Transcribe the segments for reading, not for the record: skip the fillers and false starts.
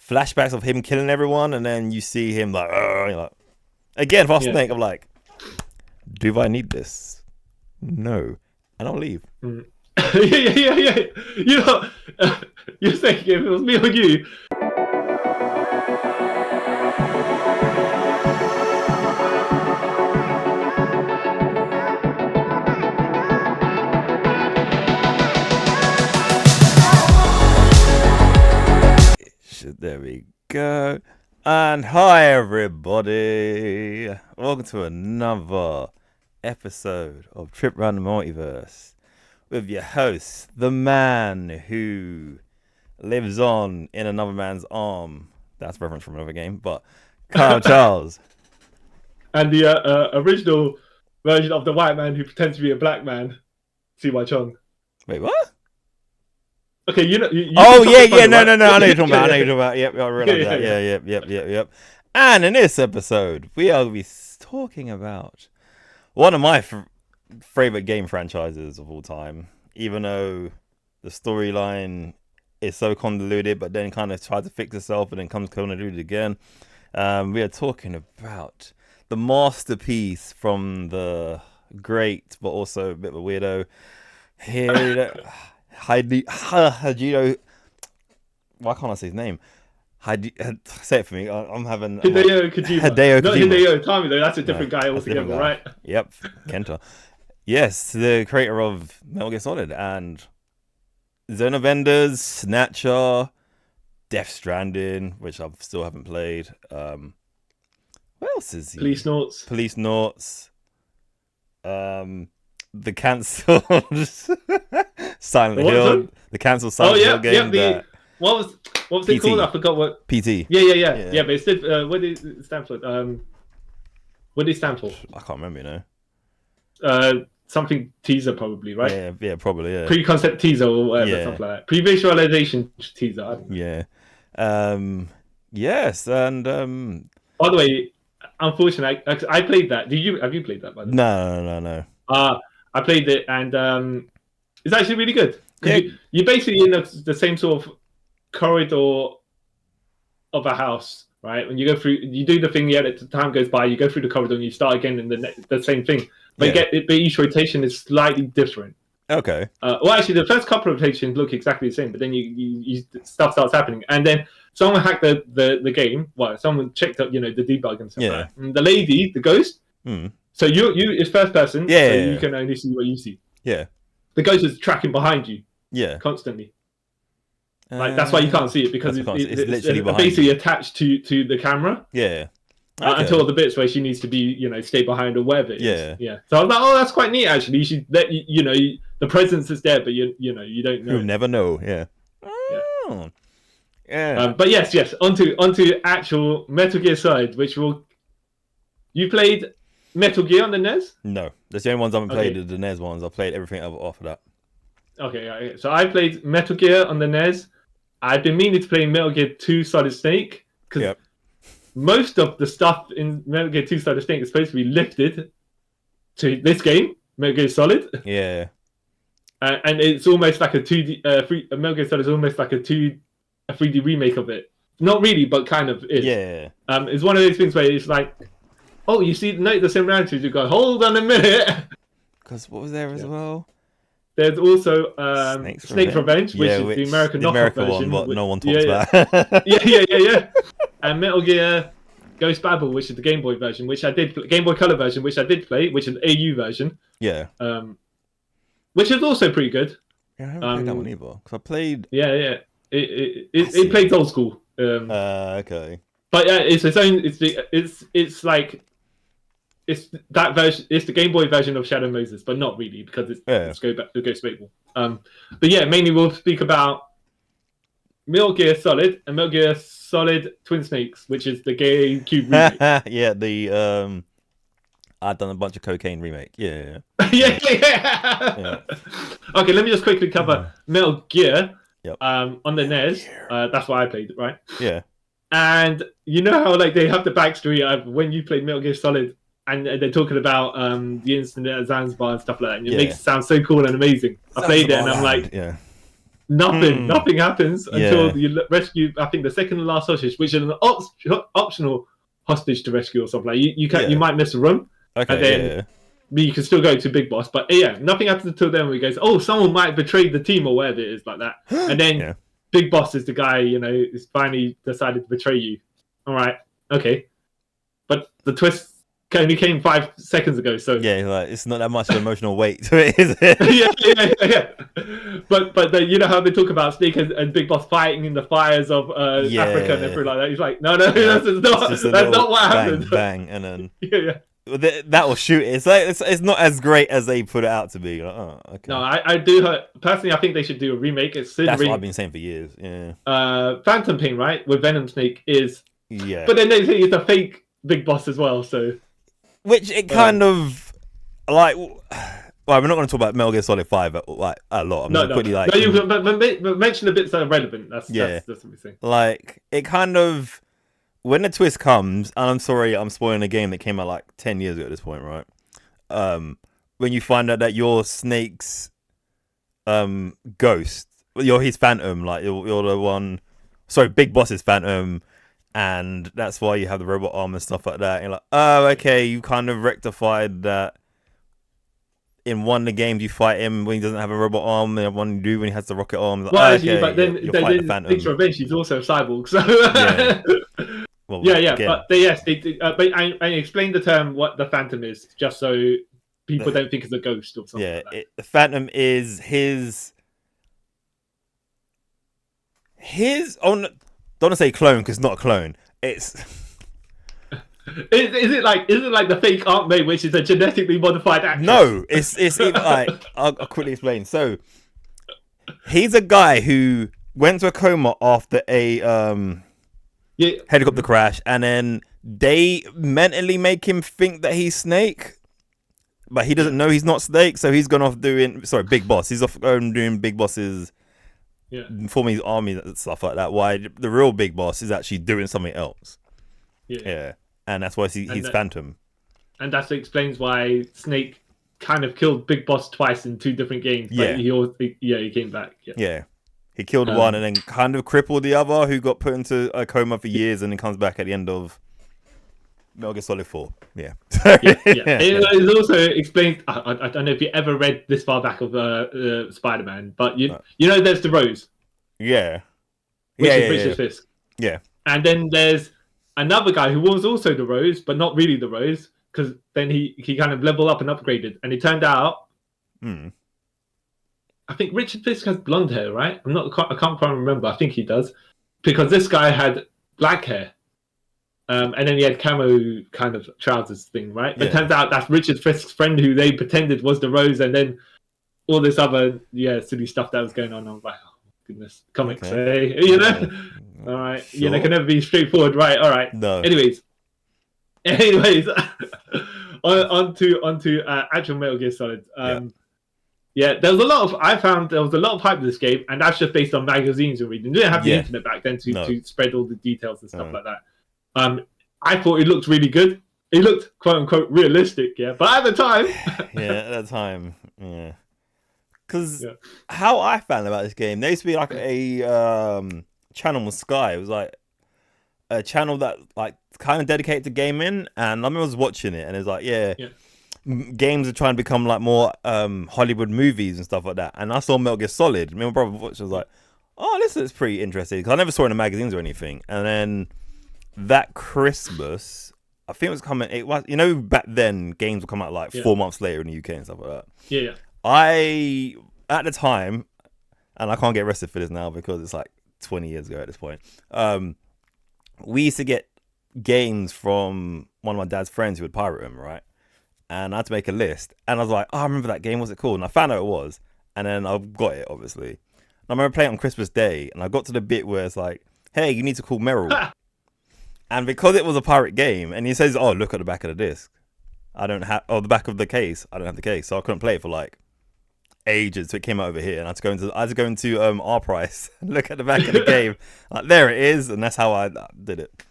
flashbacks of him killing everyone, and then you see him like, you're like again, Fast Snake. I'm like, do I need this? No, and I'll leave. Yeah. You know, you're saying if it was me or you. There we go. And hi everybody. Welcome to another episode of Trip Around the Multiverse with your host, the man who lives on in another man's arm. That's a reference from another game, but Kyle Charles. And the original version of the white man who pretends to be a black man, C.Y. Chung. Wait, what? Okay, you know. No. I know you're talking about. Yep, I realized that. Yep. And in this episode, we are going to be talking about one of my favorite game franchises of all time. Even though the storyline is so convoluted, but then kind of tries to fix itself and then comes convoluted again. We are talking about the masterpiece from the great, but also a bit of a weirdo Hideo, why can't I say his name? Say it for me. I'm having Hideo Kojima. Not Hideo Itami though. That's a different guy altogether, right? Yep, Kenta. Yes, the creator of Metal Gear Solid and Zone of Enders, Snatcher, Death Stranding, which I still haven't played. What else is he? Police Noughts. The cancelled Silent Hill. The cancelled Silent Hill game. What was it called? I forgot what. PT. Yeah. But it stood, what did it stand for? What did it stand for? I can't remember. You know. Something teaser probably, right? Yeah, probably. Yeah. Pre-concept teaser or whatever, something like that. Pre-visualization teaser. I don't know. Yeah. Yes, and by the way, unfortunately, I played that. Have you played that? By the way? No. I played it, and it's actually really good. Yeah. You're basically in the same sort of corridor of a house, right? When you go through, you do the thing, the time goes by, you go through the corridor, and you start again in the same thing. But but each rotation is slightly different. Okay. Well, actually, the first couple of rotations look exactly the same, but then you stuff starts happening, and then someone hacked the game. Well, someone checked up, the debug and stuff. Yeah. Like that. And the lady, the ghost. So you it's first person. Yeah. So you can only see what you see. Yeah. The ghost is tracking behind you. Yeah. Constantly. That's why you can't see it, because it's literally basically attached to the camera. Yeah. Okay. Until the bits where she needs to be, stay behind or whatever it is. Yeah. So I was like, oh, that's quite neat actually. You should let the presence is there, but you don't know. You'll never know. Yeah. Oh. Yeah. But yes. Onto actual Metal Gear Solid, you played Metal Gear on the NES? No, that's the only ones I haven't played. The NES ones. I've played everything off of that. Okay. So I played Metal Gear on the NES. I've been meaning to play Metal Gear 2 Solid Snake because most of the stuff in Metal Gear 2 Solid Snake is supposed to be lifted to this game, Metal Gear Solid. Yeah. And it's almost like a 2D. Metal Gear Solid is almost like a 3D remake of it. Not really, but kind of is. Yeah. It's one of those things where it's like, oh, you see the similarities. You go, hold on a minute. Because what was there as well? There's also Snake's Revenge, which is the American knockoff version. One, but no one talks about. Yeah. And Metal Gear Ghost Babel, which is the Game Boy version, which I did play, Game Boy Color version, which I did play, which is the AU version. Yeah. Which is also pretty good. Yeah, I haven't played that one either. Because I played. Yeah. It plays old school. Okay. But yeah, it's its own. It's like. It's that version. It's the Game Boy version of Shadow Moses, but not really, because it's go back to Ghost Babel. But yeah, mainly we'll speak about Metal Gear Solid and Metal Gear Solid Twin Snakes, which is the GameCube remake. Yeah, I've done a bunch of cocaine remake. Yeah. Yeah. Okay, let me just quickly cover Metal Gear. Yep. On the NES. That's why I played it, right? Yeah. And you know how they have the backstory of when you played Metal Gear Solid. And they're talking about the incident at Zanzibar and stuff like that. And it makes it sound so cool and amazing. I played it and I'm like, nothing happens until you rescue. I think the second and last hostage, which is an optional hostage to rescue or something. Like you might miss a run, and then you can still go to Big Boss. But nothing happens until then. Where he goes, oh, someone might have betrayed the team or whatever it is like that, and then Big Boss is the guy, is finally decided to betray you. All right, okay, but the twist only came 5 seconds ago, so like it's not that much of emotional weight to it, is it? yeah. But you know how they talk about Snake and Big Boss fighting in the fires of Africa and everything like that. He's like, no, that's not what happened. Bang, and then that will shoot it. It's like it's not as great as they put it out to be. Like, oh, okay. No, I do personally. I think they should do a remake. That's what I've been saying for years. Yeah. Phantom Pain, right, with Venom Snake is but then they say it's a fake Big Boss as well, so. Which it kind of like. Well, we're not going to talk about Metal Gear Solid 5 a lot. But mention the bits that are relevant. That's what we're saying. Like it kind of when the twist comes, and I'm sorry, I'm spoiling a game that came out like 10 years ago at this point, right? When you find out that you're Snake's ghost, you're his phantom, like you're the one. Sorry, Big Boss's phantom. And that's why you have the robot arm and stuff like that. And you're like, oh, okay, you kind of rectified that. In one of the games, you fight him when he doesn't have a robot arm, and one you do when he has the rocket arm. Like, well, actually, but then Picture Revenge, he's also a cyborg. So But but I explained the term what the Phantom is, just so people don't think it's a ghost or something. Yeah, like that. The Phantom is his. Don't want to say clone because it's not a clone. It's is it like the fake Aunt May, which is a genetically modified actress? No, it's even like I'll quickly explain. So he's a guy who went to a coma after a helicopter crash, and then they mentally make him think that he's Snake, but he doesn't know he's not Snake. So he's gone off doing Big Boss. He's off doing Big Boss's. Forming his army and stuff like that. Why the real Big Boss is actually doing something else. Yeah. And that's why he's Phantom. And that explains why Snake kind of killed Big Boss twice in 2 different games. But he came back. Yeah. He killed one and then kind of crippled the other, who got put into a coma for years and then comes back at the end of Metal Gear Solid 4. Yeah. It also explains. I don't know if you ever read this far back of Spider-Man, but you know there's the Rose. Yeah. Which is Richard Fisk. Yeah. And then there's another guy who was also the Rose, but not really the Rose, because then he kind of leveled up and upgraded, and it turned out. I think Richard Fisk has blonde hair, right? I can't quite remember. I think he does, because this guy had black hair. And then he had camo kind of trousers thing, right? But it turns out that's Richard Fisk's friend who they pretended was the Rose, and then all this other silly stuff that was going on. I was like, oh goodness, comics, all right, sure. They can never be straightforward, right? All right. No. Anyways, on to actual Metal Gear Solid. There was a lot of hype of this game, and that's just based on magazines and reading. You didn't have the internet back then to spread all the details and stuff like that. I thought it looked really good. It looked quote unquote realistic, but at the time, because how I found about this game, there used to be like a channel on Sky. It was like a channel that like kind of dedicated to gaming, and I remember I was watching it, and it's like, games are trying to become like more Hollywood movies and stuff like that. And I saw Metal Gear Solid. Me and my brother watched. Was like, oh, this is pretty interesting, because I never saw it in the magazines or anything, and then. That Christmas, I think it was coming. It was, back then games would come out like 4 months later in the UK and stuff like that. I at the time, and I can't get arrested for this now because it's like 20 years ago at this point. We used to get games from one of my dad's friends who would pirate them, right? And I had to make a list, and I was like, oh, I remember that game. What's it called? And I found out it was, and then I got it obviously. And I remember playing it on Christmas Day, and I got to the bit where it's like, hey, you need to call Meryl. And because it was a pirate game, and he says, oh, look at the back of the disc. The back of the case. I don't have the case. So I couldn't play it for like ages. So it came out over here. And I had to go into our price and look at the back of the game. Like, there it is. And that's how I did it.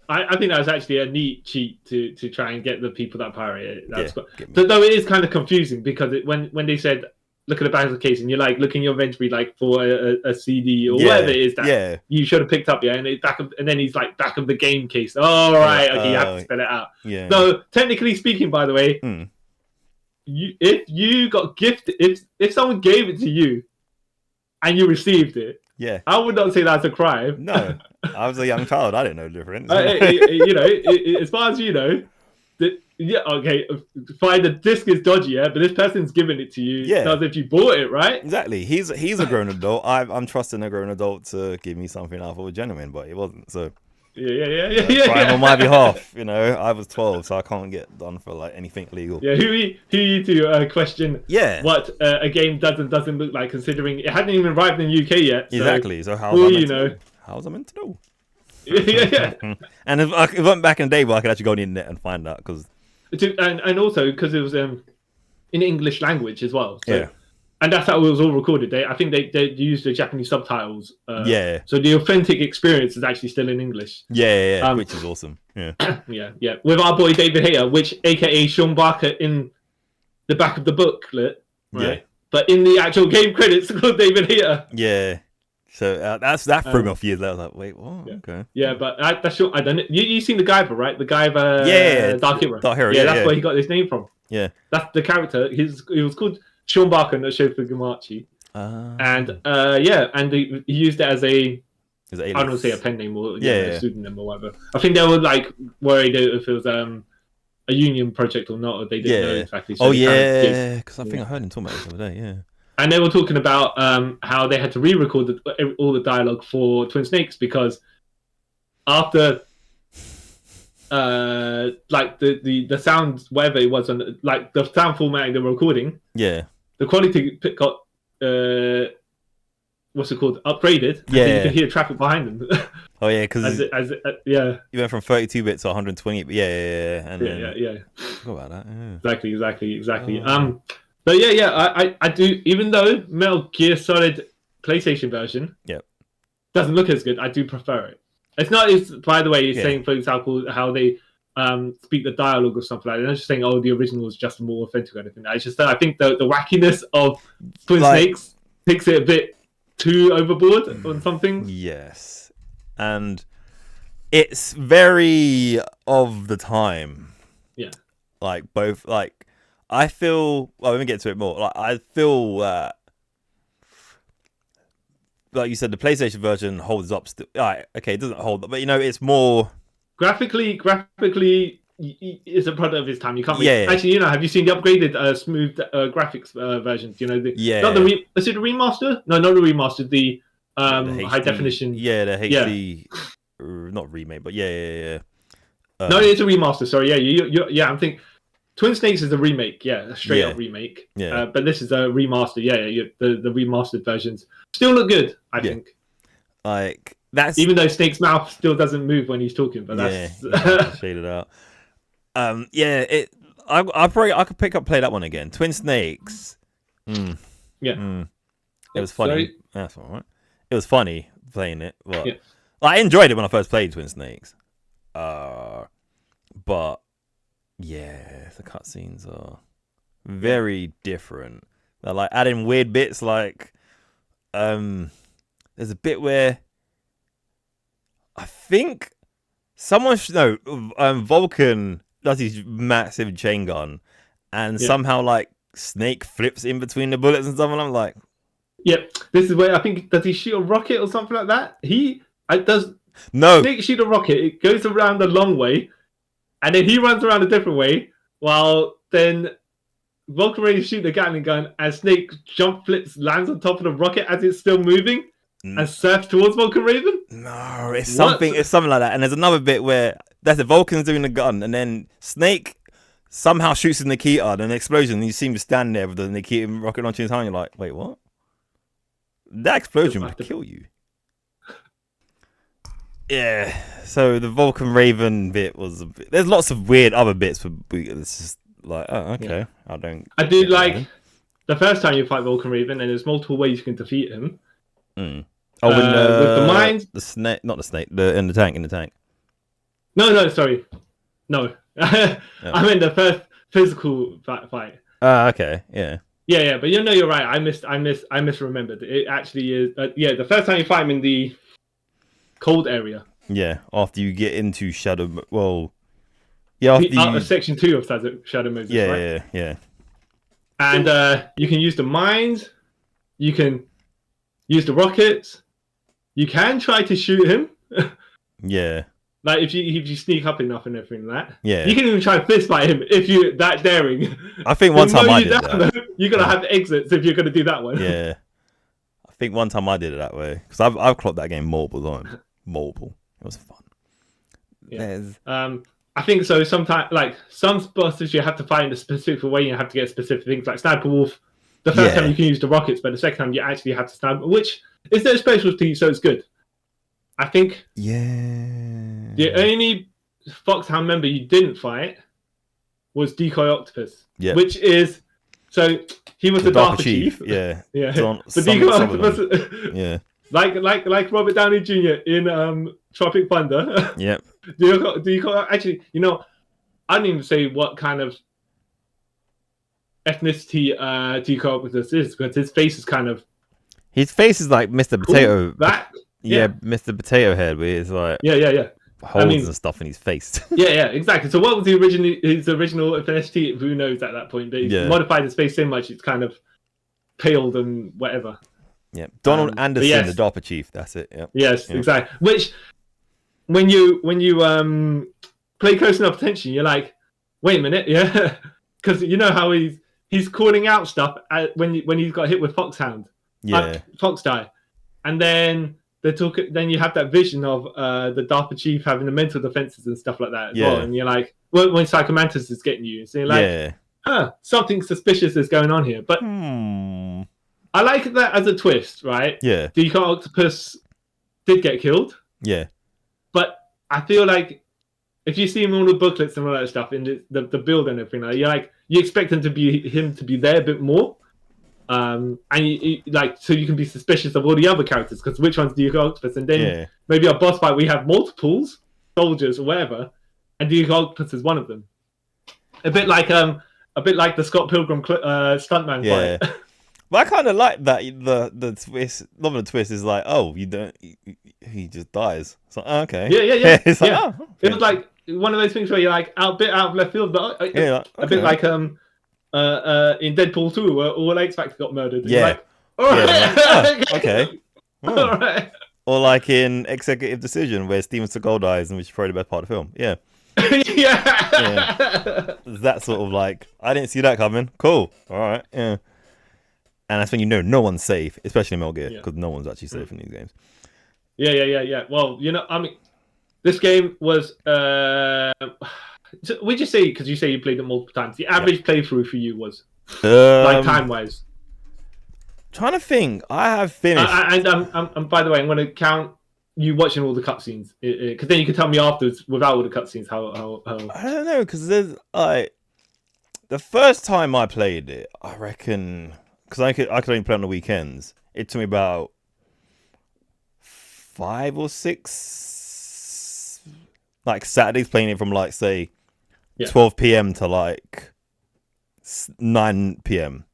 I think that was actually a neat cheat to try and get the people that pirate it. Though it is kind of confusing, because when they said, look at the back of the case and you're like looking your inventory like for a CD or whatever it is that you should have picked up, and it's and then he's like back of the game case. Oh right, okay, you have to spell it out. Yeah. So technically speaking, by the way, if you got gifted, if someone gave it to you and you received it, I would not say that's a crime. No, I was a young child. I didn't know the difference. You know, as far as you know, okay, fine. The disc is dodgy, but this person's giving it to you. As if you bought it, right? Exactly. He's a grown adult. I'm trusting a grown adult to give me something I thought was genuine, but it wasn't. So crime on my behalf. You know, I was 12, so I can't get done for like anything legal. Yeah, who you to question? What a game doesn't look like, considering it hadn't even arrived in the UK yet. So, exactly. So how was I meant to know? And if it went back in the day, well, I could actually go on the internet and find out and also because it was in English language as well. So, and that's how it was all recorded. I think they used the Japanese subtitles. So the authentic experience is actually still in English. Which is awesome. Yeah. With our boy David Hayter, which AKA Sean Barker in the back of the booklet, right? But in the actual game credits, it's called David Hayter. So that threw me off years later. I was like, wait, what? Okay. Yeah, but that's sure. I don't know. You seen the Guyver, right? The Guyver, Dark Hero. Yeah, that's where he got his name from. Yeah, that's the character. He was called Sean Barker in the show for Gumachi. And he used it as I don't want to say a pen name or a pseudonym or whatever. I think they were like worried if it was a union project or not, or they didn't know exactly. So because I think I heard him talking about it the other day. And they were talking about how they had to re-record all the dialogue for Twin Snakes because after like the sound, whatever it was, on like the sound formatting they were recording, the quality got what's it called, upgraded. You could hear traffic behind them. Because you went from 32 bits to 120. But What about that? Exactly. But I do. Even though Metal Gear Solid PlayStation version doesn't look as good, I do prefer it. It's not. By the way, it's saying, for example, how they speak the dialogue or something like that. They're not just saying, "Oh, the original is just more authentic" or anything. It's just that I think the wackiness of Twin Snakes takes it a bit too overboard on something. Yes, and it's very of the time. Yeah, like both like. I feel. Well, let me get to it more. Like I feel that, like you said, the PlayStation version holds up still. Right, okay, it doesn't hold up, but it's more graphically, it's a product of its time. You can't. Actually, have you seen the upgraded, smooth graphics versions? Not the is it the remaster? No, not the remaster. The high definition. Yeah, the HD. Not remake, but yeah. No, it's a remaster. Sorry, I'm thinking. Twin Snakes is a remake, a straight up remake. But this is a remaster. The remastered versions still look good, I think. Like that's even though Snake's mouth still doesn't move when he's talking, but that's shaded out. I could play that one again. Twin Snakes. It was funny. Sorry. That's all right. It was funny playing it, but I enjoyed it when I first played Twin Snakes. But the cutscenes are very different. They're like adding weird bits. Like, there's a bit where I think Vulcan does his massive chain gun, and somehow like Snake flips in between the bullets and stuff. And I'm like, this is where I think does he shoot a rocket or something like that? No, Snake shoot a rocket. It goes around a long way. And then he runs around a different way, while then Vulcan Ranger shoot the Gatling gun, and Snake jump flips, lands on top of the rocket as it's still moving, and surfs towards Vulcan Raven. No, it's something like that. And there's another bit where that's the Vulcan's doing the gun, and then Snake somehow shoots a Nikita, and an explosion, and you see him stand there with the Nikita rocket launcher in his hand. You're like, wait, what? That explosion would kill you. Yeah, so the Vulcan Raven bit was a bit. There's lots of weird other bits, but it's just like, oh, okay. I do like the first time you fight Vulcan Raven, and there's multiple ways you can defeat him. With the mines, the snake, not the snake, in the tank. No, sorry, no. I meant the first physical fight. Okay, yeah. Yeah, but you're right. I misremembered. It actually is. The first time you fight him in the cold area. Yeah, after you get into Shadow. Well, yeah, after section 2 of Shadow Moses. Yeah, right? yeah. And you can use the mines. You can use the rockets. You can try to shoot him. Yeah. Like if you sneak up enough and everything like that. Yeah. You can even try to fist fight him if you're that daring. I think one time I did that. You're gonna have exits if you're gonna do that one. Yeah. I think one time I did it that way because I've clocked that game multiple times. Multiple. It was fun. Yeah. I think so. Sometimes, like some bosses, you have to find a specific way. You have to get specific things. Like Sniper Wolf, the first time you can use the rockets, but the second time you actually have to snipe, which is their specialty, so it's good. I think. Yeah. The only Foxhound member you didn't fight was Decoy Octopus. Yeah. Which is he was the DARPA chief. Yeah. Yeah. But Decoy Octopus. Yeah. Like Robert Downey Jr. in Tropic Thunder. Yep. Decoy actually, I didn't even say what kind of ethnicity Decoy Octopus is because his face is kind of. His face is like Mr. Potato. Yeah, Mr. Potato Head, where it's like holes and stuff in his face. yeah, exactly. So what was his original ethnicity? Who knows at that point? But he's modified his face so much it's kind of paled and whatever. Yeah, Donald Anderson, the DARPA chief. That's it. Yeah. Yes, exactly. Which when you play close enough attention, you're like, wait a minute, yeah, because you know how he's calling out stuff when he's got hit with Foxhound, Foxdie, and then. Then you have that vision of the DARPA chief having the mental defenses and stuff like that as well. And you're like, when Psycho Mantis is getting you, so you're like, something suspicious is going on here. But I like that as a twist, right? Yeah. Decoy Octopus did get killed. Yeah. But I feel like if you see him in all the booklets and all that stuff in the build and everything, you expect him to be there a bit more. And so you can be suspicious of all the other characters because which one's Decoy Octopus, and then maybe a boss fight we have multiples soldiers or whatever, and Decoy Octopus is one of them. A bit like the Scott Pilgrim stuntman fight. But I kind of like that the twist. Not the twist is like, oh, you don't. He just dies. It's like, oh, okay. Yeah. It's like, oh, okay. It was like one of those things where you're like a bit out of left field, but a bit like in Deadpool 2 where all X Factor got murdered. Yeah. Like, all right. Okay. All right. Or like in Executive Decision where Steven Seagal dies and which is probably the best part of the film. Yeah. That sort of like, I didn't see that coming. Cool. All right. Yeah. And that's when no one's safe, especially in Metal Gear, because no one's actually safe in these games. Yeah. Well, I mean, this game was... would you say, because you say you played it multiple times, the average playthrough for you was like time-wise? Trying to think. I have finished. And by the way, I'm going to count you watching all the cutscenes because then you can tell me afterwards without all the cutscenes how. I don't know because there's like the first time I played it, I reckon because I could only play on the weekends. It took me about 5 or 6 like Saturdays playing it from like say 12 p.m. to like 9 p.m.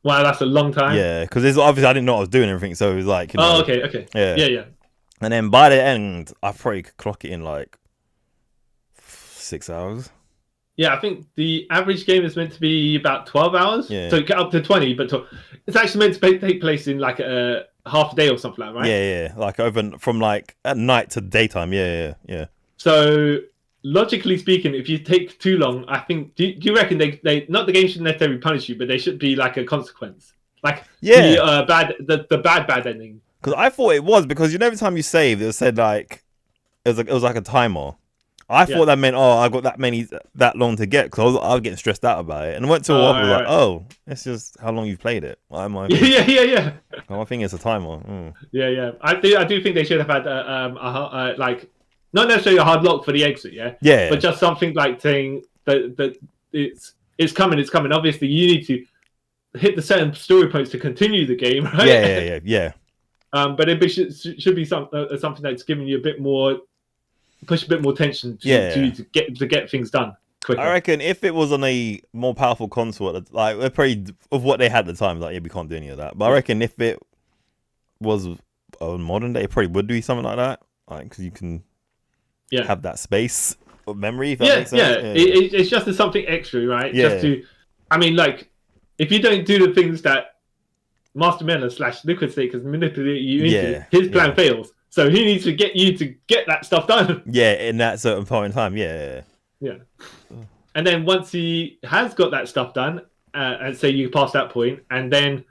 Wow, that's a long time. Yeah, because obviously I didn't know what I was doing and everything, so it was like. Okay. Yeah. And then by the end, I probably could clock it in like 6 hours. Yeah, I think the average game is meant to be about 12 hours. Yeah. So get up to 20, but it's actually meant to take place in like a half a day or something like that, right? Yeah. Like over from like at night to daytime. Yeah. So logically speaking, if you take too long, I think do you reckon they not the game shouldn't necessarily punish you, but they should be like a consequence, like the bad ending. Because I thought it was because every time you saved, it said like it was like a timer. I thought that meant I got that long to get because I was getting stressed out about it, and I went to a while like, oh, it's just how long you've played it. Why am I? Yeah. I think it's a timer. Yeah. I do think they should have had like. Not necessarily a hard lock for the exit, but just something like saying that it's coming. Obviously, you need to hit the certain story points to continue the game, right? Yeah. But it should be something that's giving you a bit more, push a bit more tension to get things done. quicker. I reckon if it was on a more powerful console, like they're probably of what they had at the time, like yeah, we can't do any of that. But I reckon if it was a modern day, it probably would do something like that, like because you can have that space of memory. If that makes sense. It's just something extra, right? Yeah. Just to, I mean, like if you don't do the things that Master Miller / Liquid Snake has manipulated you into, his plan fails. So he needs to get you to get that stuff done. Yeah, in that certain point in time. Yeah. And then once he has got that stuff done, and say you pass that point, and then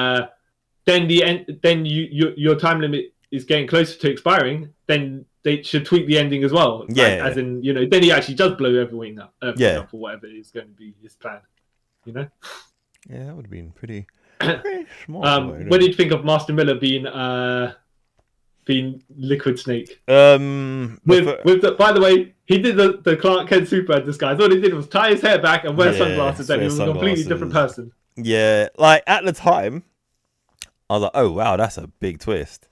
your time limit is getting closer to expiring, then they should tweak the ending as well. Yeah. Like, as in, then he actually does blow everything up or whatever is going to be his plan. Yeah, that would have been pretty smart. What did you think of Master Miller being Liquid Snake? By the way, he did the Clark Kent super disguise. All he did was tie his hair back and wear sunglasses, and he was a completely different person. Yeah, like at the time, I was like, "Oh wow, that's a big twist."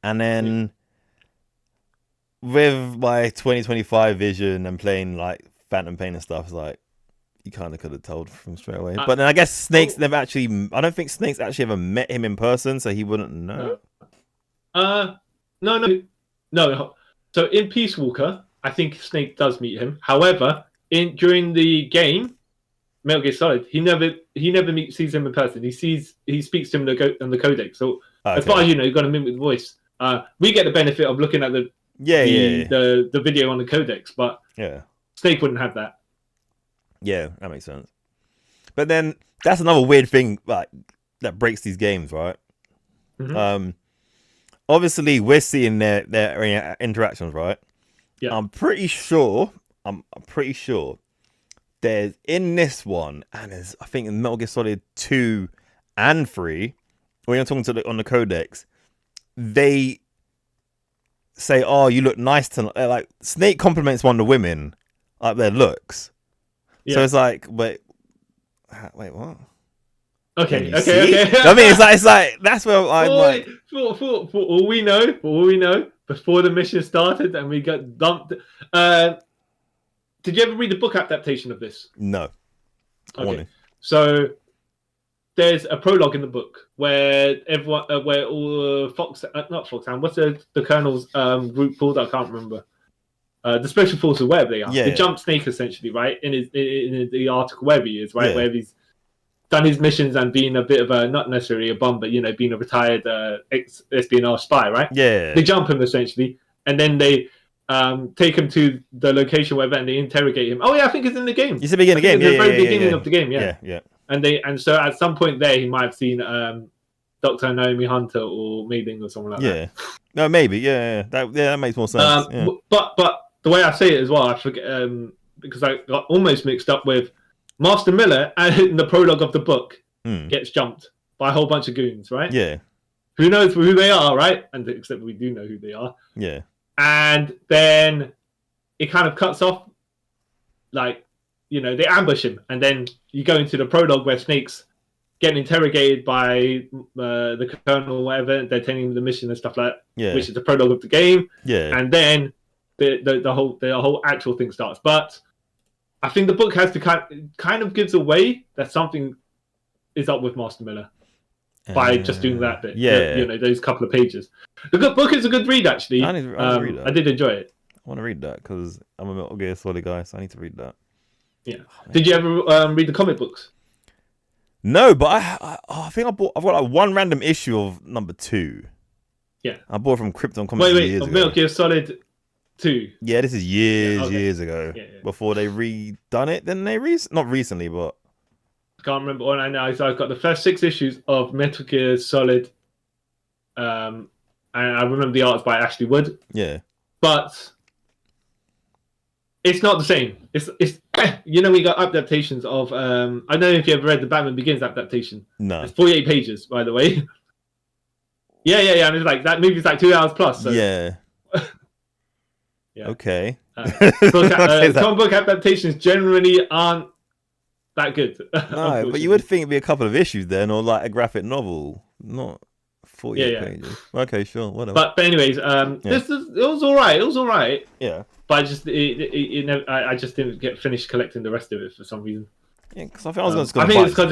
And then with my 2025 vision and playing like Phantom Pain and stuff, it's like you kind of could have told from straight away. But then I guess Snake's never actually. I don't think Snake's actually ever met him in person, so he wouldn't know. No. So in Peace Walker, I think Snake does meet him. However, during the game, Metal Gear Solid, he never sees him in person. He speaks to him on the codec. So as far as you know, you've got to mimic the voice. We get the benefit of looking at the video on the codecs, but Snake wouldn't have that. Yeah, that makes sense. But then that's another weird thing like that breaks these games, right? Mm-hmm. Obviously, we're seeing their interactions, right? Yeah. I'm pretty sure there's in this one, and there's I think in Metal Gear Solid 2 and 3, when you're talking on the codecs, they say, "Oh, you look nice tonight." Like Snake compliments one of the women, like their looks. Yeah. So it's like, wait, what? Okay. I mean, it's like that's where I'm like. For all we know, before the mission started and we got dumped. Did you ever read the book adaptation of this? No. Okay. So there's a prologue in the book where everyone, where all not Foxhound, what's the Colonel's group called? I can't remember. The Special Forces, wherever they are. They jump Snake essentially, right? In the article, wherever he is, right? Yeah. Where he's done his missions and being a bit of a, not necessarily a bum, but being a retired ex-espionage spy, right? Yeah. They jump him essentially, and then they take him to the location wherever, and they interrogate him. Oh yeah, I think it's in the game. It's the beginning of the game. The very beginning of the game. Yeah. And so at some point there, he might have seen Dr. Naomi Hunter or Mei-Ling or someone like that. No, maybe. Yeah. That makes more sense. But the way I say it as well, I forget because I got almost mixed up with Master Miller in the prologue of the book gets jumped by a whole bunch of goons, right? Yeah. Who knows who they are, right? And except we do know who they are. Yeah. And then it kind of cuts off, like, they ambush him, and then you go into the prologue where Snake's getting interrogated by the Colonel or whatever. They're telling him the mission and stuff like that, which is the prologue of the game. Yeah. And then the whole actual thing starts. But I think the book has to kind of gives away that something is up with Master Miller by just doing that bit. Yeah. Those couple of pages. The book is a good read, actually. I read that. I did enjoy it. I want to read that because I'm a Metal Gear Solid guy, so I need to read that. Yeah. Did you ever read the comic books? No, but I think I've got like one random issue of number 2. Yeah. I bought it from Krypton Comics years ago. Metal Gear Solid 2. Yeah, this is years ago. Yeah. Before they redone it. Then they not recently, but I can't remember what I know. So I've got the first 6 issues of Metal Gear Solid. And I remember the art's by Ashley Wood. Yeah. But it's not the same. It's we got adaptations of I don't know if you ever read the Batman Begins adaptation. No. It's 48 pages, by the way. Yeah. And it's like that movie's like 2 hours plus. So. Yeah. Yeah. Okay. Comic book adaptations generally aren't that good. No, but you would think it'd be a couple of issues then, or like a graphic novel. Not 48 pages. Okay, sure, whatever. But anyways, it was all right. It was all right. Yeah. But I just didn't get finished collecting the rest of it for some reason. Yeah, because I think I was I think it's because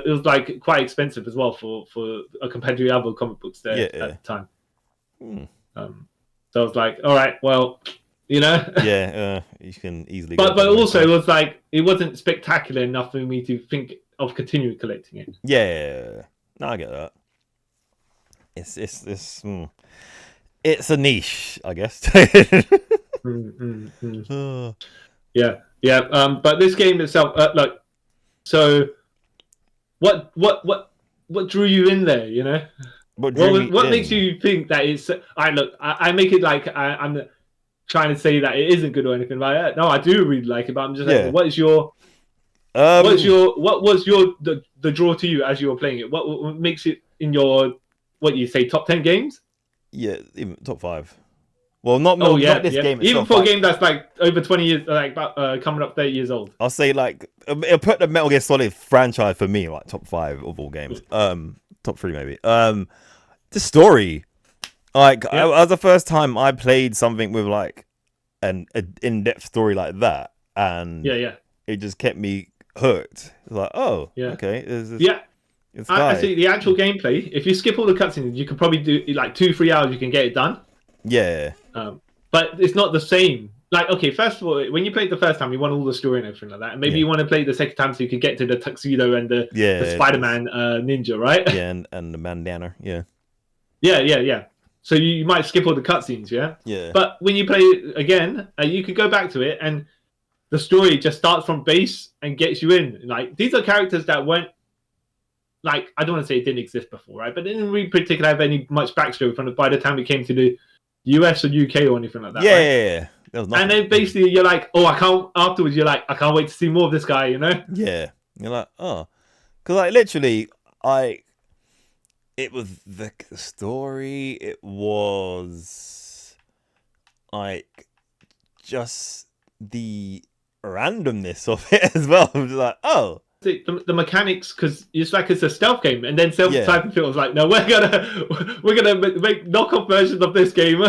it was like quite expensive as well for compared to the other comic books there at the time. So I was like, all right, well, you know. You can easily. But also it was like it wasn't spectacular enough for me to think of continuing collecting it. Yeah, no, I get that. It's a niche, I guess. Yeah. But this game itself, like, so what drew you in there? You know, what makes you think that it's? I make it like I'm trying to say that it isn't good or anything like that. No, I do really like it, but I'm just like, what is your what was the draw to you as you were playing it? What makes it in your what you say top 10 games? Yeah, even top 5. Well, not this game. Even for a game that's like over 20 years, like coming up 30 years old. I'll say like it'll put the Metal Gear Solid franchise for me like top 5 of all games. Top 3 maybe. The story, like, it was the first time I played something with like an in-depth story like that, and it just kept me hooked. It's like, okay, I see the actual gameplay. If you skip all the cutscenes, you can probably do like 2-3 hours. You can get it done. Yeah. But it's not the same. Like, okay, first of all, when you played the first time, you want all the story and everything like that. And maybe you want to play the second time so you can get to the tuxedo and the Spider-Man ninja, right? Yeah, and the bandana. Yeah. Yeah. So you might skip all the cutscenes, yeah? Yeah. But when you play it again, you can go back to it and the story just starts from base and gets you in. Like, these are characters that weren't, like, I don't want to say it didn't exist before, right? But they didn't really particularly have any much backstory by the time it came to the US or UK or anything like that. Yeah. And then basically you're like, I can't wait to see more of this guy, you know? Yeah. You're like, because like literally, it was the story. It was like just the randomness of it as well. It was like, the mechanics, because it's like it's a stealth game, and then Siphon Filter was like, no, we're gonna make knockoff versions of this game.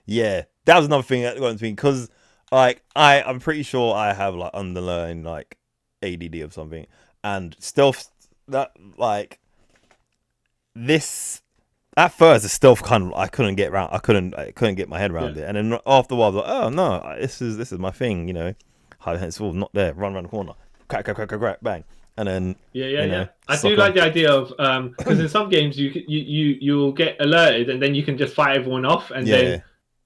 Yeah, that was another thing that got into me, because like I'm pretty sure I have like underlying like ADD or something, and stealth that like this at first the stealth kind of I couldn't get around. I couldn't get my head around it, and then after a while I was like, oh no, this is my thing, you know. It's all not there. Run around the corner, crack, bang. And then I do like the idea of because in some games you'll get alerted and then you can just fight everyone off and then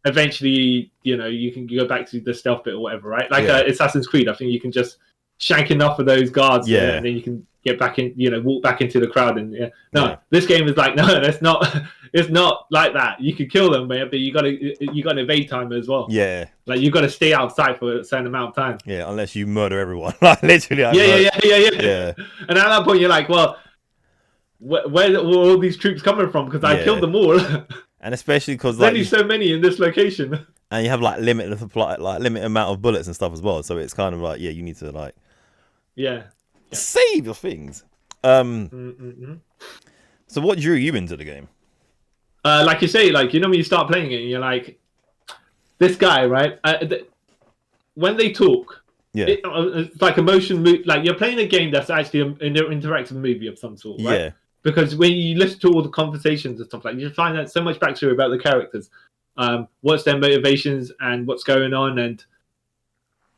eventually you can go back to the stealth bit or whatever, right? Like Assassin's Creed, I think you can just shank enough of those guards and then you can get back in, walk back into the crowd and this game is like, no, that's not. It's not like that. You can kill them, man, but you got to evade time as well. Yeah, like you got to stay outside for a certain amount of time. Yeah, unless you murder everyone. Like literally. Yeah. And at that point, you're like, well, where are all these troops coming from? Because I killed them all. And especially because there's only so many in this location. And you have like limited supply, like limited amount of bullets and stuff as well. So it's kind of like, you need to like, save your things. So what drew you into the game? Like you say, like, when you start playing it and you're like, this guy, right? When they talk, it's like a motion movie. Like you're playing a game that's actually an interactive movie of some sort, right? Yeah. Because when you listen to all the conversations and stuff like that, you find out so much backstory about the characters, what's their motivations and what's going on, and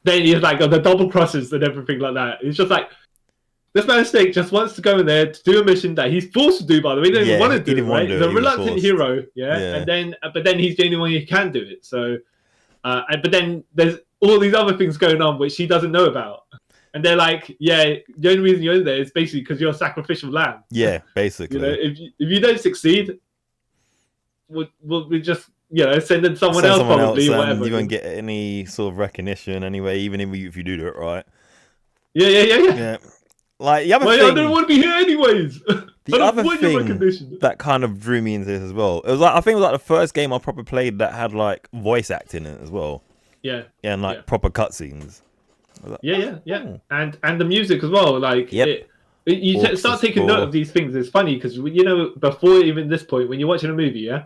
then you're like, the double crosses and everything like that. It's just like, this man Snake just wants to go in there to do a mission that he's forced to do, by the way. He didn't even want to do it, right? He's a reluctant hero, and then, but then he's the only one who can do it. So, but then there's all these other things going on which he doesn't know about. And they're like, the only reason you're in there is basically because you're a sacrificial lamb. Yeah, basically. If you don't succeed, we'll just send in someone else probably, or whatever. You won't get any sort of recognition anyway, even if you do it right. Yeah. Like the other thing, I don't want to be here anyways. The other thing that kind of drew me into this as well, it was like, I think it was like the first game I proper played that had like voice acting in it as well. Yeah, and like proper cutscenes. Like, yeah. And the music as well. Like it You start taking note of these things. It's funny because before even this point, when you're watching a movie, yeah,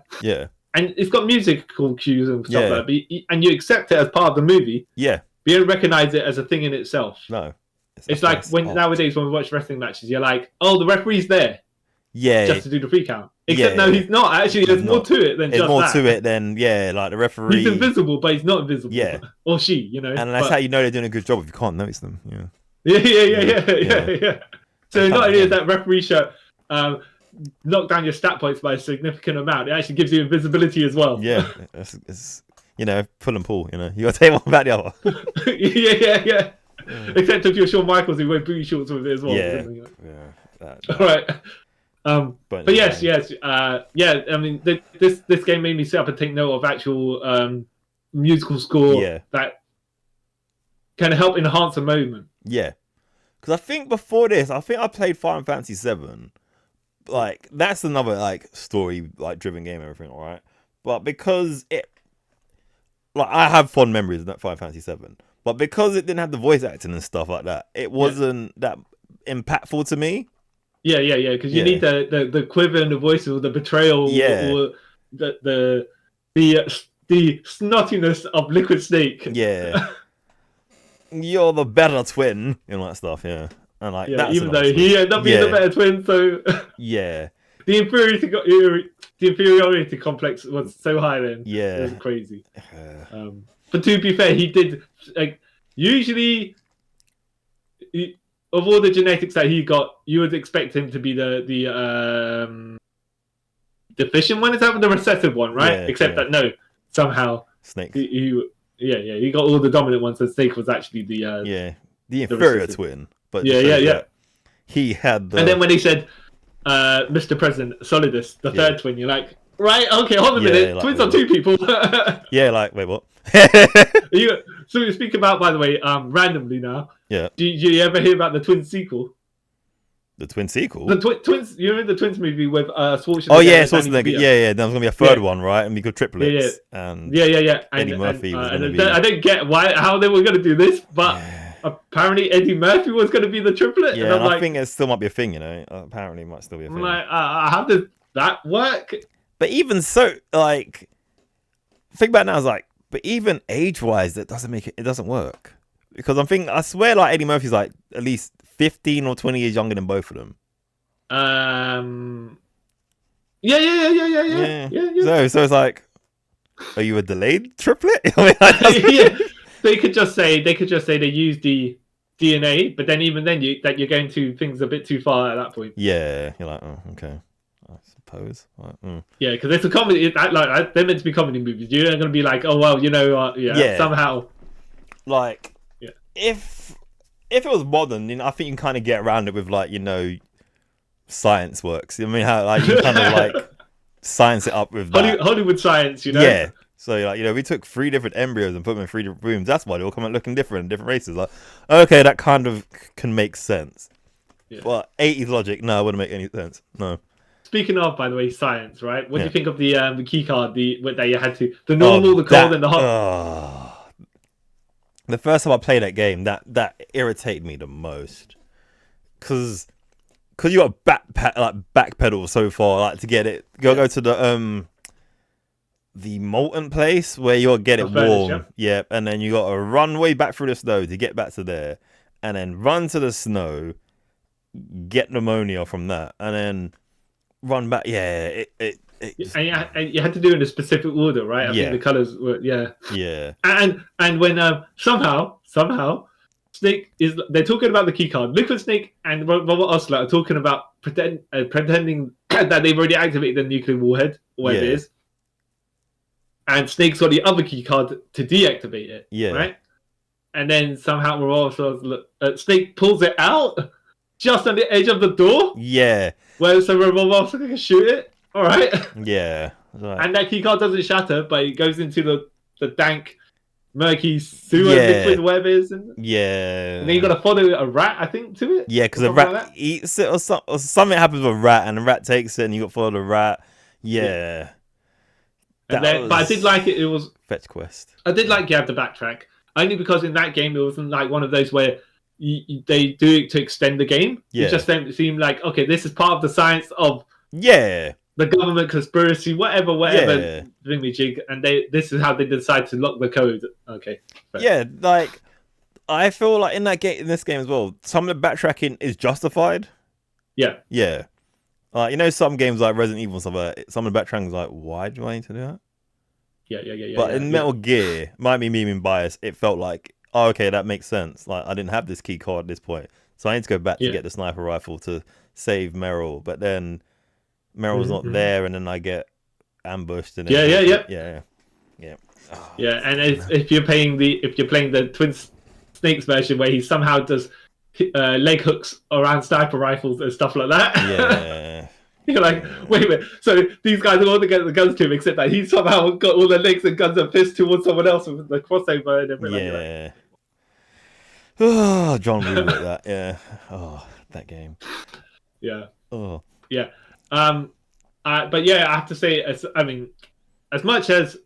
and it's got musical cues and stuff like that, and you accept it as part of the movie, yeah, but you don't recognize it as a thing in itself. No, it's like nowadays when we watch wrestling matches, you're like, oh, the referee's there, just to do the 3 count. Except no, he's not. Actually, there's more to it than just that. There's more to it than like the referee. He's invisible, but he's not invisible. Yeah, or she, and that's how you know they're doing a good job if you can't notice them. Yeah. Yeah. So not only is that referee shirt knock down your stat points by a significant amount, it actually gives you invisibility as well. Yeah, it's pull and pull. You got to take one about the other. yeah. Except if you're Shawn Michaels, who wear booty shorts with it as well. Yeah. All right. But yes. I mean, this game made me sit up and take note of actual musical score that can help enhance a moment. Yeah, because I think before this, I played Final Fantasy 7. Like that's another story driven game and everything, all right. But because I have fond memories of that Final Fantasy 7, but because it didn't have the voice acting and stuff like that, it wasn't that impactful to me. Yeah. Because you need the quiver in the voice, or the betrayal, or the snottiness of Liquid Snake. Yeah. You're the better twin, that stuff, and that's even though he ended up being the better twin, so yeah, the inferiority complex was so high then. Yeah, it was crazy. But to be fair, he did usually of all the genetics that he got, you would expect him to be the deficient one. Is that the recessive one, right? Except that no, somehow Snake. He got all the dominant ones, and Snake was actually the inferior twin. But he had the... And then when he said, Mr. President, Solidus, the third twin, you're like, right, okay, hold on a minute, twins are 2 people. Wait, what? So we speak about, by the way, randomly now. Yeah. Do you ever hear about the Twins sequel? The Twin sequel? The Twins, you remember the Twins movie with Schwarzenegger? Oh, yeah, Schwarzenegger. Yeah. There was going to be a third one, right? And we got triplets. And Eddie Murphy was going to be... I don't get how they were going to do this, but apparently Eddie Murphy was going to be the triplet. Yeah, and I think it still might be a thing, Apparently it might still be a thing. I'm like, how does that work? But even so, think about it now, but even age-wise, that doesn't make it doesn't work. Because I swear, Eddie Murphy's at least 15 or 20 years younger than both of them. Yeah. So it's are you a delayed triplet? They could just say they use the DNA, but then even then you're going to things a bit too far at that point. Yeah, you're like, oh, okay, I suppose. Yeah, because it's a comedy. They're meant to be comedy movies. You're not going to be like, oh well, somehow. If it was modern, then I think you can kind of get around it with science works. I mean, how you kind of science it up with that. Hollywood science, Yeah. So we took 3 different embryos and put them in 3 different rooms. That's why they all come out looking different races. Okay, that kind of can make sense. Yeah. But 80s logic, no, it wouldn't make any sense. No. Speaking of, by the way, science, right? What do you think of the key card? That you had to the normal, the cold, and the hot. The first time I played that game, that irritated me the most, because you got backpedal so far, to get it. Go to the molten place where you got to get it warm. Yeah, and then you got to run way back through the snow to get back to there, and then run to the snow, get pneumonia from that, and then run back. Yeah, and you had to do it in a specific order, right? I think the colors were And when somehow Snake they're talking about the key card. Liquid Snake and Robert Osler are talking about pretending that they've already activated the nuclear warhead, whatever it is. And Snake's got the other key card to deactivate it. Yeah. Right? And then somehow Snake pulls it out just on the edge of the door. Yeah. So Robert Osler can shoot it. All right. Yeah. Right. And that key card doesn't shatter, but it goes into the dank, murky sewer liquid, whatever it is. And then you got to follow a rat, I think, to it. Yeah, because a rat eats it or something happens with a rat, and the rat takes it, and you got to follow the rat. Yeah. But I did like it. It was fetch quest. I did like you had to backtrack, only because in that game it wasn't one of those where they do it to extend the game. Yeah. It just don't seem like, okay, this is part of the science of the government conspiracy, whatever thingy-jig, and this is how they decide to lock the code. Okay. Fair. Yeah, like I feel like in this game as well, some of the backtracking is justified. Yeah. Yeah. You know, some games like Resident Evil and stuff, some of the backtracking is like, why do I need to do that? Yeah. But in Metal Gear, might be me being biased, it felt like, oh, okay, that makes sense. Like, I didn't have this key card at this point, so I need to go back to get the sniper rifle to save Meryl. But then Meryl's not there, and then I get ambushed. And yeah. Oh, and if you're playing the Twin Snakes version where he somehow does leg hooks around sniper rifles and stuff like that. Yeah. You're like, wait a minute. So these guys are all to get the guns to him, except that he somehow got all the legs and guns and fists towards someone else with the crossover and everything. Yeah. Oh, John Woo like that. Yeah. Oh, that game. Yeah. Oh. Yeah. But yeah, I have to say, as much as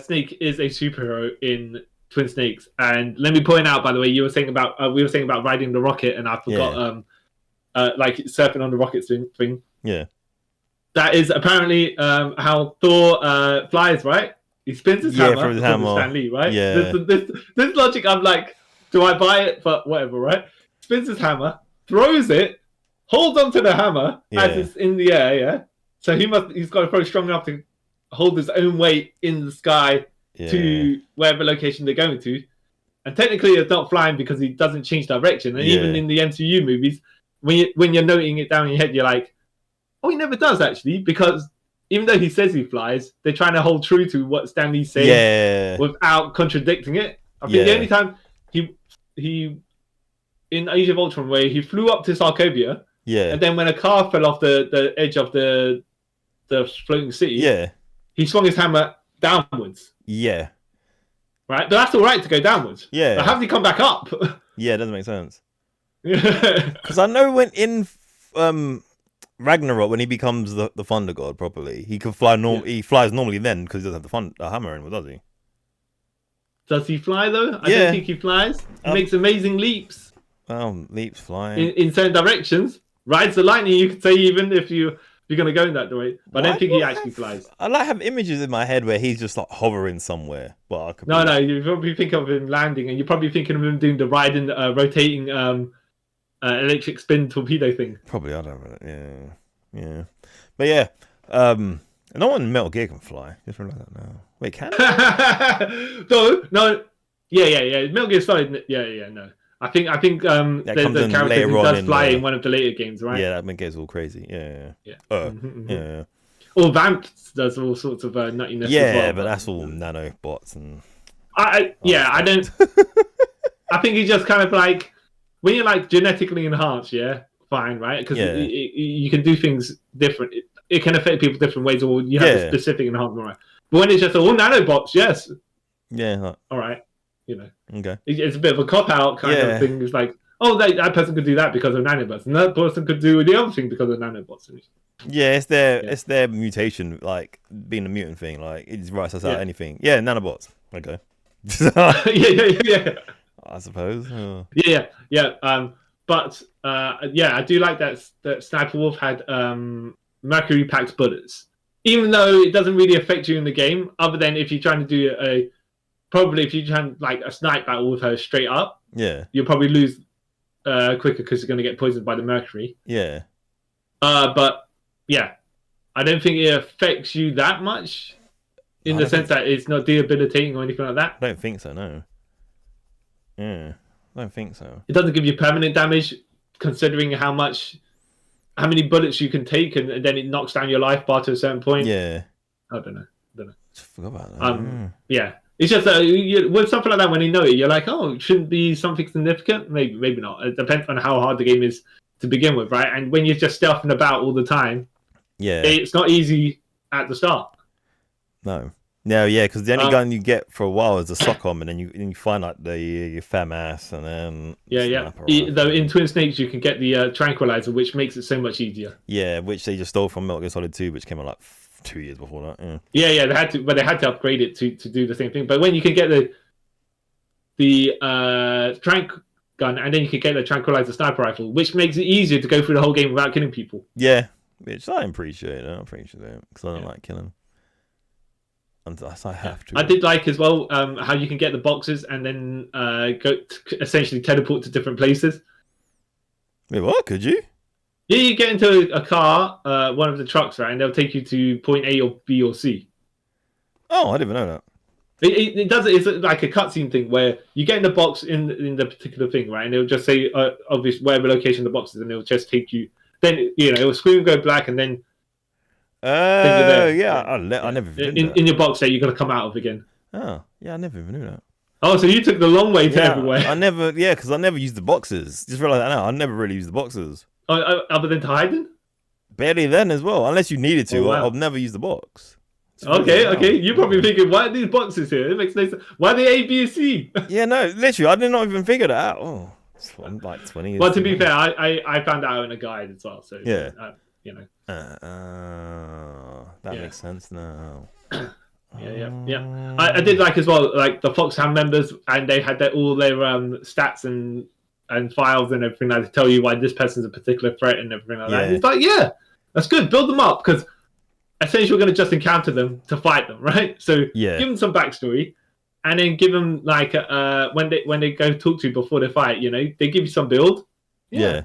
Snake is a superhero in Twin Snakes, and let me point out, by the way, we were saying about riding the rocket, and I forgot like surfing on the rocket thing. Yeah. That is apparently how Thor flies, right? He spins his hammer. From his hammer. Stan Lee, right? Yeah. This logic, I'm like, do I buy it? But whatever, right? Spins his hammer, throws it, holds onto the hammer as it's in the air, yeah? So he's got to throw strong enough to hold his own weight in the sky to wherever location they're going to. And technically it's not flying because he doesn't change direction. And even in the MCU movies, when you're noting it down in your head, you're like, oh, he never does actually, because even though he says he flies, they're trying to hold true to what Stan Lee's saying without contradicting it. I think the only time he in Age of Ultron where he flew up to Sokovia, and then when a car fell off the edge of the floating city, he swung his hammer downwards. Yeah. Right? But that's all right to go downwards. Yeah. But how did he come back up? Yeah, it doesn't make sense. Because I know when in Ragnarok, when he becomes the Thunder God properly, he can fly. He flies normally then because he doesn't have the hammer anymore, does he? Does he fly though? I don't think he flies. He makes amazing leaps. Leaps flying in certain directions. Rides the lightning, you could say, even if you're going to go in that way. But I don't think he actually flies. I like have images in my head where he's just like hovering somewhere. But I could no, you probably think of him landing, and you're probably thinking of him doing the riding, rotating electric spin torpedo thing. Probably, I don't know. Yeah. But yeah, no one in Metal Gear can fly. Just realize that now. Wait, can? No. Yeah. Metal Gear Solid. Yeah. No. I think there's a character who does fly in one of the later games, right? Yeah, that gets all crazy. Yeah. Yeah. Or Vamps does all sorts of nuttiness. Yeah, as well, but that's all nanobots and. I don't. I think it's just kind of like when you're like genetically enhanced, fine, right? Because you can do things different. It can affect people different ways, or you have a specific enhancement, right? But when it's just all nanobots, yes. Yeah. All right. Okay. It's a bit of a cop-out kind of thing. It's like, oh, that person could do that because of nanobots, and that person could do the other thing because of nanobots. Yeah, it's their mutation, like being a mutant thing. Like it just writes us out anything. Yeah, nanobots. Okay. yeah. I suppose. Yeah. But I do like that Sniper Wolf had mercury-packed bullets, even though it doesn't really affect you in the game, other than if you're trying to do if you try like a snipe battle with her straight up, you'll probably lose quicker because you're going to get poisoned by the mercury. Yeah. But yeah, I don't think it affects you that much in the sense that it's not debilitating or anything like that. I don't think so. No. Yeah, I don't think so. It doesn't give you permanent damage, considering how many bullets you can take, and then it knocks down your life bar to a certain point. Yeah. I don't know. I forgot about that. Yeah. It's just with something like that, when you know it, you're like, oh, it shouldn't be something significant. Maybe not. It depends on how hard the game is to begin with, right? And when you're just stealthing about all the time, it's not easy at the start. No, because the only gun you get for a while is the SOCOM, and then you find like your FAMAS, and then Though in Twin Snakes you can get the tranquilizer, which makes it so much easier. Yeah, which they just stole from Metal Gear Solid 2, which came out like 2 years before that. Yeah, they had to upgrade it to do the same thing. But when you can get the gun, and then you can get the tranquilizer sniper rifle, which makes it easier to go through the whole game without killing people. Yeah, which I appreciate. Because I don't like killing. And I have to. I did like as well how you can get the boxes and then essentially teleport to different places. Wait, what? Could you? Yeah, you get into a car, one of the trucks, right, and they'll take you to point A or B or C. Oh, I didn't even know that. It does. It's like a cutscene thing where you get in the box in the particular thing, right, and it'll just say obviously wherever location the box is, and it'll just take you. Then it'll screen go black, and then. Yeah. I never in your box that you're gonna come out of again. Oh, yeah, I never even knew that. Oh, so you took the long way to everywhere. Because I never used the boxes. Just realized that now. I never really used the boxes. Other than to hide them? Barely then as well, unless you needed to. Oh, wow. I'll never use the box. Okay. You're probably thinking, why are these boxes here? It makes no sense. Why are they A, B, and C? Yeah, no, literally, I did not even figure that out. Oh, it's like 20 years. Well, to be fair, I found out in a guide as well. So yeah, that makes sense now. Yeah. I did like as well, like the FOXHOUND members, and they had all their stats and files and everything like to tell you why this person's a particular threat and everything like that. And it's like, yeah, that's good. Build them up because essentially we're going to just encounter them to fight them, right? So give them some backstory, and then give them like when they go talk to you before they fight, they give you some build. Yeah.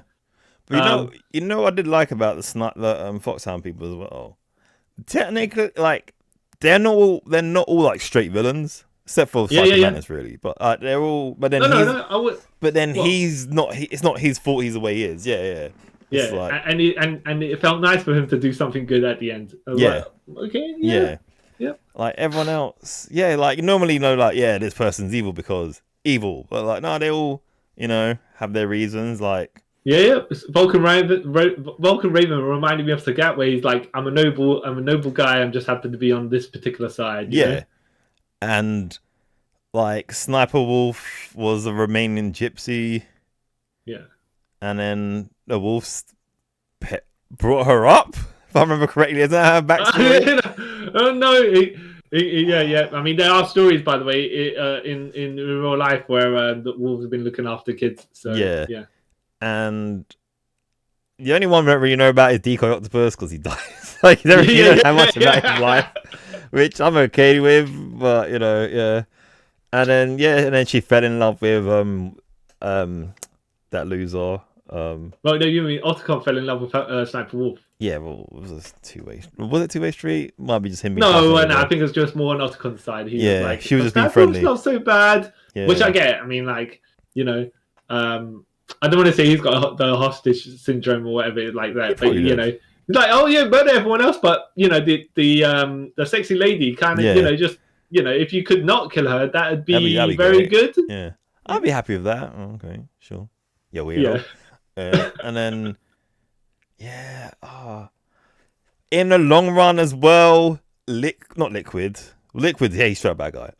But you know what I did like about the FOXHOUND people as well. Technically, like they're not all like straight villains, except for Mantis, really. But they're all. But then But then he's not. It's not his fault. He's the way he is. Yeah. Yeah, like, and it felt nice for him to do something good at the end. Like, okay. Yeah. Like everyone else. Yeah. Like normally, like this person's evil because evil, but like no, they all have their reasons. Like. Yeah. Vulcan Raven reminded me of Sagat, where he's like, I'm a noble guy. I'm just happen to be on this particular side. You know? And like Sniper Wolf was a Romanian gypsy. Yeah. And then the wolf's pet brought her up, if I remember correctly. Is that her backstory? Oh no. Yeah. I mean, there are stories, by the way, in real life where the wolves have been looking after kids. So yeah. And the only one we don't really know about is Decoy Octopus because he dies. Like you don't really know how much about his life, which I'm okay with. But yeah. And then she fell in love with that loser. Well, no, you mean Otacon fell in love with Sniper Wolf? Yeah, well, it was a two-way. Was it two-way street? Might be just him. No, I think it was just more on Otacon's side. He was like, she was just being friendly. Not so bad, which I get. I mean, like I don't want to say he's got the hostage syndrome or whatever like that, but he's like, oh yeah, murder everyone else, but the sexy lady kind of just if you could not kill her, that'd be very good. Yeah, I'd be happy with that. Oh, okay, sure. Yeah, weirdo. And then in the long run as well, not Liquid. Yeah, he's straight bad guy.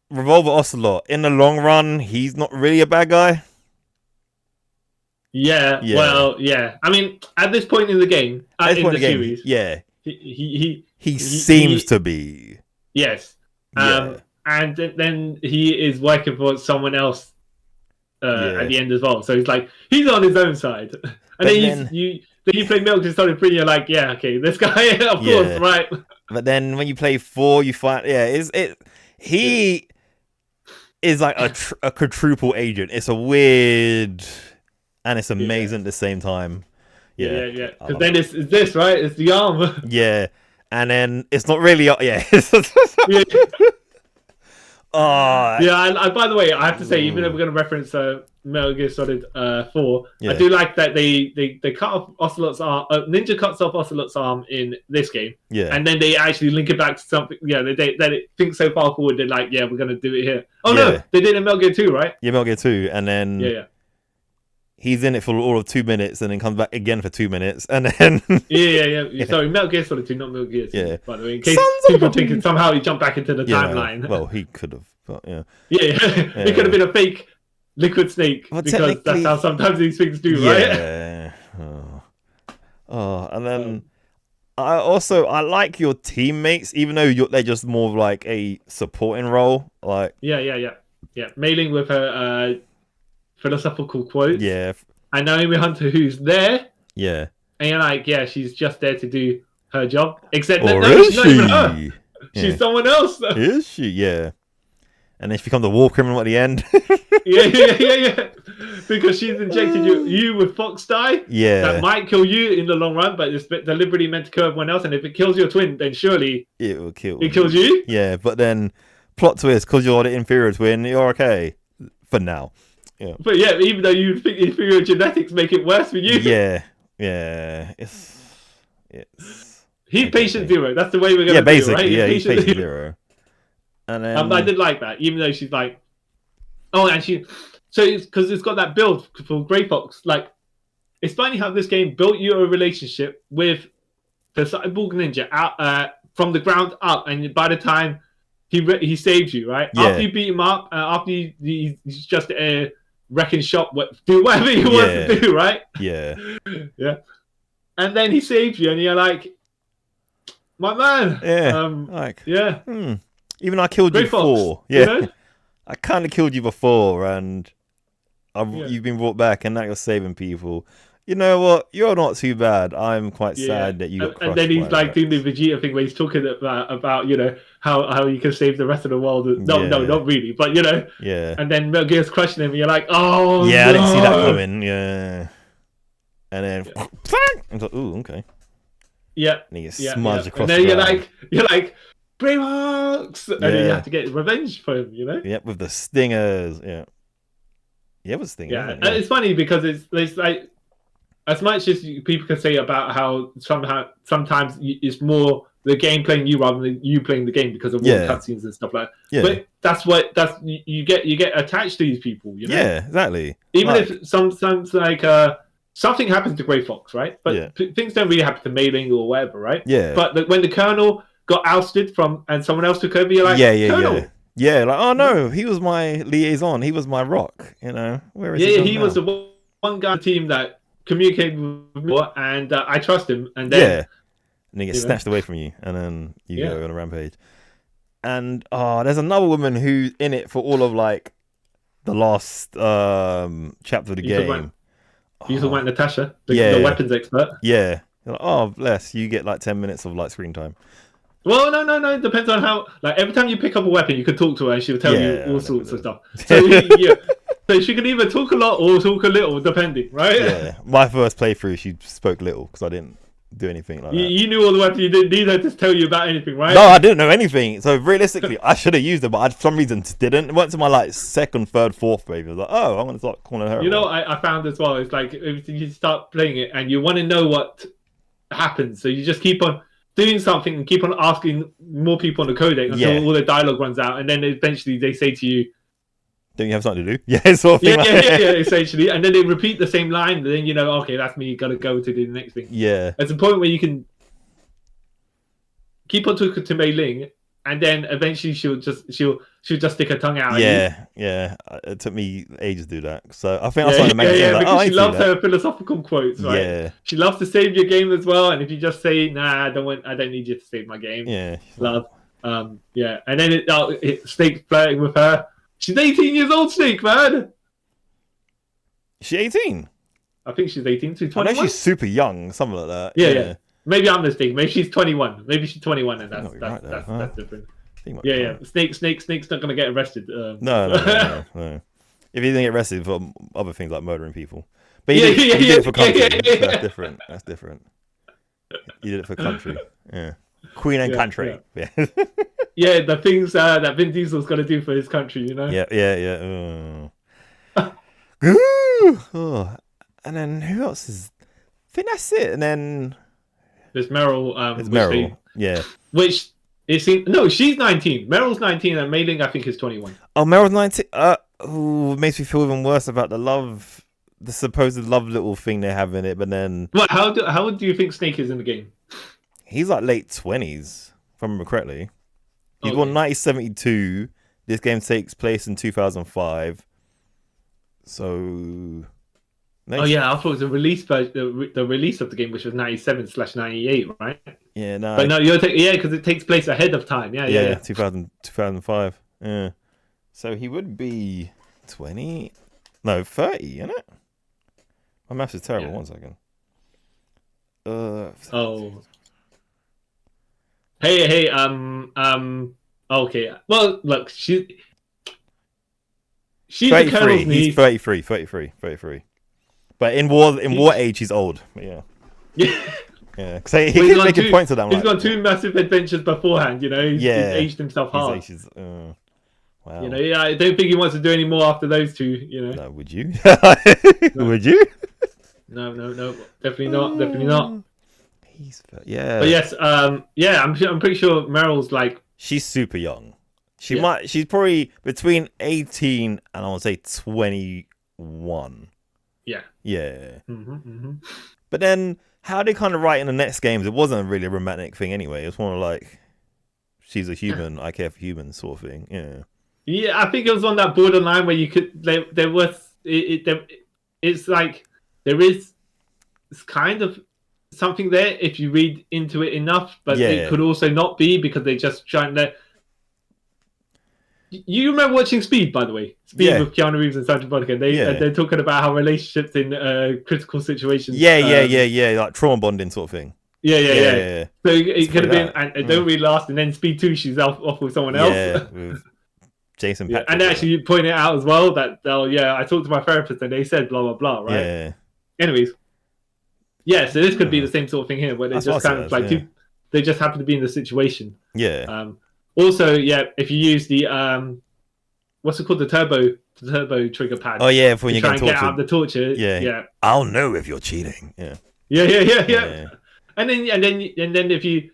Revolver Ocelot. In the long run, he's not really a bad guy. Yeah. Well, yeah. I mean, at this point in the game, in the series, he seems to be. Yes. And then he is working for someone else at the end as well. So it's like he's on his own side, and then you play Metal Gear Solid 3, and you're like, yeah, okay, this guy, of course, right. But then when you play 4, you find he is like a quadruple agent. It's a weird and it's amazing at the same time. Yeah. Because then it's this, right? It's the arm. Yeah, and then it's not really. Yeah. I by the way, I have to say, even if we're going to reference Metal Gear Solid 4, I do like that they cut off Ocelot's arm. Ninja cuts off Ocelot's arm in this game, and then they actually link it back to something. Yeah, they think so far forward. They're like, we're going to do it here. Oh no, they did it in Metal Gear 2, right? Yeah, Metal Gear 2, and then he's in it for all of 2 minutes, and then comes back again for 2 minutes, and then yeah. Sorry, Metal Gear Solid 2, not Metal Gear 2. Yeah, by the way, in case people thinking somehow he jumped back into the timeline. Well, he could have, but it could have been a fake Liquid Snake, because that's how sometimes these things do, right? Yeah. And then I like your teammates, even though they're just more of like a supporting role. Like yeah. Mei Ling with her philosophical quotes. Yeah. And Naomi Hunter, who's there. Yeah. And you're like, yeah, she's just there to do her job. Except that Or no, is she's not she? even her. She's someone else. Is she? Yeah. And then she becomes a war criminal at the end. yeah. Because she's injected you with fox dye. Yeah. That might kill you in the long run, but it's deliberately meant to kill everyone else. And if it kills your twin, then surely it will kill. It kills you. Yeah, but then plot twist, because you're the inferior twin, you're okay for now. Yeah. But yeah, even though you think inferior genetics make it worse for you. Yeah. It's. He's patient zero. That's the way we're gonna basically, do it, right? Yeah, he's patient zero. And then I did like that, even though she's like, and so it's because it's got that build for Grey Fox. Like, it's funny how this game built you a relationship with the cyborg ninja out from the ground up, and by the time he saved you, right? Yeah. After you beat him up, after he's just wrecking shop, do whatever he wants to do, right? Yeah. Yeah. And then he saved you, and you're like, my man. Yeah. Even I killed you before. Fox, yeah. You know? I kind of killed you before, and you've been brought back, and now you're saving people. You know what? You're not too bad. I'm quite sad that you got crushed. And then he's like doing the Vegeta thing where he's talking about how you can save the rest of the world. No, not really, but Yeah. And then Metal Gear's crushing him, and you're like, oh yeah, no. I didn't see that coming. Yeah. And then, I was like, ooh, okay. Yeah. And he gets smudged across. And then the you're like, Bravehearts, and then you have to get revenge for him. Yeah, with the stingers. Yeah. Yeah, with stingers. Yeah, and it's funny because it's like, as much as people can say about how sometimes it's more the game playing you rather than you playing the game because of all the cutscenes and stuff like that. Yeah. But you get attached to these people. Yeah, exactly. Even if sometimes like something happens to Grey Fox, right? But things don't really happen to Mei Ling or whatever, right? Yeah. But when the Colonel got ousted and someone else took over, you're like, Colonel. Yeah, like, oh no, he was my liaison. He was my rock. Where is he? Yeah, he was the one guy on the team that communicated with me, and I trust him. And then and he gets snatched away from you, and then you go on a rampage. And there's another woman who's in it for all of like the last chapter of the game. You talking about Natasha, the weapons expert? Yeah. You're like, oh bless, you get like 10 minutes of like screen time. Well, no. It depends on how. Like every time you pick up a weapon, you can talk to her, and she'll tell you all sorts of stuff. So so she can either talk a lot or talk a little, depending, right? Yeah. My first playthrough, she spoke little because I didn't do anything like that. You knew all the weapons. You didn't need her to tell you about anything, right? No, I didn't know anything. So realistically, I should have used it, but I for some reason didn't. It went to my like second, third, fourth playthrough. I was like, oh, I'm gonna start calling her. I found as well. It's like if you start playing it and you want to know what happens, so you just keep on doing something and keep on asking more people on the codec until all the dialogue runs out, and then eventually they say to you, don't you have something to do? Yeah, sort of thing. Yeah, essentially. And then they repeat the same line, and then okay, that's me, gotta go to do the next thing. Yeah. There's a point where you can keep on talking to Mei Ling, and then eventually she'll just stick her tongue out at you. Yeah. It took me ages to do that. So I think I started to make it because she loves her philosophical quotes, right? Yeah. She loves to save your game as well, and if you just say, nah, I don't need you to save my game. Yeah. Love. And then Snake's flirting with her. She's 18 years old, Snake, man. Is she 18? I think she's 18. She's 21. I know she's super young, something like that. Yeah. Maybe I'm mistaken. Maybe she's 21. Maybe she's 21, and that's different. Yeah. Snake's not gonna get arrested. No. If he didn't get arrested for other things like murdering people, but he did it for country. That's different. He did it for country. Yeah. Queen and country. Yeah. Yeah, the things that Vin Diesel's gonna do for his country, Yeah. And then who else is? I think that's it. And then there's Meryl. It's Meryl. Which it seems she's 19. Meryl's 19, and Mei Ling I think is 21. Oh, Meryl's 19. It makes me feel even worse about the supposed love little thing they have in it. But then, how do you think Snake is in the game? He's like late 20s, if I remember correctly. He's born 1972. This game takes place in 2005. So. I thought it was the release the release of the game, which was 97/98, right? Yeah, no. But no, because it takes place ahead of time. Yeah. 2005. Yeah. So he would be 20. No, 30, isn't it? My maths is terrible. 1 second. Oh. Hey. Okay. Well, look, she's 33. the Colonel's niece. He's 33. But in war age, he's old. But yeah. Yeah. Because he keeps making points to them. He's gone 2 massive adventures beforehand. You know. He's aged himself hard. Wow. You know, yeah, I don't think he wants to do any more after those 2. You know. No, would you? Would you? No, definitely not. Yeah. But yes, I'm pretty sure Meryl's like. She's super young. She's probably between 18 and I want to say 21. Yeah. Yeah. Mm-hmm. But then, how they kind of write in the next games, it wasn't really a romantic thing anyway. It was more like, she's a human, I care for humans sort of thing. Yeah. Yeah, I think it was on that borderline where you could. It's like there is. It's kind of something there if you read into it enough, but it could also not be because they just trying to. You remember watching Speed, by the way? Speed with Keanu Reeves and Sandra Bullock. They're talking about how relationships in critical situations. Yeah, like trauma bonding sort of thing. Yeah. So it could have been, and it don't really last. And then Speed 2, she's off with someone else. Yeah, with Jason Patrick. And actually, you pointed out as well that I talked to my therapist and they said blah blah blah, right? Yeah. Anyways, so this could be the same sort of thing here, where they just kind of like they just happen to be in the situation. Yeah. Also, if you use the what's it called, the turbo trigger pad. Oh yeah, for when you try and get out of the torture. Yeah. I'll know if you're cheating. Yeah. Yeah. And then if you,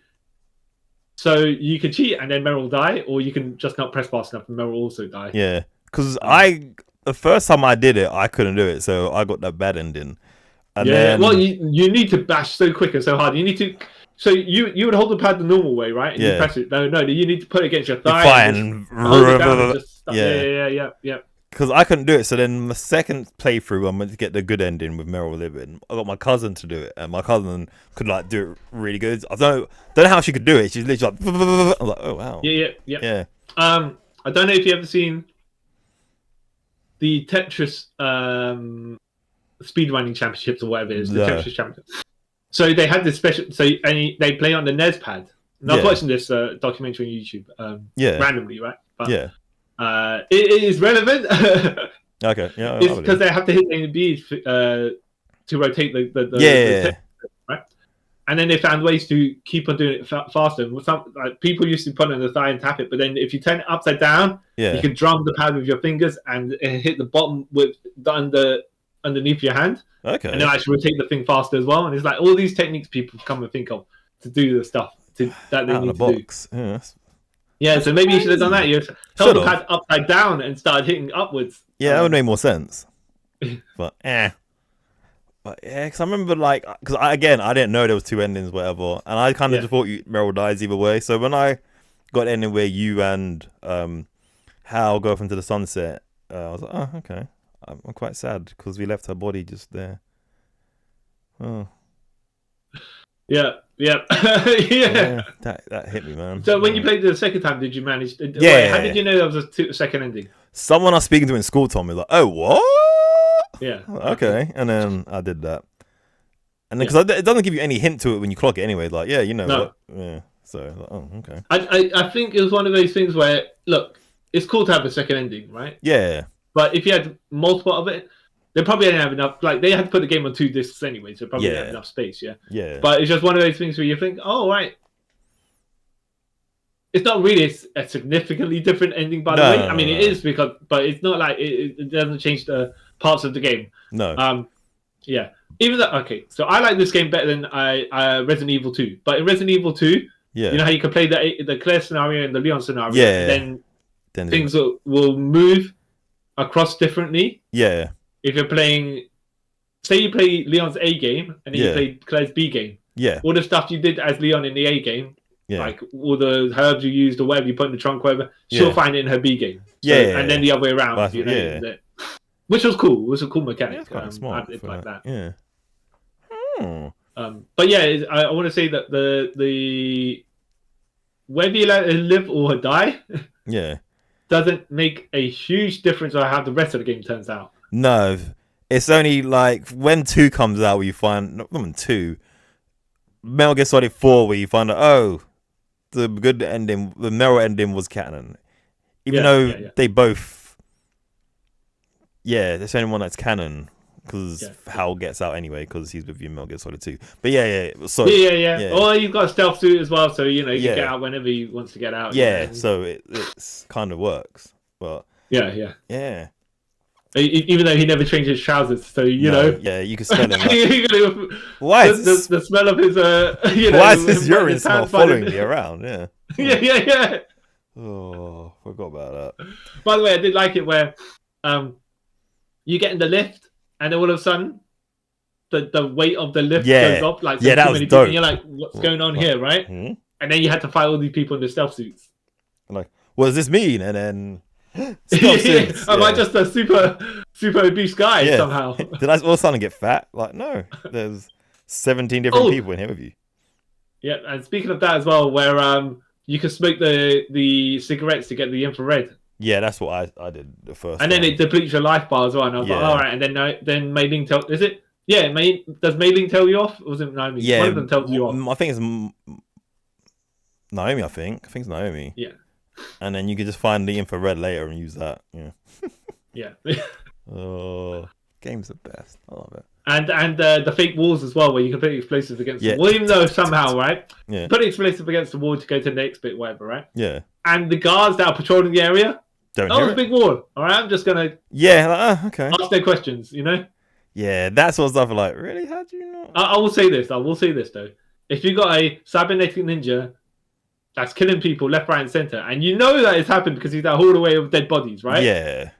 so you can cheat and then Meryl will die, or you can just not press fast enough and Meryl will also die. Yeah, because the first time I did it, I couldn't do it, so I got that bad ending. And then... well, you need to bash so quick and so hard. You need to. So you would hold the pad the normal way, right? And you press it. No, you need to put it against your thigh. And hold it down and just yeah. Because I couldn't do it, so then the second playthrough, I went to get the good ending with Meryl living. I got my cousin to do it, and my cousin could like do it really good. I don't know how she could do it. She's literally like, I'm like, oh wow. Yeah. I don't know if you ever seen the Tetris speedrunning championships or whatever it is, the Tetris championships. So they had this special. So they play on the NES pad. And I was watching this documentary on YouTube. Randomly, right? But, it is relevant. Okay. Yeah. It's because they have to hit A and B to rotate the right? And then they found ways to keep on doing it faster. Some people used to put it on the thigh and tap it, but then if you turn it upside down, you can drum the pad with your fingers and hit the bottom with underneath your hand. Okay. And then actually rotate the thing faster as well. And it's like all these techniques people come and think of to do the stuff that they need to do. Yeah, so maybe you should have done that. You held the pad upside down and started hitting upwards. Yeah, that would make more sense. But because I remember because I didn't know there was 2 endings, whatever, and I kind of just thought Meryl dies either way. So when I got the ending where you and Hal go off into the sunset, I was like, oh, okay. I'm quite sad because we left her body just there. Oh. Yeah. That hit me, man. So when you played the second time, did you manage? How did you know there was a second ending? Someone I was speaking to in school told me, like, oh, what? Yeah. Okay. And then I did that. And then because it doesn't give you any hint to it when you clock it anyway. Like, what? Yeah. So, oh, okay. I think it was one of those things where, look, it's cool to have a second ending, right? Yeah. But if you had multiple of it, they probably didn't have enough. Like, they had to put the game on 2 discs anyway, so probably didn't have enough space, Yeah. But it's just one of those things where you think, oh, right. It's not really a significantly different ending, by the way. I mean, it is, but it's not like it doesn't change the parts of the game. No. Yeah. Even though, so I like this game better than Resident Evil 2. But in Resident Evil 2, you know how you can play the Claire scenario and the Leon scenario? Yeah. And then things will move across differently. Yeah. If you're playing, say you play Leon's A game and then you play Claire's B game. Yeah. All the stuff you did as Leon in the A game, like all the herbs you used or whatever you put in the trunk, whatever, she'll find it in her B game. So, and then the other way around. Which was cool. It was a cool mechanic. Yeah, quite smart like that. Yeah. But yeah, I want to say that the whether you let her live or die. doesn't make a huge difference on how the rest of the game turns out. No, it's only like when 2 comes out, where you find not even 2, Metal Gear Solid 4, where you find out the good ending, the Meryl ending was canon, even though they both. Yeah, there's only one that's canon. Because Hal gets out anyway, because he's with you in Metal Gear Solid 2. But so yeah. Or you've got a stealth suit as well, so you get out whenever he wants to get out. Yeah, so it's kind of works. But yeah. Even though he never changed his trousers, so you know. Yeah, you can smell him. Why is the smell of his why is his urine smell following me around? Yeah. Yeah. Oh, forgot about that. By the way, I did like it where you get in the lift. And then all of a sudden, the weight of the lift goes up. Like, so that was dope. And you're like, what's going on here, right? Hmm? And then you had to fight all these people in the stealth suits. Like, what does this mean? And then... Am I just a super obese guy somehow? Did I all of a sudden get fat? Like, no. There's 17 different people in here with you. Yeah, and speaking of that as well, where you can smoke the cigarettes to get the infrared. Yeah, that's what I did the first and time. Then it depletes your life bar as well. And I was like, all right. And then Mei Ling is it? Yeah, does Mei Ling tell you off? Or was it Naomi? Yeah, one of them tells you off. I think it's Naomi. I think it's Naomi. Yeah. And then you can just find the infrared later and use that. Yeah. Yeah. Oh, game's the best. I love it. And the fake walls as well, where you can put explosives against the wall, even though somehow, right? Yeah. Put explosives against the wall to go to the next bit, whatever, right? Yeah. And the guards that are patrolling the area. Don't a big wall. All right, I'm just gonna. Yeah. Okay. Ask their questions. You know. Yeah, that sort of stuff. Like, really? How do you know? I will say this. Though. If you got a cybernetic ninja that's killing people left, right, and center, and you know that it's happened because he's that hallway of dead bodies, right? Yeah.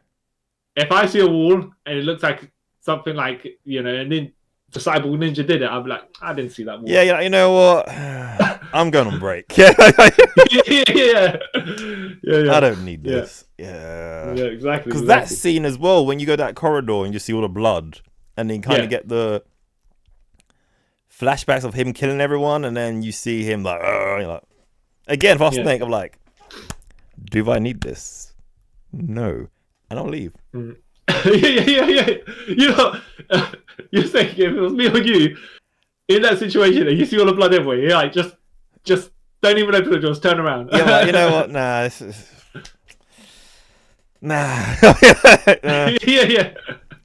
If I see a wall and it looks like something like and then the cyborg ninja did it, I'd be like, I didn't see that wall. Yeah. You know what? I'm going on break. Yeah. I don't need this. Yeah, exactly. Because that scene as well, when you go that corridor and you see all the blood, and then kind of get the flashbacks of him killing everyone, and then you see him like, you're like, again, for Snake, I'm like, do I need this? No, and I'll leave. Yeah. You're saying if it was me or you in that situation, and you see all the blood everywhere, you're like, just don't even open the doors, turn around. Yeah, like, you know what? Nah, this is... Nah. Yeah.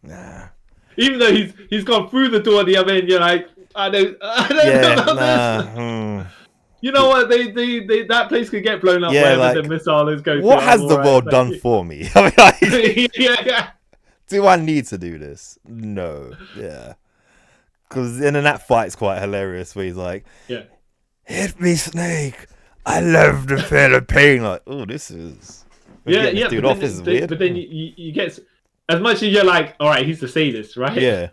Nah. Even though he's gone through the door at the other end, you're like, I don't know about this. You know what? They that place could get blown up wherever the missile is going. What has the world done for me? Do I need to do this? No. Yeah. Because then that fight's quite hilarious, where he's like, hit me, Snake. I love the feel of pain. Like, oh, this is... Dude, this is weird. But then you get... As much as you're like, all right, he's the sadist, right? Yeah.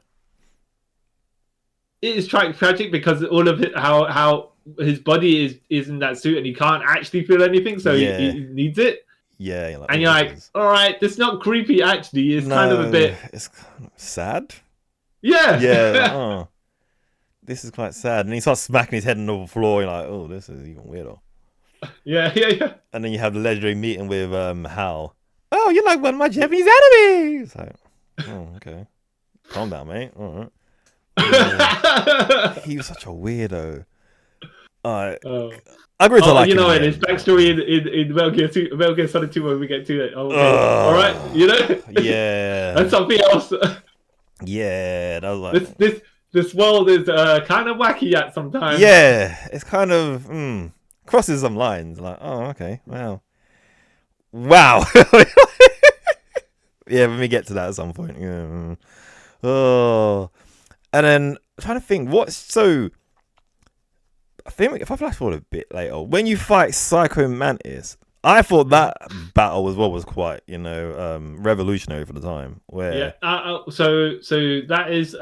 It is tragic because all of it, how his body is in that suit and he can't actually feel anything, so he needs it. Yeah. And you're like, all right, it's not creepy, actually. It's kind of a bit... It's kind of sad. Yeah. Yeah. This is quite sad. And he starts smacking his head on the floor. You're like, oh, this is even weirder. Yeah. And then you have the legendary meeting with Hal. Oh, you're like one of my Japanese enemies. Like, oh, okay. Calm down, mate. All right. He was such a weirdo. I agree to like him. His backstory in Metal Gear Solid 2 when we get to it. All right, Yeah. And something else. Yeah, that was like... This world is kind of wacky at sometimes. Yeah, it's kind of crosses some lines. Like, oh, okay, wow. Yeah, let me get to that at some point. Yeah. Oh, and then I'm trying to think. I think if I flash forward a bit later, when you fight Psycho Mantis, I thought that battle as well was quite, revolutionary for the time. Where so that is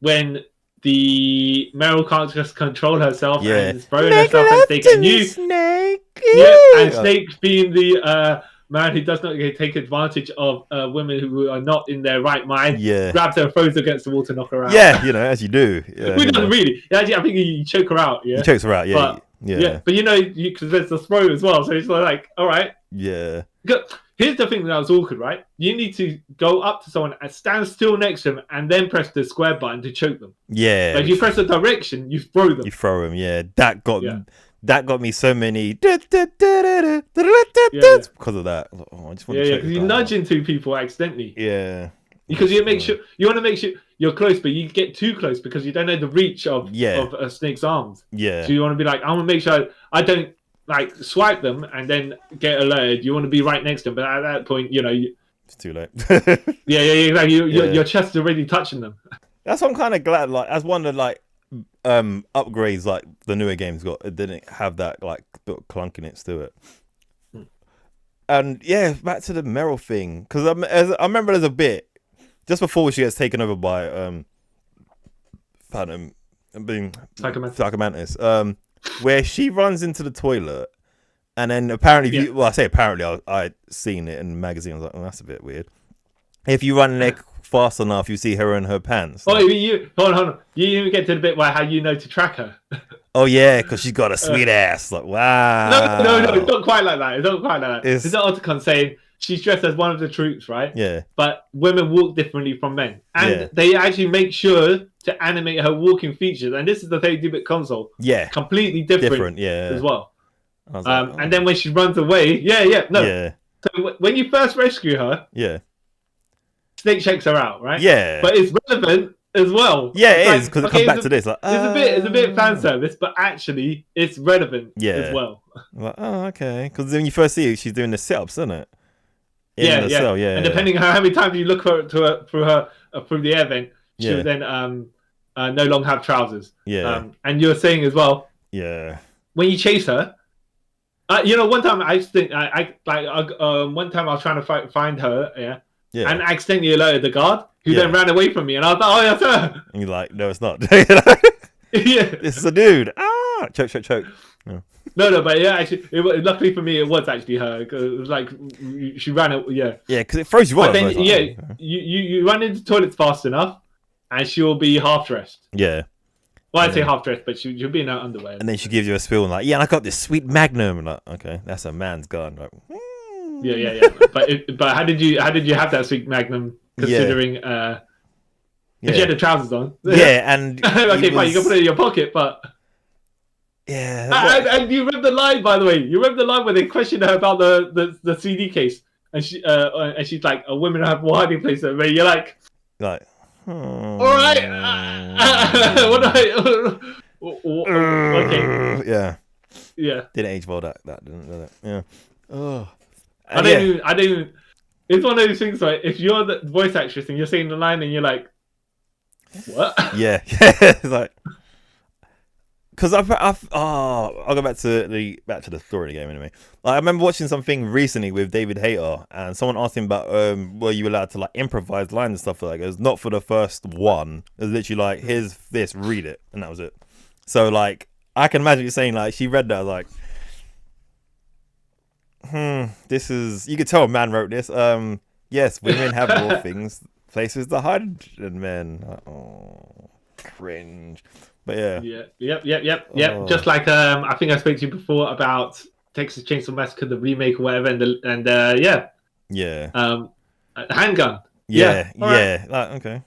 when the Meryl can't just control herself and is throwing herself at Snake, and Snake. And Snake being the man who does not take advantage of women who are not in their right mind, grabs her, throws her against the wall to knock her out. Yeah, as you do. Yeah, We doesn't really. Actually, I think he choke her out. Yeah, he chokes her out. Yeah, Yeah. But because there's the throw as well, so it's like, all right. Yeah. Here's the thing that was awkward, right? You need to go up to someone and stand still next to them, and then press the square button to choke them. Yeah. But if you press the direction, you throw them. You throw them. Yeah. That got me so many because of that. I just want to because you're nudging two people accidentally. Yeah. Because you want to make sure you're close, but you get too close because you don't know the reach of a snake's arms. Yeah. So you want to be like, I want to make sure I don't like swipe them and then get alerted. You want to be right next to them, but at that point, it's too late. Your chest is already touching them. That's what I'm kind of glad. Like, as one of upgrades like the newer games got, it didn't have that like bit of clunkiness to it. And yeah, back to the Meryl thing, because I remember there's a bit just before she gets taken over by Mantis, where she runs into the toilet, and then apparently, I say apparently, I seen it in the magazine. I was like, oh, that's a bit weird. If you run there fast enough, you see her in her pants. Oh, hold on. You even get to the bit where how you know to track her. Oh yeah, because she's got a sweet ass. Like, wow. No, it's not quite like that. It's not quite like that. It's the Otacon saying she's dressed as one of the troops, right? Yeah. But women walk differently from men, and they actually make sure to animate her walking features. And this is the 32-bit console. Yeah. Completely different. As well. I was like, and then when she runs away, So when you first rescue her, Snake checks her out, right? Yeah. But it's relevant as well. Yeah, it is, because it comes back to this. Like, it's a bit fan service, but actually it's relevant as well. Like, oh, okay. Because when you first see her, she's doing the sit-ups, isn't it? Cell, and depending on how many times you look through the air vent, she will then no longer have trousers. Yeah. And you're saying as well. Yeah. When you chase her, one time one time I was trying to find her, and accidentally alerted the guard, who then ran away from me, and I was like, "Oh, that's her." And you're like, "No, it's not." Yeah, this is a dude. Ah, choke. Yeah. No, but actually, luckily for me, it was actually her. Because it was like she ran it. Yeah, because it throws you off. Then, you run into toilets fast enough, and she'll be half dressed. Yeah. Well, I'd say half dressed, but she'll be in her underwear. And then she gives you a spiel and like, and I got this sweet Magnum, and like, okay, that's a man's gun. Like, Yeah. But how did you have that sweet Magnum? Considering she had the trousers on. And okay, fine, you can put it in your pocket, but and you read the line, by the way. You read the line where they questioned her about the CD case, and she's like, "Women have more hiding places." Where you're like, all right, okay, yeah, didn't age well. That didn't. Yeah. Oh. I don't even. It's one of those things, right? If you're the voice actress and you're saying the line and you're like, what? Yeah. It's like, because I'll go back to the story of the game anyway. Like, I remember watching something recently with David Hayter, and someone asked him about were you allowed to like improvise lines and stuff like that. It was not for the first one. It was literally like, here's this, read it, and that was it. So like, I can imagine you saying like, she read that, I was like, this is, you could tell a man wrote this. Yes, women have more places to hide than men. Oh, cringe. But Yep. Oh. Just like I think I spoke to you before about Texas Chainsaw Massacre, the remake or whatever, and handgun. Right. Like, okay,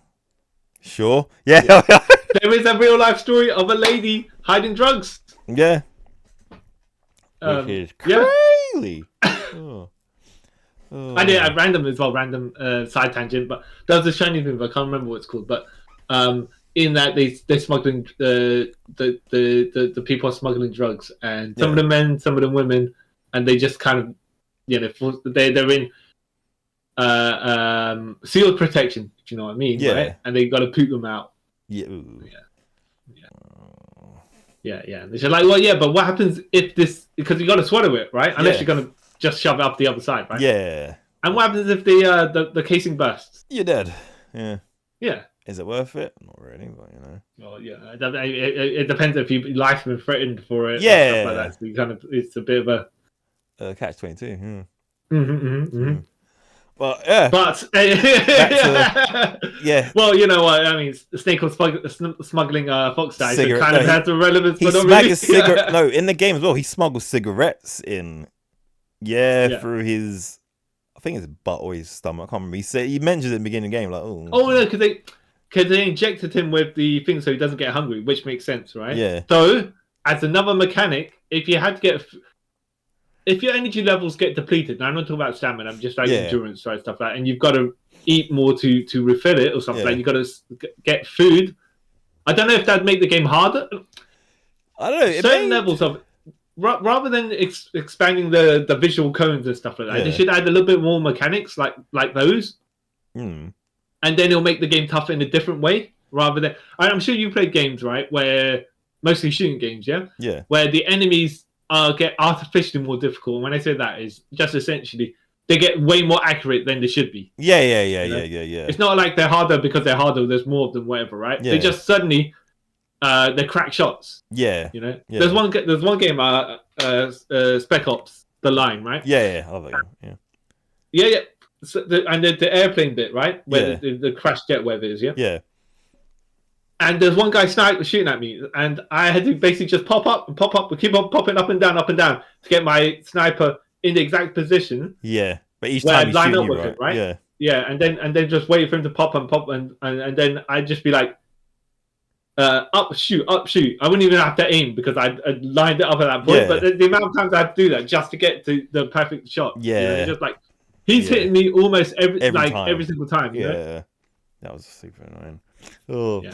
sure. Yeah. There is a real life story of a lady hiding drugs. Yeah. Which is crazy. I did at random as well, side tangent, but there was a shiny thing, but I can't remember what it's called. But in that they're smuggling the people are smuggling drugs, and some of them men, some of them women, and they just kind of they're in sealed protection, if you know what I mean, right? And they got to poop them out. Yeah. And they're like, well, but what happens if this? Because you got to swallow it, right? Unless you're gonna just shove it up the other side, right? Yeah. And what happens if the casing bursts? You're dead. Yeah. Yeah. Is it worth it? Not really, but Well, yeah. It depends if your life's been threatened for it. Yeah. Stuff like that. So it's a bit of a catch-22. Well, yeah. But yeah. Well, you know what I mean. Snake was smuggling FOXHOUND, so it kind of has a relevance. He but not smuggles really. No, in the game as well. He smuggles cigarettes in. Yeah, through his. I think it's butt or his stomach. I can't remember. He mentions it in the beginning of the game, like, oh. Oh no, because they injected him with the thing so he doesn't get hungry, which makes sense, right? Yeah. So, as another mechanic, if you had to get, if your energy levels get depleted, now I'm not talking about stamina, I'm just like endurance, right, stuff like that, and you've got to eat more to refill it or something. Like you got to get food. I don't know if that'd make the game harder. I don't know. Certain levels of rather than expanding the visual cones and stuff like that, they should add a little bit more mechanics like those. And then it'll make the game tougher in a different way, rather than. I'm sure you played games, right, where mostly shooting games, where the enemies get artificially more difficult. And when I say that, is just essentially they get way more accurate than they should be. Yeah. It's not like they're harder because they're harder. There's more of them, whatever, right? They just suddenly they crack shots. Yeah. You know, there's one game, Spec Ops: The Line, right? Yeah. I like it. Yeah. So and the airplane bit, right? Where the crash jet, whatever it is, Yeah. And there's one guy shooting at me, and I had to basically just pop up, keep on popping up and down to get my sniper in the exact position. Yeah, but each time he's shooting you, right? Yeah, and then just wait for him to pop, and then I'd just be like, up, shoot. I wouldn't even have to aim because I lined it up at that point. Yeah. But the amount of times I had to do that just to get to the perfect shot. Yeah, you know, just like he's hitting me almost every single time. You know? That was super annoying. Oh. Yeah.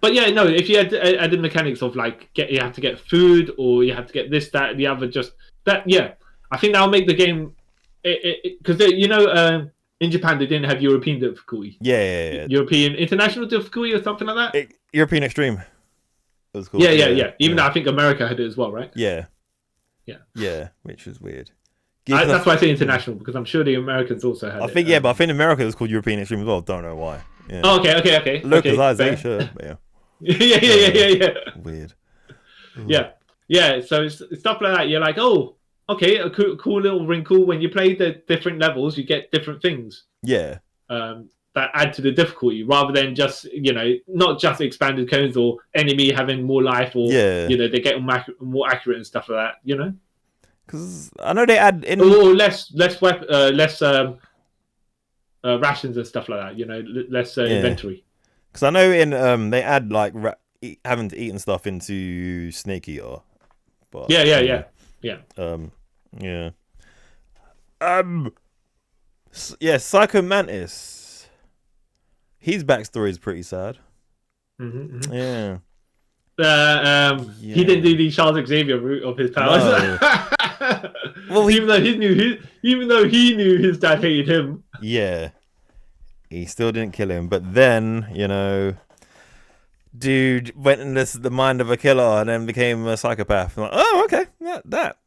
But yeah, no. If you had added mechanics of like you have to get food or you have to get this, that, the other, just that. Yeah, I think that'll make the game. Because you know, in Japan they didn't have European difficulty. Yeah. European international difficulty or something like that. European extreme. It was cool. Yeah. Even though I think America had it as well, right? Yeah, which was weird. That's why I say international because I'm sure the Americans also had it. I think but I think America it was called European extreme as well. Don't know why. Yeah. Oh, okay. Localization, sure. Yeah. Weird. Yeah. So it's stuff like that. You're like, oh, okay, a cool little wrinkle. When you play the different levels, you get different things. Yeah. That add to the difficulty, rather than just not just expanded cones or enemy having more life or they get more accurate and stuff like that. You know. Because I know they add in or less rations and stuff like that, less inventory. Because I know in they add like having to eat and stuff into Snake Eater. But Yeah. Psycho Mantis. His backstory is pretty sad. Mm-hmm. Yeah. He didn't do the Charles Xavier route of his powers. No. Well, even though he knew his dad hated him. Yeah. He still didn't kill him, but then, dude went in the mind of a killer and then became a psychopath. I'm like, oh, okay, that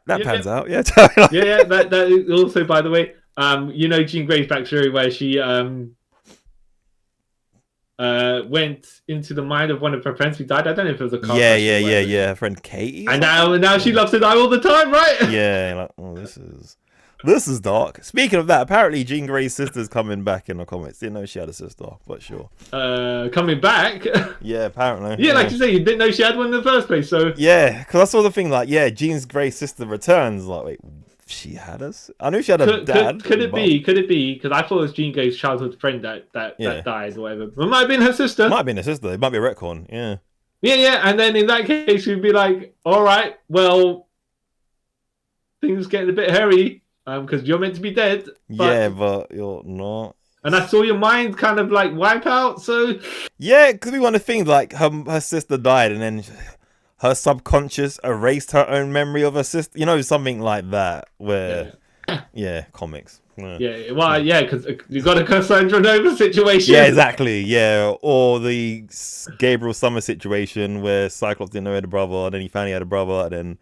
pans out. Yeah, That also, by the way, Jean Grey's backstory where she went into the mind of one of her friends who died. I don't know if it was a car crash. Yeah. Her friend Katie. And now she loves to die all the time, right? Yeah, like, oh, this is dark. Speaking of that, apparently Jean Grey's sister's coming back in the comics. Didn't know she had a sister, but sure. Coming back? Yeah, apparently. Yeah, like you say, you didn't know she had one in the first place, so... Yeah, because I saw the thing like, Jean Grey's sister returns. Like, wait, she had us? I knew she had a dad. Could it be? Because I thought it was Jean Grey's childhood friend that dies or whatever. It might have been her sister. Might have been her sister. It might be a retcon, yeah. Yeah, and then in that case, you'd be like, all right, well, things getting a bit hairy. Because you're meant to be dead. But you're not. And I saw your mind kind of like wipe out, so... Yeah, because we want to think like her sister died and then her subconscious erased her own memory of her sister. Something like that. Where, comics. Yeah, because you got a Cassandra Nova situation. Yeah, exactly. Yeah, or the Gabriel Summer situation where Cyclops didn't know he had a brother, and then he found he had a brother, and then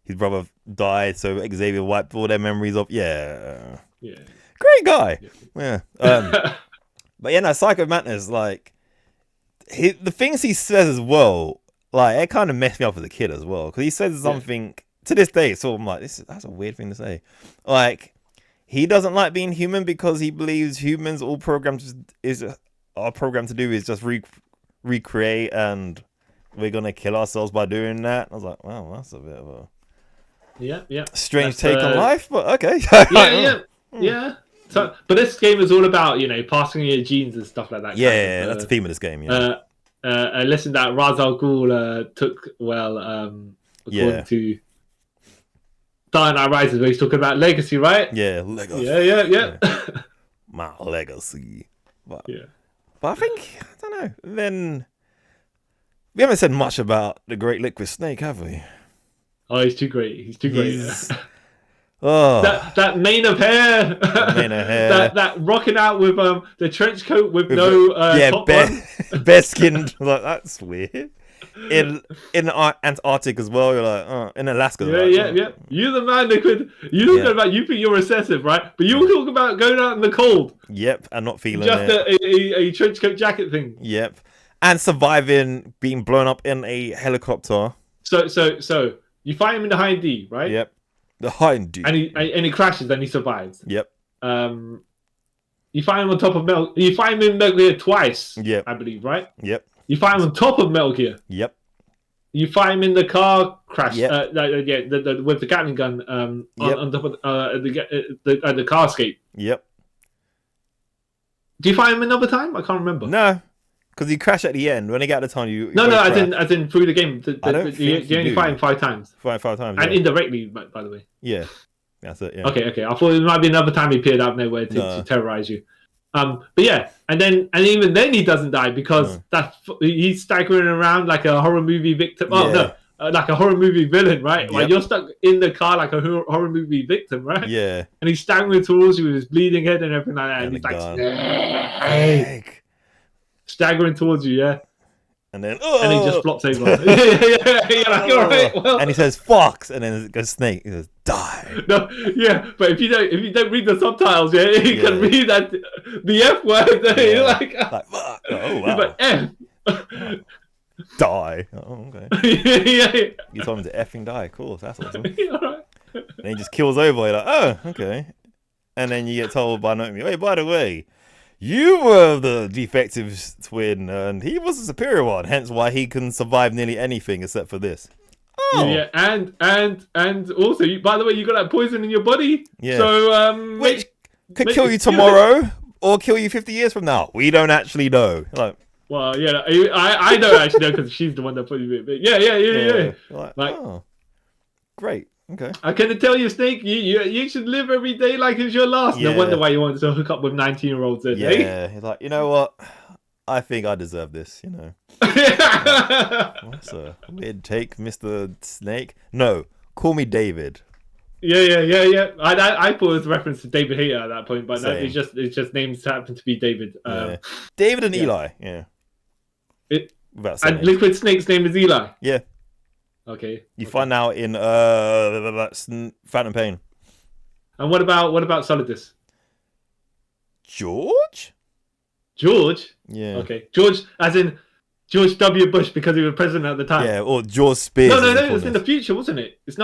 his brother died, so Xavier wiped all their memories off. Yeah. Great guy. Yeah. But Psycho Mantis, like, the things he says as well, like, it kind of messed me up as a kid as well, because he says something to this day. So I'm like, that's a weird thing to say. Like, he doesn't like being human because he believes humans all are programmed to do is just recreate, and we're gonna kill ourselves by doing that. I was like, wow, that's a bit of a strange take on life, but okay. Yeah. So, but this game is all about passing your genes and stuff like that. Yeah, that's the theme of this game. Yeah. A lesson that Ra's al Ghul took according to Dark Knight Rises, where he's talking about legacy, right? Yeah, legacy. Yeah. My legacy. But But I think, I don't know. Then we haven't said much about the Great Liquid Snake, have we? Oh, he's too great. He's too great. Oh, that mane of hair. that rocking out with the trench coat with no top on. Bare skinned. Like, that's weird. In Antarctic as well, you're like, in Alaska. Yeah. You're the man that could. You talk about, you think you're recessive, right? But you talk about going out in the cold. Yep, and not feeling just a trench coat jacket thing. Yep, and surviving being blown up in a helicopter. So you find him in the high D, right? Yep, the high D, and he crashes and he survives. Yep. You find him on top of Metal. You find him in Metal Gear twice. Yep. I believe, right? Yep. You find him on top of Metal Gear. Yep. You find him in the car crash. Yep. With the Gatling gun on top of the car escape. Yep. Do you find him another time? I can't remember. No, because you crash at the end. When you get out of the time, you No, as in through the game. You only fight him 5 times. Five times. And indirectly, by the way. Yeah. That's it. Yeah. Okay. I thought it might be another time he appeared out of nowhere to terrorize you. But yeah, and even then he doesn't die because he's staggering around like a horror movie victim. Oh no, like a horror movie villain, right? Yep. Like you're stuck in the car like a horror movie victim, right? Yeah. And he's staggering towards you with his bleeding head and everything like that, and he's like staggering towards you, yeah. And then and he just flops over. You're like, all right, well. And he says "fox," and then it goes "snake." He says "die." No, yeah, but if you don't read the subtitles, you can read that the F word. You're like fuck. Oh wow. But F. Die. Oh okay. Yeah. You told him to effing die. Cool. That's awesome. Right. And he just kills over. You're like, oh okay. And then you get told by Naomi, "Wait, by the way, you were the defective twin, and he was the superior one. Hence why he can survive nearly anything except for this." Oh. Yeah, and also, by the way, you got that poison in your body. Yeah. So which could kill you tomorrow or kill you 50 years from now. We don't actually know. Like, well, yeah, I don't actually know because she's the one that put you in. But yeah. Like, oh, great. Okay. I can tell you, Snake, you should live every day like it's your last. Yeah. No wonder why you want to hook up with 19-year-olds. Yeah, he's like, you know what? I think I deserve this, you know. What's a weird take, Mr. Snake? No, call me David. Yeah. I thought it was a reference to David Hayter at that point, but no, Same. it's just names happen to be David. David and Eli, yeah. And Liquid Snake's name is Eli. Yeah. Okay. You find out in Phantom Pain. And what about Solidus? George? Yeah. Okay. George, as in George W. Bush, because he was president at the time. Yeah, or George Spears. No, it was in the future, wasn't it? It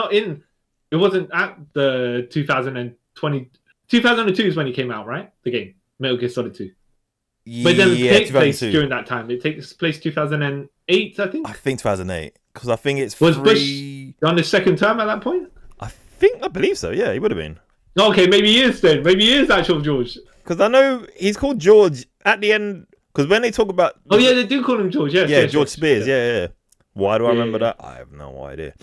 wasn't at the 2020. 2002 is when he came out, right? The game, Metal Gear Solid 2. But then it takes place during that time. It takes place 2008, I think. I think 2008, because I think it's was Bush on his second term at that point? I believe so. Yeah, he would have been. Okay, maybe he is then. Maybe he is actual George. Because I know he's called George at the end. Because when they talk about... Oh, yeah, they do call him George. Yeah, George Spears. Yeah. Why do I remember that? I have no idea.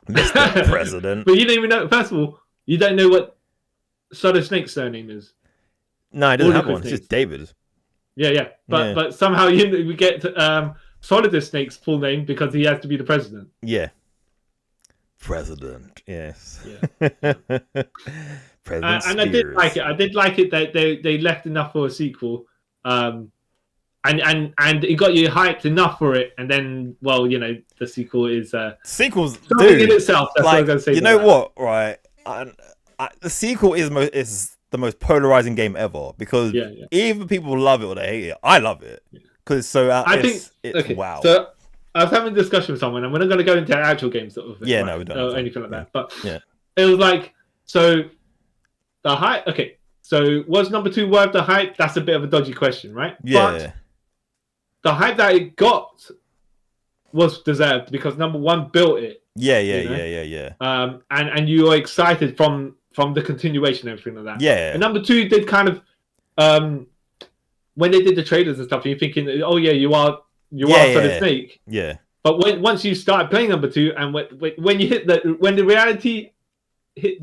Mr. President. But you don't even know... First of all, you don't know what Solid Snake's surname is. No, he doesn't have one. It's just David. Yeah. But somehow we get Solidus Snake's full name because he has to be the president. Yeah. President, yes. Yeah. President and I did like it. I did like it that they left enough for a sequel. And it got you hyped enough for it, and then the sequel is sequels something in itself. That's what I was gonna say. You know what, right? The sequel is the most polarizing game ever because either people love it or they hate it. I love it because it's so out. It's wow. So I was having a discussion with someone, and we're not going to go into actual games sort of thing, no, we don't. Or anything like that. But it was like, so the hype. Okay, so was number 2 worth the hype? That's a bit of a dodgy question, right? Yeah. But the hype that it got was deserved because number 1 built it. Yeah. And you were excited from the continuation and everything like that. Yeah. And number 2 did kind of when they did the trailers and stuff, you're thinking, oh yeah, you are Solid Snake. Yeah. But once you started playing number 2, and when you hit when the reality hit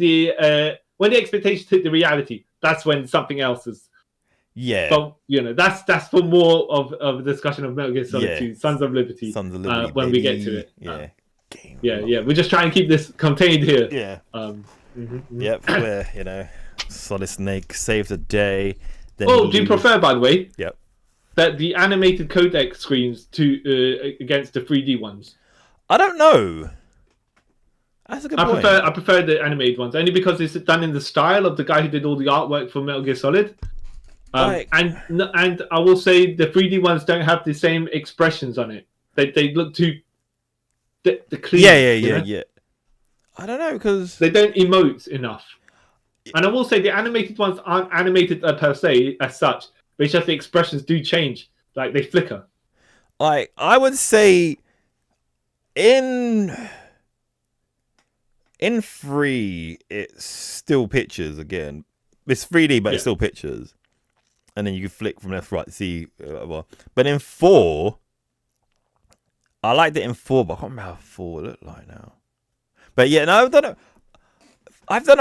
when the expectations hit the reality, that's when something else is. Yeah. But that's for more of a discussion of Metal Gear Solid 2, Sons of Liberty. When we get to it. Yeah. We're just trying to keep this contained here. Yeah. Yep. Where Solid Snake saved the day. Then do you prefer, by the way? Yep. That the animated codec screens against the 3D ones? I don't know. That's a good point. I prefer the animated ones only because it's done in the style of the guy who did all the artwork for Metal Gear Solid. And I will say the 3D ones don't have the same expressions on it. They look too the clean. Yeah. I don't know because they don't emote enough. And I will say the animated ones aren't animated per se as such, but it's just the expressions do change, like they flicker. I would say in 3 it's still pictures again. It's 3D, but it's still pictures. And then you can flick from left to right to see whatever. But in 4, I liked it in 4, but I can't remember how 4 looked like now. But yeah, no, I don't know.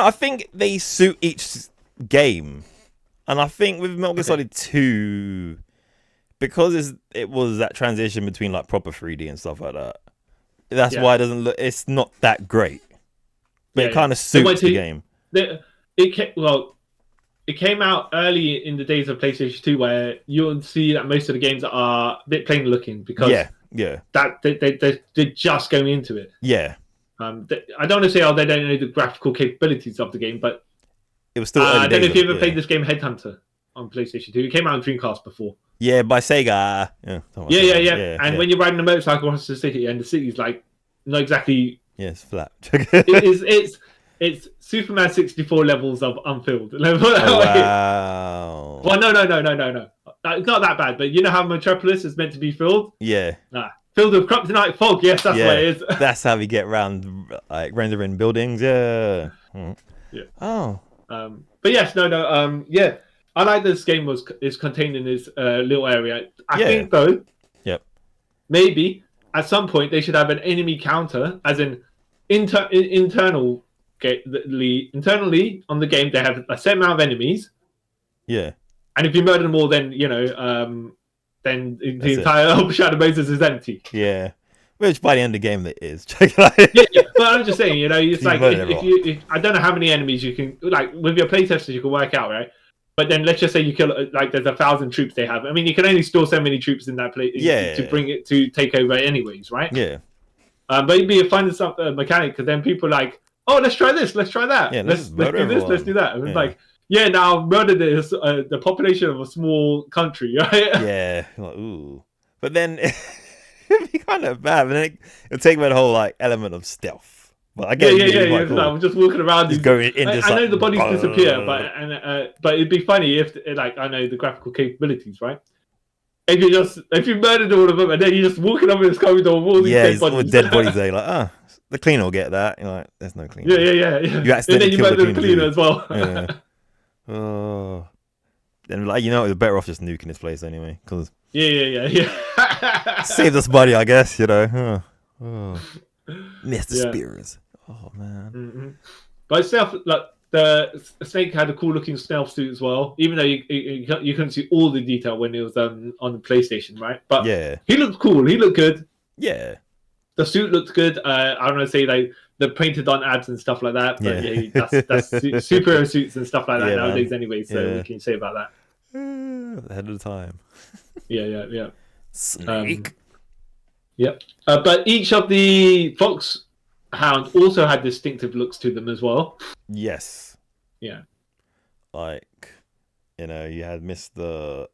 I think they suit each game. And I think with Metal Gear Solid 2, because it was that transition between like proper 3D and stuff like that, that's why it doesn't look, it's not that great. But it kind of suits the game. It came out early in the days of PlayStation 2 where you'll see that most of the games are a bit plain looking because they're just going into it. Yeah. I don't want to say, they don't know the graphical capabilities of the game, but it was still early I don't know if you ever played this game Headhunter on PlayStation 2. It came out on Dreamcast before. Yeah, by Sega. Yeah. And when you're riding a motorcycle across the city and the city's like not exactly... Yeah, it's flat. It's Superman 64 levels of unfilled. Wow. Well, no. It's not that bad, but you know how Metropolis is meant to be filled? Yeah. Nah. Filled with kryptonite fog. Yes, that's what it is. That's how we get around like rendering buildings. Yeah. Yeah. Oh. But yes, no. Yeah. I like this game is contained in this little area. I think though. Yep. Maybe at some point they should have an enemy counter, as in internally on the game they have a set amount of enemies. Yeah. And if you murder them all, then then the entire Shadow Moses is empty. Yeah. Which by the end of the game it is. Yeah. But I'm just saying, it's like if I don't know how many enemies you can like with your playtesters you can work out, right? But then let's just say you kill like there's 1,000 troops they have. I mean, you can only store so many troops in that place to bring it to take over, anyways, right? Yeah. But it'd be a fun mechanic because then people are like, oh, let's try this, let's try that, let's do this, let's do that. And it's like, now murder is the population of a small country, right? Yeah. Like, ooh. But then it'd be kind of bad. But then it'll take away the whole like element of stealth. But I get cool. I'm just walking around. Just going in. I know the bodies disappear, but it'd be funny if like I know the graphical capabilities, right? If you murdered all of them and then you're just walking over this corridor with all these dead bodies. All dead bodies there, like the cleaner will get that. You're like, there's no cleaner. Yeah. You accidentally and then you murder the cleaner as well. Yeah. Oh. Then like you're better off just nuking this place anyway, because yeah. Save this body, I guess. Oh. Mr. Spears. Oh man. Mm-hmm. But stealth, like the Snake had a cool looking stealth suit as well. Even though you couldn't see all the detail when it was on the PlayStation, right? But he looked cool. He looked good. Yeah. The suit looked good. I don't want to say like the painted on ads and stuff like that, but that's superhero suits and stuff like that nowadays anyway. So what can you say about that? Ahead of the time. Yeah. Snake. Yep. But each of the FOXHOUND also had distinctive looks to them as well. Yes. Yeah. Like, you had Mr.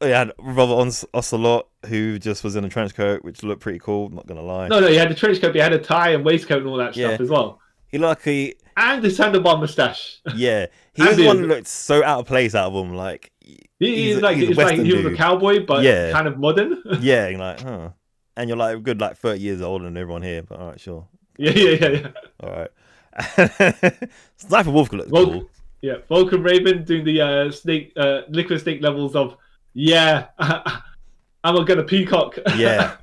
You had Robert Ocelot, who just was in a trench coat, which looked pretty cool, not going to lie. No, he had a trench coat, but he had a tie and waistcoat and all that stuff as well. And his handlebar mustache. Yeah, he was the one that looked so out of place out of them. Like he's like he was a cowboy, but kind of modern. Yeah, you're like, huh. And you're like a good 30 years older than everyone here. But all right, sure. Yeah. All right. Sniper Wolf looks cool. Yeah, Vulcan Raven doing the snake, liquid snake levels of I'm gonna peacock. Yeah,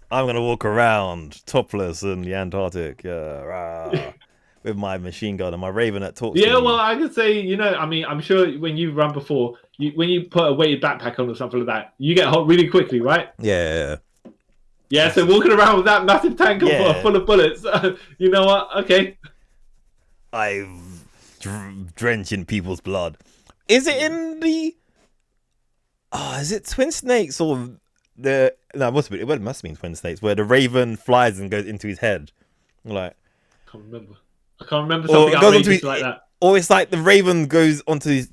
I'm gonna walk around topless in the Antarctic. With my machine gun and my Raven that talks. Yeah, well, I could say, I mean, I'm sure when you've run before, when you put a weighted backpack on or something like that, you get hot really quickly, right? Yeah. Yeah, so walking around with that massive tank full of bullets, you know what? Okay. I've drenching people's blood. Is it in the? Is it Twin Snakes or the? No, it must have been Twin Snakes where the Raven flies and goes into his head. Like, I can't remember something outrageous like that. Or it's like the Raven goes onto his.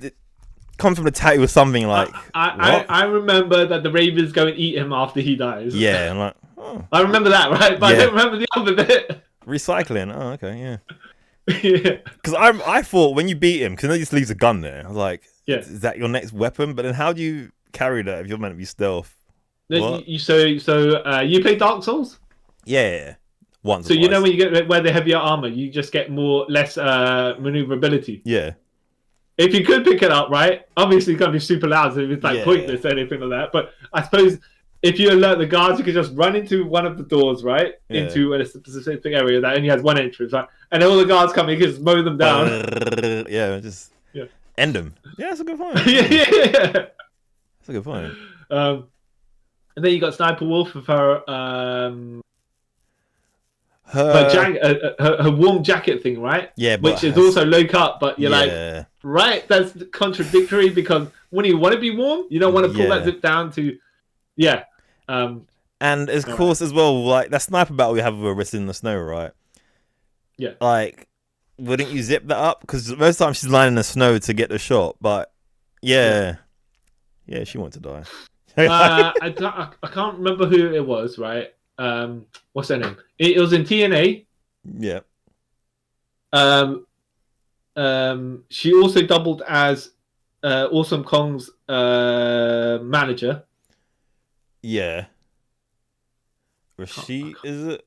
Comes from the tattoo or something like. I remember that the Ravens go and eat him after he dies. Yeah, I'm like, oh. I remember that, right? But I don't remember the other bit. Recycling. Oh, okay, yeah. Yeah. Because I thought when you beat him, because he just leaves a gun there. I was like, yeah, is that your next weapon? But then how do you carry that if you're meant to be stealth? So you play Dark Souls? Yeah. Once. So you know when you wear the heavier armor, you just get less maneuverability. Yeah. If you could pick it up, right? Obviously, it's gonna be super loud, so it's pointless or anything like that. But I suppose if you alert the guards, you can just run into one of the doors, right? Yeah. Into a specific area that only has one entrance, right? And then all the guards come, you can just mow them down. End them. Yeah, that's a good point. yeah. That's a good point. And then you got Sniper Wolf with her her warm jacket thing, right? Yeah, which is also low cut, but you're like, right? That's contradictory because when you want to be warm, you don't want to pull that zip down to, and of course as well, like that sniper battle we have with Arista in the snow, right? Yeah. Like, wouldn't you zip that up? Because most of the time she's lying in the snow to get the shot, but yeah, she wanted to die. I can't remember who it was, right? What's her name? It was in TNA. Yeah. She also doubled as Awesome Kong's manager. Yeah. Is it?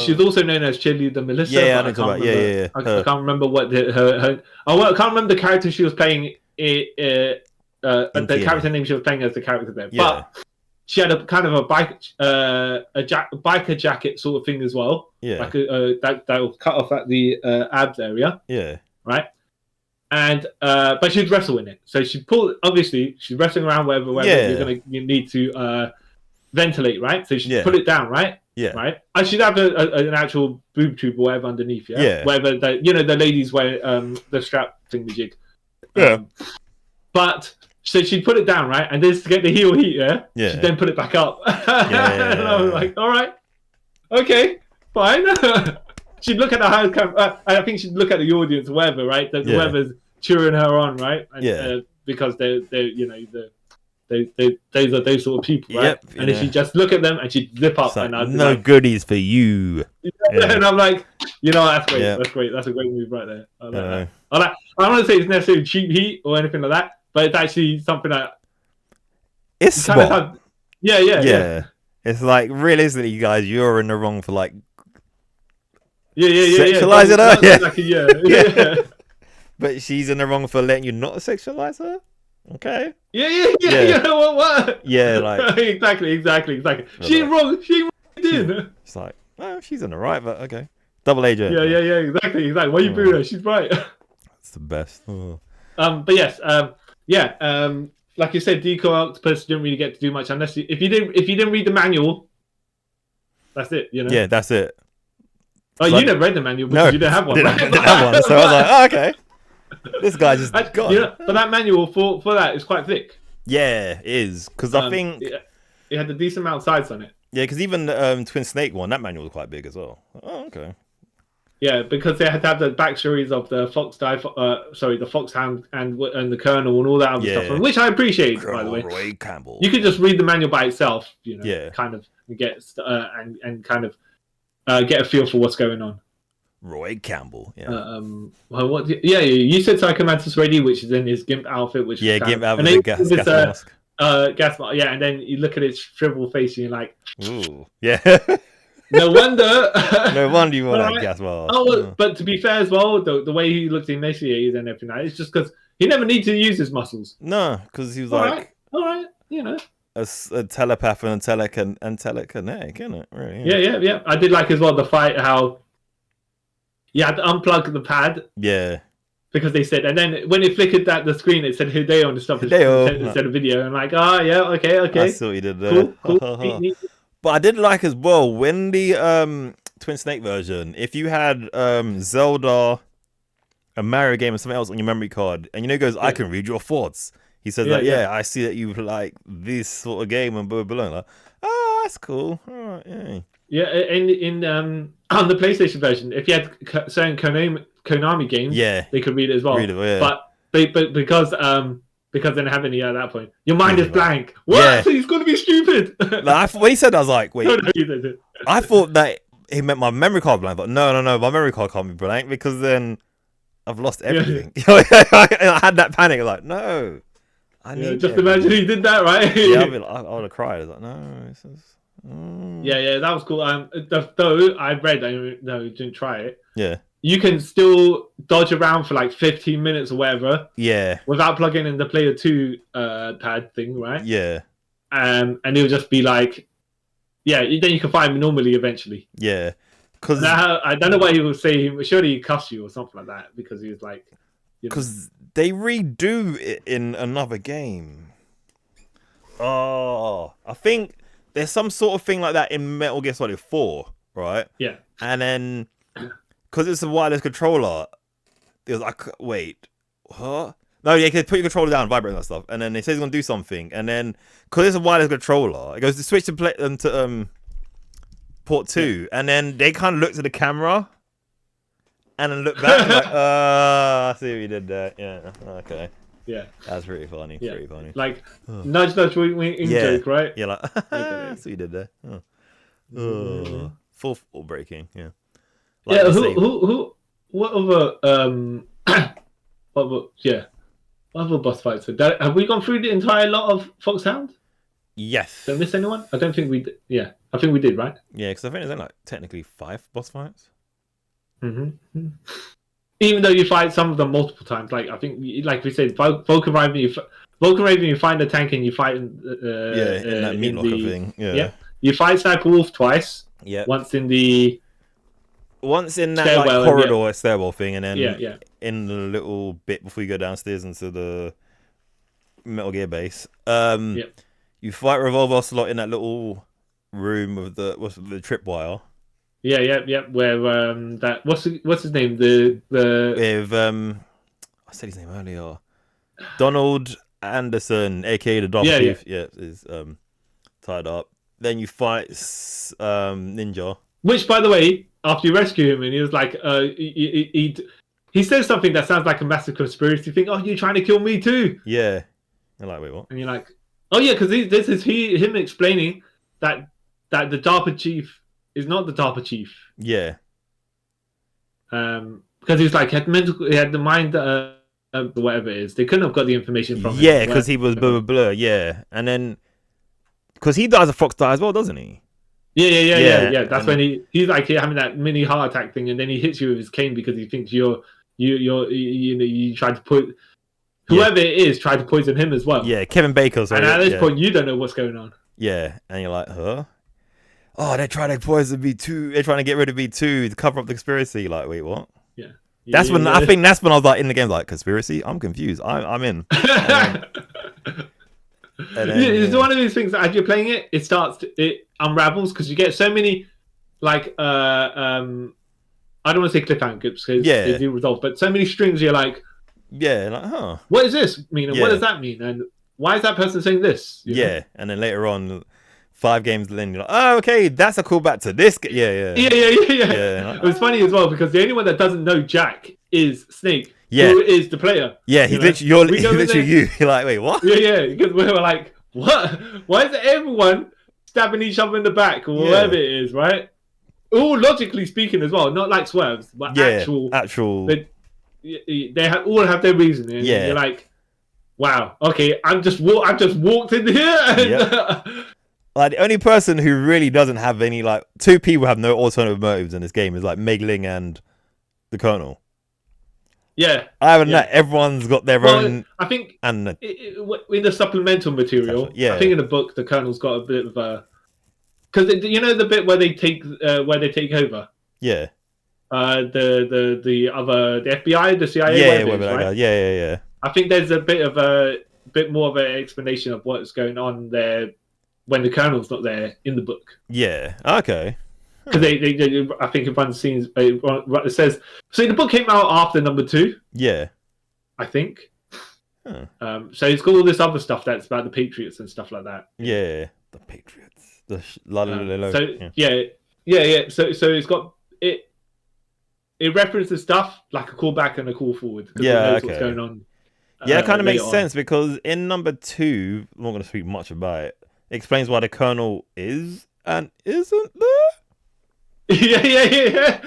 She's also known as Cheerleader Melissa. Yeah, I know about. Yeah. I can't remember what her. I can't remember the character she was playing. The character name she was playing as the character there, but she had a kind of a biker jacket sort of thing as well. Yeah, like that was cut off at the abs area. Yeah, right. And but she'd wrestle in it, so she's wrestling around wherever you need to ventilate, right? So she put it down, right? Yeah, right. I should have an actual boob tube or whatever underneath, wherever the ladies wear the strap thing, the jig. But so she'd put it down, right, and then to get the heel heat, she'd then put it back up. And I was like, all right, okay, fine. She'd look at the I think she'd look at the audience, whatever, right? Whoever's cheering her on, right? And, because they're those are those sort of people, right? And if she just look at them and she'd zip up, like, and I'd no goodies for you. And I'm like, that's great. That's great. That's a great move right there. I don't want to say it's necessarily cheap heat or anything like that, but it's actually something that it's smart. Yeah. It's like, realistically, you guys, you're in the wrong for like sexualizing her. But she's in the wrong for letting you not sexualize her. Okay. Yeah. You know what? Yeah, like exactly. She's wrong. She did. It's like, oh, she's in the right, but okay. Double agent. Yeah. Exactly. Why you booing her? She's right. That's the best. Oh. But yes. Like you said, Decoy Octopus didn't really get to do much unless if you didn't read the manual. That's it. Yeah, that's it. Oh, you never read the manual because you didn't have one. I didn't have one, so I was like, oh, okay. This guy just gone. But that manual for that is quite thick. Yeah, it is. Because I think it had a decent amount of sides on it. Yeah, because even Twin Snake one, that manual was quite big as well. Oh, okay. Yeah, because they had to have the backstories of the the Foxhound and the Colonel and all that other stuff, which I appreciate, by the way. Roy Campbell. You could just read the manual by itself, kind of get and kind of get a feel for what's going on. Roy Campbell. Yeah. Well, you said Psycho Mantis ready, which is in his GIMP outfit, which GIMP outfit with with the gas mask. Gas mask, yeah, and then you look at his shriveled face and you're like, ooh, yeah. No wonder. No wonder you want that gas mask. But to be fair as well, the way he looked emaciated and everything, it's just because he never needed to use his muscles. No, because he was all right, a telepath and telekinetic, isn't it? Really, yeah. I did like as well the fight how you had to unplug the pad. Yeah. Because they said, and then when it flickered the screen, it said Hideo on the stuff instead of video. I'm like, okay. I saw what you did there. Cool. But I did like as well when the Twin Snake version, if you had Zelda, a Mario game, or something else on your memory card, and he goes, I can read your thoughts. He says I see that you like this sort of game and blah blah blah. Like, oh, that's cool. All right, yeah. Yeah, in on the PlayStation version, if you had certain Konami games, they could read it as well. But because they didn't have any at that point, your mind is blank. What? Yeah. So he's going to be stupid. When he said, I was like, wait. I thought that he meant my memory card blank, but no, my memory card can't be blank because then I've lost everything. I had that panic, like, no. I need just imagine he did that, right? I would have cried. I was like, no, this is... Yeah, that was cool. Though I read, no, you didn't try it. Yeah, you can still dodge around for like 15 minutes or whatever. Yeah, without plugging in the Player 2 pad thing, right? Yeah, and it'll just be like, then you can find him normally eventually. Yeah, because I don't know why he would say surely he cussed you or something like that because he was like, because they redo it in another game. Oh, I think. There's some sort of thing like that in Metal Gear Solid 4, right? Yeah. And then, because it's a wireless controller, it was like, wait, huh? No, you can put your controller down, vibrate and stuff. And then it says it's going to do something. And then, because it's a wireless controller, it goes to switch to port 2. And then they kind of look to the camera and then look back like, I see what you did there. Yeah, okay. Yeah, that's pretty funny. Yeah. Pretty funny. Like nudge, wink, joke, right? Yeah, like that's what you did there. Fourth wall breaking. Yeah. Like what other boss fights? Have we gone through the entire lot of FOXHOUND? Yes. Did I miss anyone? I don't think we did. Yeah, I think we did, right? Yeah, because I think there's like technically 5 boss fights. Mm-hmm. Even though you fight some of them multiple times, like I think, like we said, Vulcan Raven, you find the tank and you fight in that meat locker thing. Yeah, you fight Sniper Wolf twice. Yeah, once in that stairwell, like corridor stairwell thing, and then in the little bit before you go downstairs into the Metal Gear base. You fight Revolver Ocelot in that little room with the tripwire. Yeah. Where that what's his name? The with I said his name earlier. Donald Anderson, aka the Dark Chief. Yeah, is tied up. Then you fight Ninja. Which, by the way, after you rescue him, and he was like, he says something that sounds like a massive conspiracy thing. Oh, you're trying to kill me too? Yeah. You're like, wait, what? And you're like, oh yeah, because this is him explaining that the DARPA chief is not the DARPA chief. Yeah. Because he was like, he had the mind, whatever it is. They couldn't have got the information from him. Yeah, because he was blah. Yeah, and then because he dies, a fox die as well, doesn't he? Yeah. That's when he's like having that mini heart attack thing, and then he hits you with his cane because he thinks you tried to put whoever it is tried to poison him as well. Yeah, Kevin Bacon. And at this point, you don't know what's going on. Yeah, and you're like, huh? Oh, they're trying to poison me too. They're trying to get rid of me too to cover up the conspiracy. Like, wait, what? Yeah. I think that's when I was like in the game, like conspiracy. I'm confused. I'm in. It's one of these things that as you're playing it, it unravels because you get so many, like, I don't want to say cliffhangers because they do resolve, but so many strings. You're like, huh? What does this mean? And what does that mean? And why is that person saying this? You know? And then later on. 5 games in, you're like, oh, okay, that's a callback to this. Yeah. It was funny as well because the only one that doesn't know Jack is Snake, who is the player. Yeah, he's literally you. You're like, wait, what? Yeah, because we were like, what? Why is everyone stabbing each other in the back or whatever it is, right? all logically speaking as well, not like swerves, but actual. They all have their reasoning. And you're like, wow, okay, I've just walked in here. And, like the only person who really doesn't have any like two people have no alternative motives in this game is like Mei Ling and the Colonel. Yeah, Other than that, everyone's got their own. I think and in the supplemental material, I think in the book the Colonel's got a bit of a because you know the bit where they take over. Yeah. The FBI, the CIA, right? Yeah. I think there's a bit more of an explanation of what's going on there when the Colonel's not there in the book. Yeah. Okay. Because they I think in one of the scenes it says so the book came out after number 2. Yeah. I think. So it's got all this other stuff that's about the Patriots and stuff like that. Yeah, the Patriots. So it's got it. It references stuff like a callback and a call forward. It knows what's going on. Yeah, it kind of makes sense because in number 2, I'm not going to speak much about it. It explains why the Colonel is and isn't there. Yeah.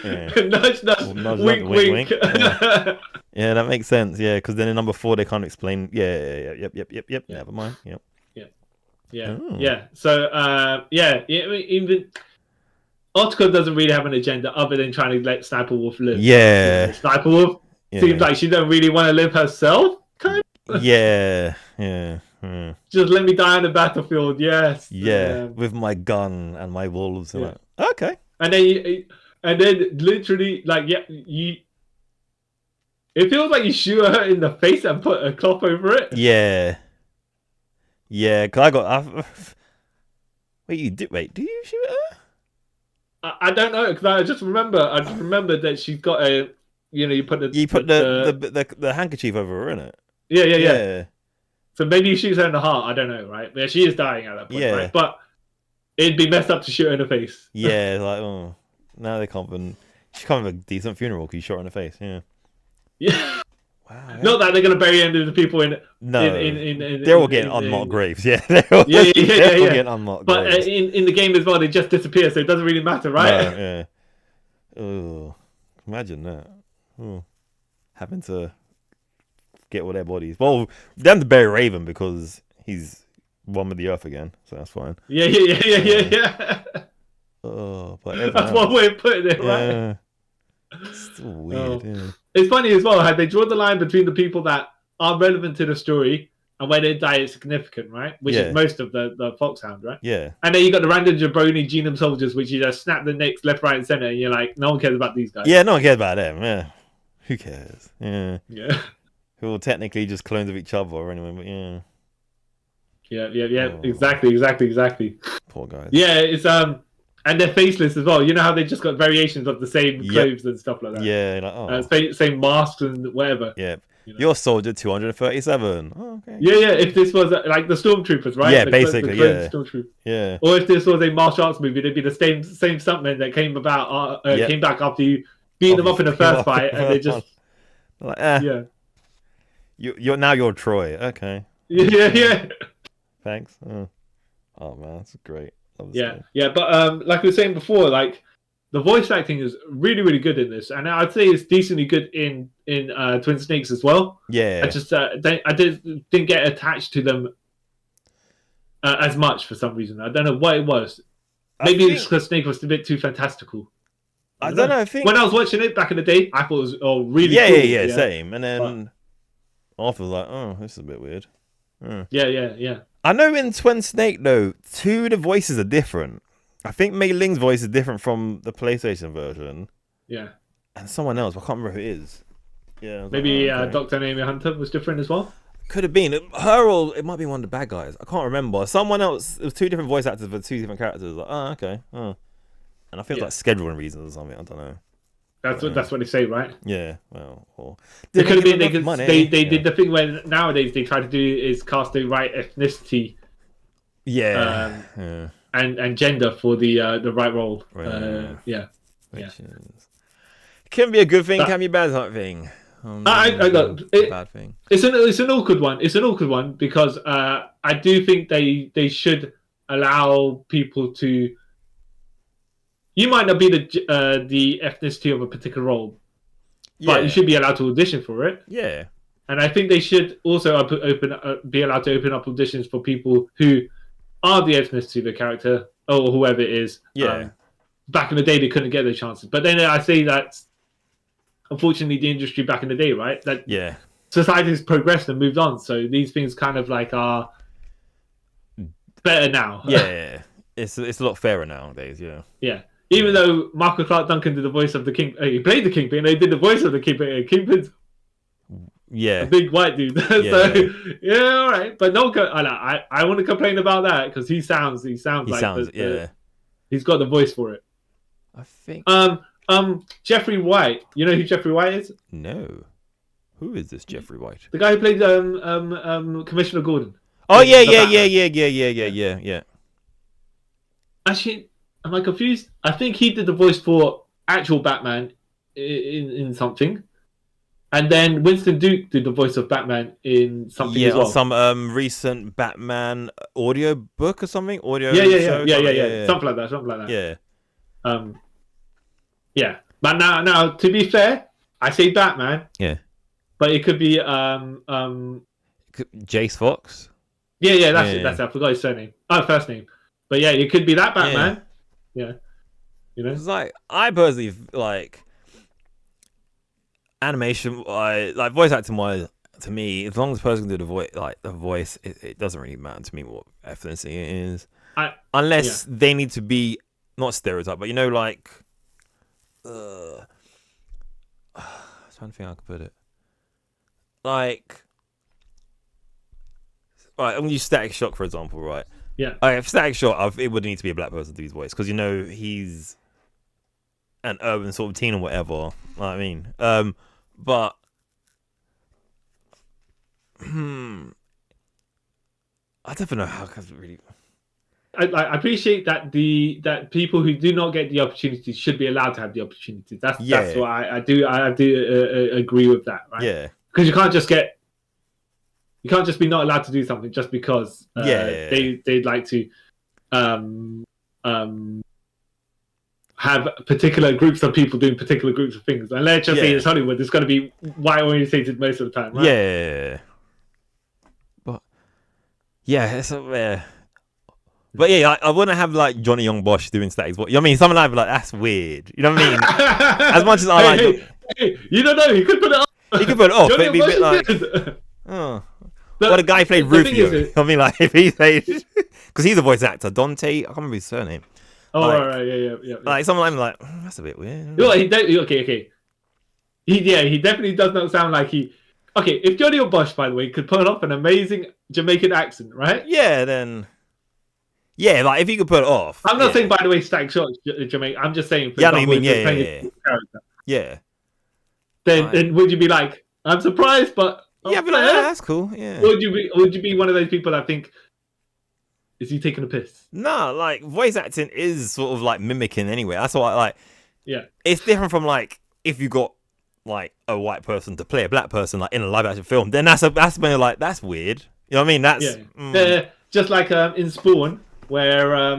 Nudge, wink. Yeah, that makes sense. Yeah, because then in number 4 they can't explain. Yep. Never mind. Yep. Yeah. So even Octopus doesn't really have an agenda other than trying to let Sniper Wolf live. Yeah. Sniper Wolf seems like she don't really want to live herself. Kind of. Yeah. Just let me die on the battlefield. Yes. Yeah. With my gun and my wolves. And okay. And then literally it feels like you shoot her in the face and put a cloth over it. Yeah. Cause Wait, do you shoot her? I don't know because I just remember that she's got a you put the handkerchief over her, innit? Yeah. So maybe he shoots her in the heart. I don't know, right? But she is dying at that point, right? But it'd be messed up to shoot her in the face. Yeah, like now they can't. She can't have a decent funeral because you shot her in the face. Yeah. Wow. Not that they're gonna bury any of the people in. No. They're all getting unmarked graves. Yeah. They're all getting unmarked but graves. In the game as well, they just disappear, so it doesn't really matter, right? No, yeah. Oh, imagine that. Having to get all their bodies. Well, them to bury Raven because he's one with the Earth again, so that's fine. Yeah. Oh, but that's one way of putting it, right? It's still weird. Yeah. It's funny as well how they draw the line between the people that are relevant to the story and when they die is significant, right? Which is most of the Foxhound, right? Yeah. And then you got the random jabroni genome soldiers, which you just snap the necks left, right, and center, and you're like, no one cares about these guys. Yeah, no one cares about them. Yeah. Who cares? Yeah. Who are technically just clones of each other anyway, but yeah. Yeah. Oh. Exactly. Poor guys. Yeah, it's and they're faceless as well. You know how they just got variations of the same clothes and stuff like that. Yeah, like, same masks and whatever. Yeah. You're Soldier 237. Oh, okay. Yeah. If this was like the Stormtroopers, right? Yeah, basically, yeah. Or if this was a martial arts movie, it'd be the same stuntmen that came back after you beat them up in the first fight, and they just like, You're Troy. Okay. Yeah. Thanks. Oh man, that's great. Yeah. But like we were saying before, like the voice acting is really, really good in this, and I'd say it's decently good in Twin Snakes as well. Yeah. I just didn't get attached to them as much for some reason. I don't know what it was. Maybe it's because Snake was a bit too fantastical. I don't know. I think when I was watching it back in the day, I thought it was really cool. Yeah, same. And then after was like, oh, this is a bit weird. Yeah. I know in Twin Snake though, 2 of the voices are different. I think Mei Ling's voice is different from the PlayStation version. Yeah. And someone else, I can't remember who it is. Yeah. Maybe Dr. Naomi Hunter was different as well. Could have been her, or it might be one of the bad guys. I can't remember. Someone else. It was 2 different voice actors for 2 different characters. Like, oh, okay. And I think it's like scheduling reasons or something. I don't know. That's what they say, right? Yeah. Well, it could have been they did the thing where nowadays they try to do is cast the right ethnicity. Yeah. And gender for the right role. It can be a good thing, can be a bad thing. Bad thing. It's an awkward one. It's an awkward one because I do think they should allow people to you might not be the ethnicity of a particular role, but you should be allowed to audition for it. Yeah. And I think they should also be allowed to open up auditions for people who are the ethnicity of the character or whoever it is. Yeah. Back in the day, they couldn't get those chances. But then I say that, unfortunately, the industry back in the day, right? That society has progressed and moved on. So these things kind of like are better now. Yeah. It's a lot fairer nowadays. Yeah. Yeah. Even though Michael Clark Duncan did the voice of the King, he played the Kingpin, and he did the voice of the Kingpin. Kingpin's a big white dude. So all right. But no, I want to complain about that because he sounds he's got the voice for it. I think. Jeffrey White. You know who Jeffrey White is? No. Who is this Jeffrey White? The guy who played Commissioner Gordon. Oh yeah. Actually, am I confused? I think he did the voice for actual Batman in something, and then Winston Duke did the voice of Batman in something as well. Yeah, some recent Batman audio book or something. Audio. Yeah. Something like that. Yeah. Yeah. But now, to be fair, I say Batman. Yeah. But it could be Jace Fox. Yeah, that's it. That's it. I forgot his surname. First name. But yeah, it could be that Batman. Yeah. You know? It's like, I personally like animation, like voice acting wise, to me, as long as the person can do the voice, it doesn't really matter to me what ethnicity it is. Unless they need to be not stereotype, but you know, like I'm trying to think how I could put it. Like, right, I'm gonna use Static Shock for example, right? Yeah. If Static Shock, it would need to be a black person to do his voice because you know he's an urban sort of teen or whatever. You know what I mean, but I don't know how I really. I appreciate that that people who do not get the opportunity should be allowed to have the opportunity. That's what I do. I do agree with that, right? Yeah. Because you can't just be not allowed to do something just because they'd like to have particular groups of people doing particular groups of things. And let's just say it's Hollywood, it's going to be white orientated most of the time, right? Yeah. But but yeah, I wouldn't have like Johnny Young Bosch doing Static's voice. You know what I mean? Something like that's weird. You know what I mean? As much as I you don't know, he could put it off. He could put it off, but it'd be a bit like, what a guy played Rufio. You know what I mean, like if he played, because he's a voice actor, Dante. I can't remember his surname. Oh, like, right, yeah. Like someone like that's a bit weird. Okay. He definitely does not sound like he. Okay, if Johnny Bosch, by the way, could put off an amazing Jamaican accent, right? Yeah, then. Yeah, like if you could put it off. I'm not saying, by the way, Static Shock Jamaican. I'm just saying. For example, yeah. Then would you be like, I'm surprised, but I'd be like, that's cool. Yeah. Or would you be one of those people that think, is he taking a piss? No, like voice acting is sort of like mimicking anyway. That's what I like. Yeah. It's different from like if you got like a white person to play a black person like in a live action film, then that's when you're like, that's weird. You know what I mean? That's just like in Spawn, where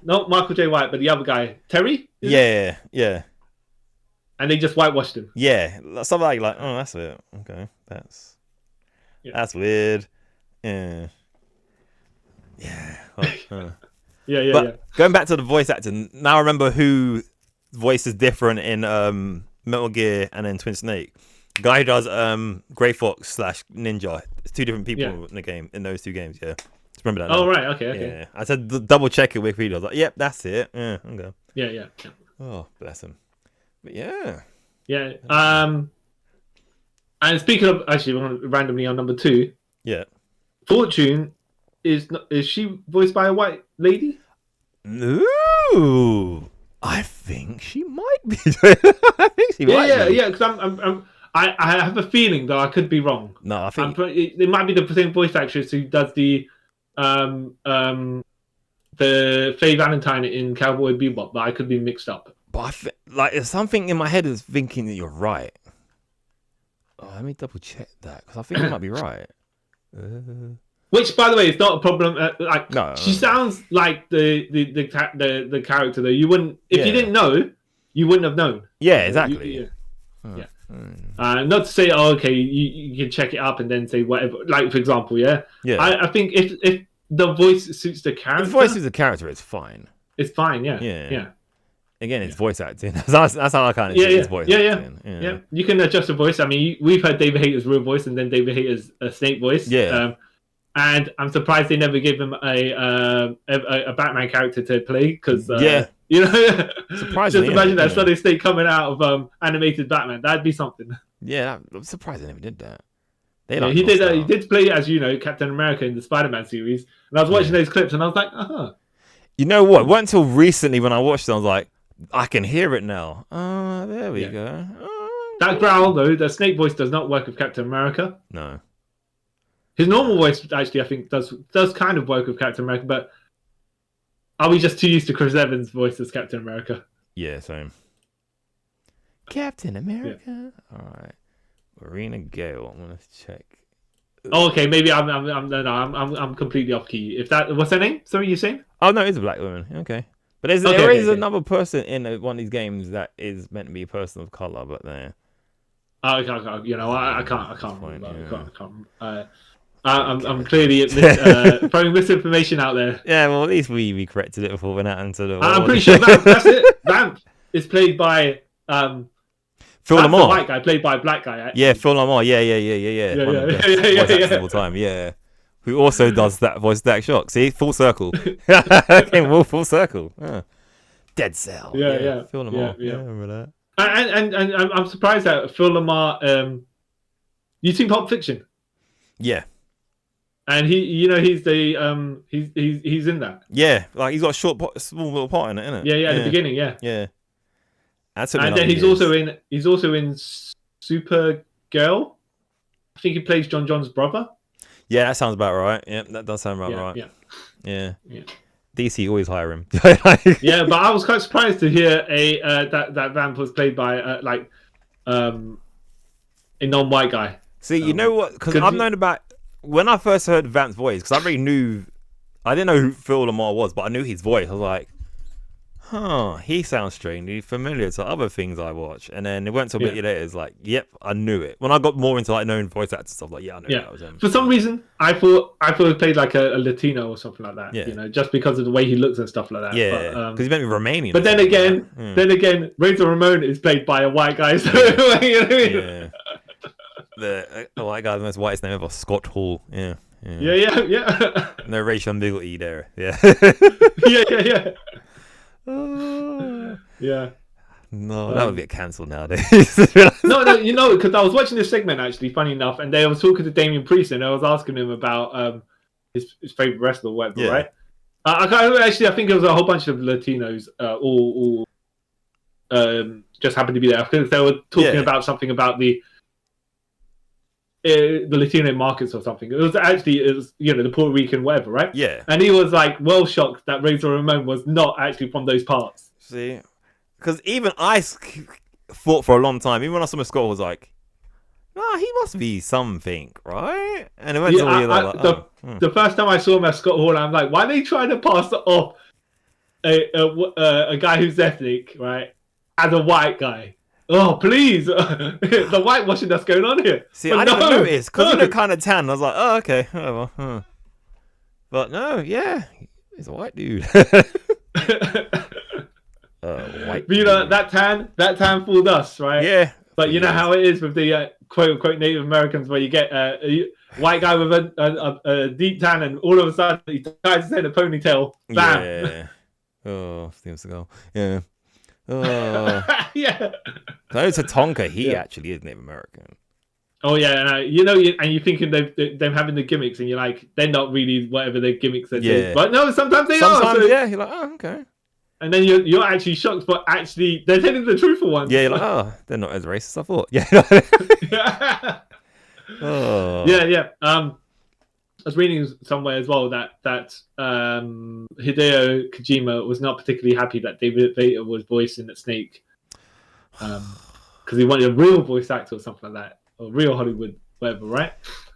not Michael J. White, but the other guy, Terry. Yeah. And they just whitewashed him. Yeah, something like, oh, that's it. Okay, that's weird. Yeah. But going back to the voice acting, now I remember who voice is different in Metal Gear and then Twin Snake. The guy who does Grey Fox / Ninja. It's two different people in the game, in those two games. Yeah, just remember that. Oh right, okay. Yeah, I said double check it with Wikipedia. I was like, yep, that's it. Yeah, okay. Yeah. Oh, bless him. But yeah. And speaking of, actually, randomly on number 2. Yeah. Fortune is she voiced by a white lady? Ooh, I think she might be. I think she might be. Yeah. Because I have a feeling though I could be wrong. No, I think it might be the same voice actress who does the Faye Valentine in Cowboy Bebop, but I could be mixed up. But there's something in my head is thinking that you're right. Oh, let me double check that because I think I might be right. Which, by the way, is not a problem. Like, No, she sounds like the character though. You wouldn't, if you didn't know, you wouldn't have known. Yeah, exactly. Yeah. Not to say, oh, okay, you can check it up and then say whatever. Like, for example, I think if the voice suits the character, if the voice suits the character, it's fine. It's fine. Yeah. Again, it's voice acting. That's how I kind of see it's voice acting. Yeah. You can adjust the voice. I mean, we've heard David Hayter's real voice and then David Hayter's Snake voice. Yeah. And I'm surprised they never gave him a Batman character to play because you know, surprisingly, just imagine that Sunday Snake coming out of animated Batman. That'd be something. Yeah, I'm surprised they never did that. He did play, as you know, Captain America in the Spider-Man series, and I was watching those clips and I was like, You know what? It wasn't until recently when I watched it, I was like, I can hear it now. There we go. That growl though, the Snake voice does not work with Captain America. No. His normal voice, actually, I think does kind of work with Captain America, but are we just too used to Chris Evans' voice as Captain America? Yeah, same. Captain America. Yeah. All right, Marina Gale. I'm gonna check. Oh, okay. Maybe I'm completely off key. If that, what's her name? Sorry, you saying? Oh no, it's a black woman. Okay, but there is another person in one of these games that is meant to be a person of color, but there. I can't. You know, I can't remember. I'm clearly throwing misinformation out there. Yeah, well, at least we corrected it before we went out into the. I'm pretty sure that's it. Vamp is played by Phil Lamar. The white guy played by a black guy. Actually. Yeah, Phil Lamar. Yeah. One of the best voice actors of all time. Yeah, who also does that voice Dak Shock. See, full circle. Okay, full circle. Dead Cell. Yeah. Phil Lamar. Yeah, I remember that. And I'm surprised that Phil Lamar. You seen Pulp Fiction? Yeah. And he's the he's in that. Yeah, like he's got a small little part in it, isn't it? Yeah, at the beginning, yeah. Yeah. And then he's also in Supergirl. I think he plays John John's brother. Yeah, that sounds about right. Yeah, that does sound about right. Yeah. DC always hire him. Yeah, but I was quite surprised to hear that Vamp was played by a non-white guy. See, you know what? Because I've known about when I first heard Vamp's voice, because I didn't know who Phil Lamar was, but I knew his voice. I was like, he sounds strangely familiar to other things I watch. And then it went to a bit later, it's like, yep, I knew it. When I got more into like knowing voice actors stuff, like, I knew that was him. For some reason, I thought he played like a Latino or something like that. Yeah. just because of the way he looks and stuff like that. Yeah, because he's meant to be Romanian. But then again, Razor Ramon is played by a white guy. So you know what I mean? Yeah. The white guy, the most whitest name ever, Scott Hall. Yeah. No racial ambiguity there. Yeah. Yeah. Yeah. No, that would get cancelled nowadays. No, because I was watching this segment actually, funny enough, and they was talking to Damian Priest, and I was asking him about his favorite wrestler or whatever, right? I think it was a whole bunch of Latinos, all just happened to be there because they were talking about something about the Latino markets or something. It was the Puerto Rican whatever, right? Yeah. And he was like well shocked that Razor Ramon was not actually from those parts. See, because even I thought for a long time, even when I saw my Scott, was like, he must be something, right? And it went to the first time I saw him at Scott Hall, I'm like, why are they trying to pass it off a guy who's ethnic, right, as a white guy? Oh, please. The whitewashing that's going on here. See, I didn't notice because he looked kind of tan. I was like, oh, okay. Oh, well, But no, he's a white dude. White but that tan fooled us, right? Yeah. But you know how it is with the quote-unquote Native Americans where you get a white guy with a deep tan and all of a sudden he ties his head in a ponytail. Bam. Yeah. Oh, seems to go. Yeah. Yeah. No, to Tonka, he actually is Native American. Oh yeah, and you're thinking them having the gimmicks, and you're like, they're not really whatever their gimmicks are. Yeah. But no, sometimes they are. So, you're like, oh, okay. And then you're actually shocked, but actually they're telling the truthful ones. Yeah, you're like, oh, they're not as racist as I thought. Yeah. Oh. Yeah. I was reading somewhere as well that Hideo Kojima was not particularly happy that David Hayter was voicing the Snake, because he wanted a real voice actor or something like that, or real Hollywood, whatever, right?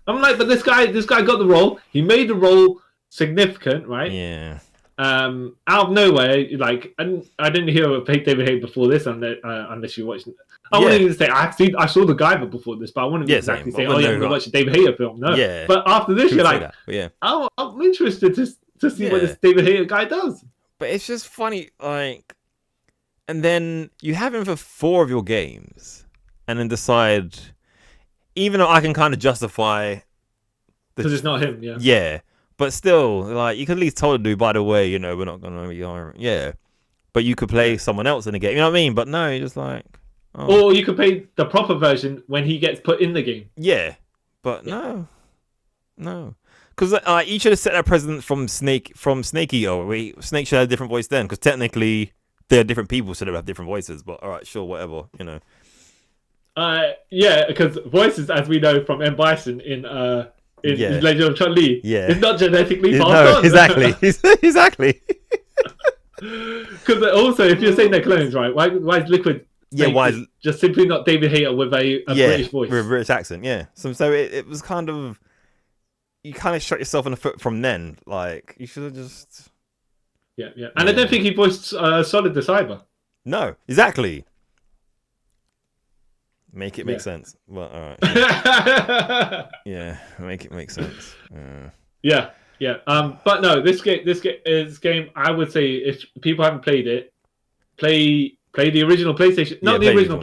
I'm like, but this guy got the role. He made the role significant, right? Yeah. Out of nowhere, like, and I didn't hear of David Hayter before this, unless you watched. I wouldn't even say I saw the Guyver before this, but I wouldn't exactly say, "Oh yeah, I'm gonna watch a David Hayter film." No, but after this, you're like, "Oh, I'm interested to see what this David Hayter guy does." But it's just funny, like, and then you have him for 4 of your games, and then decide, even though I can kind of justify, because it's not him, yeah, but still, like, you could at least tell the dude, by the way, you know, we're not gonna be, but you could play someone else in the game, you know what I mean? But no, you're just like. Oh. Or you could play the proper version when he gets put in the game. Yeah, but no, because you should have set that precedent from Snake Eater. Snake should have a different voice then, because technically they're different people, so they have different voices. But all right, sure, whatever, you know. Yeah, because voices, as we know from M. Bison in Legend of Chun-Li, is not genetically passed on. Exactly, exactly. Because also, if you're saying they're clones, right? Why is Liquid? Why is just simply not David Hayter with a British voice, with a British accent? Yeah, so it was kind of, you kind of shot yourself in the foot from then. Like, you should have just and I don't think he voiced Solid the Cyber. No, exactly. Make it make sense. Well, all right. Make it make sense. But no, this game. I would say if people haven't played it, play the original PlayStation. Not the original.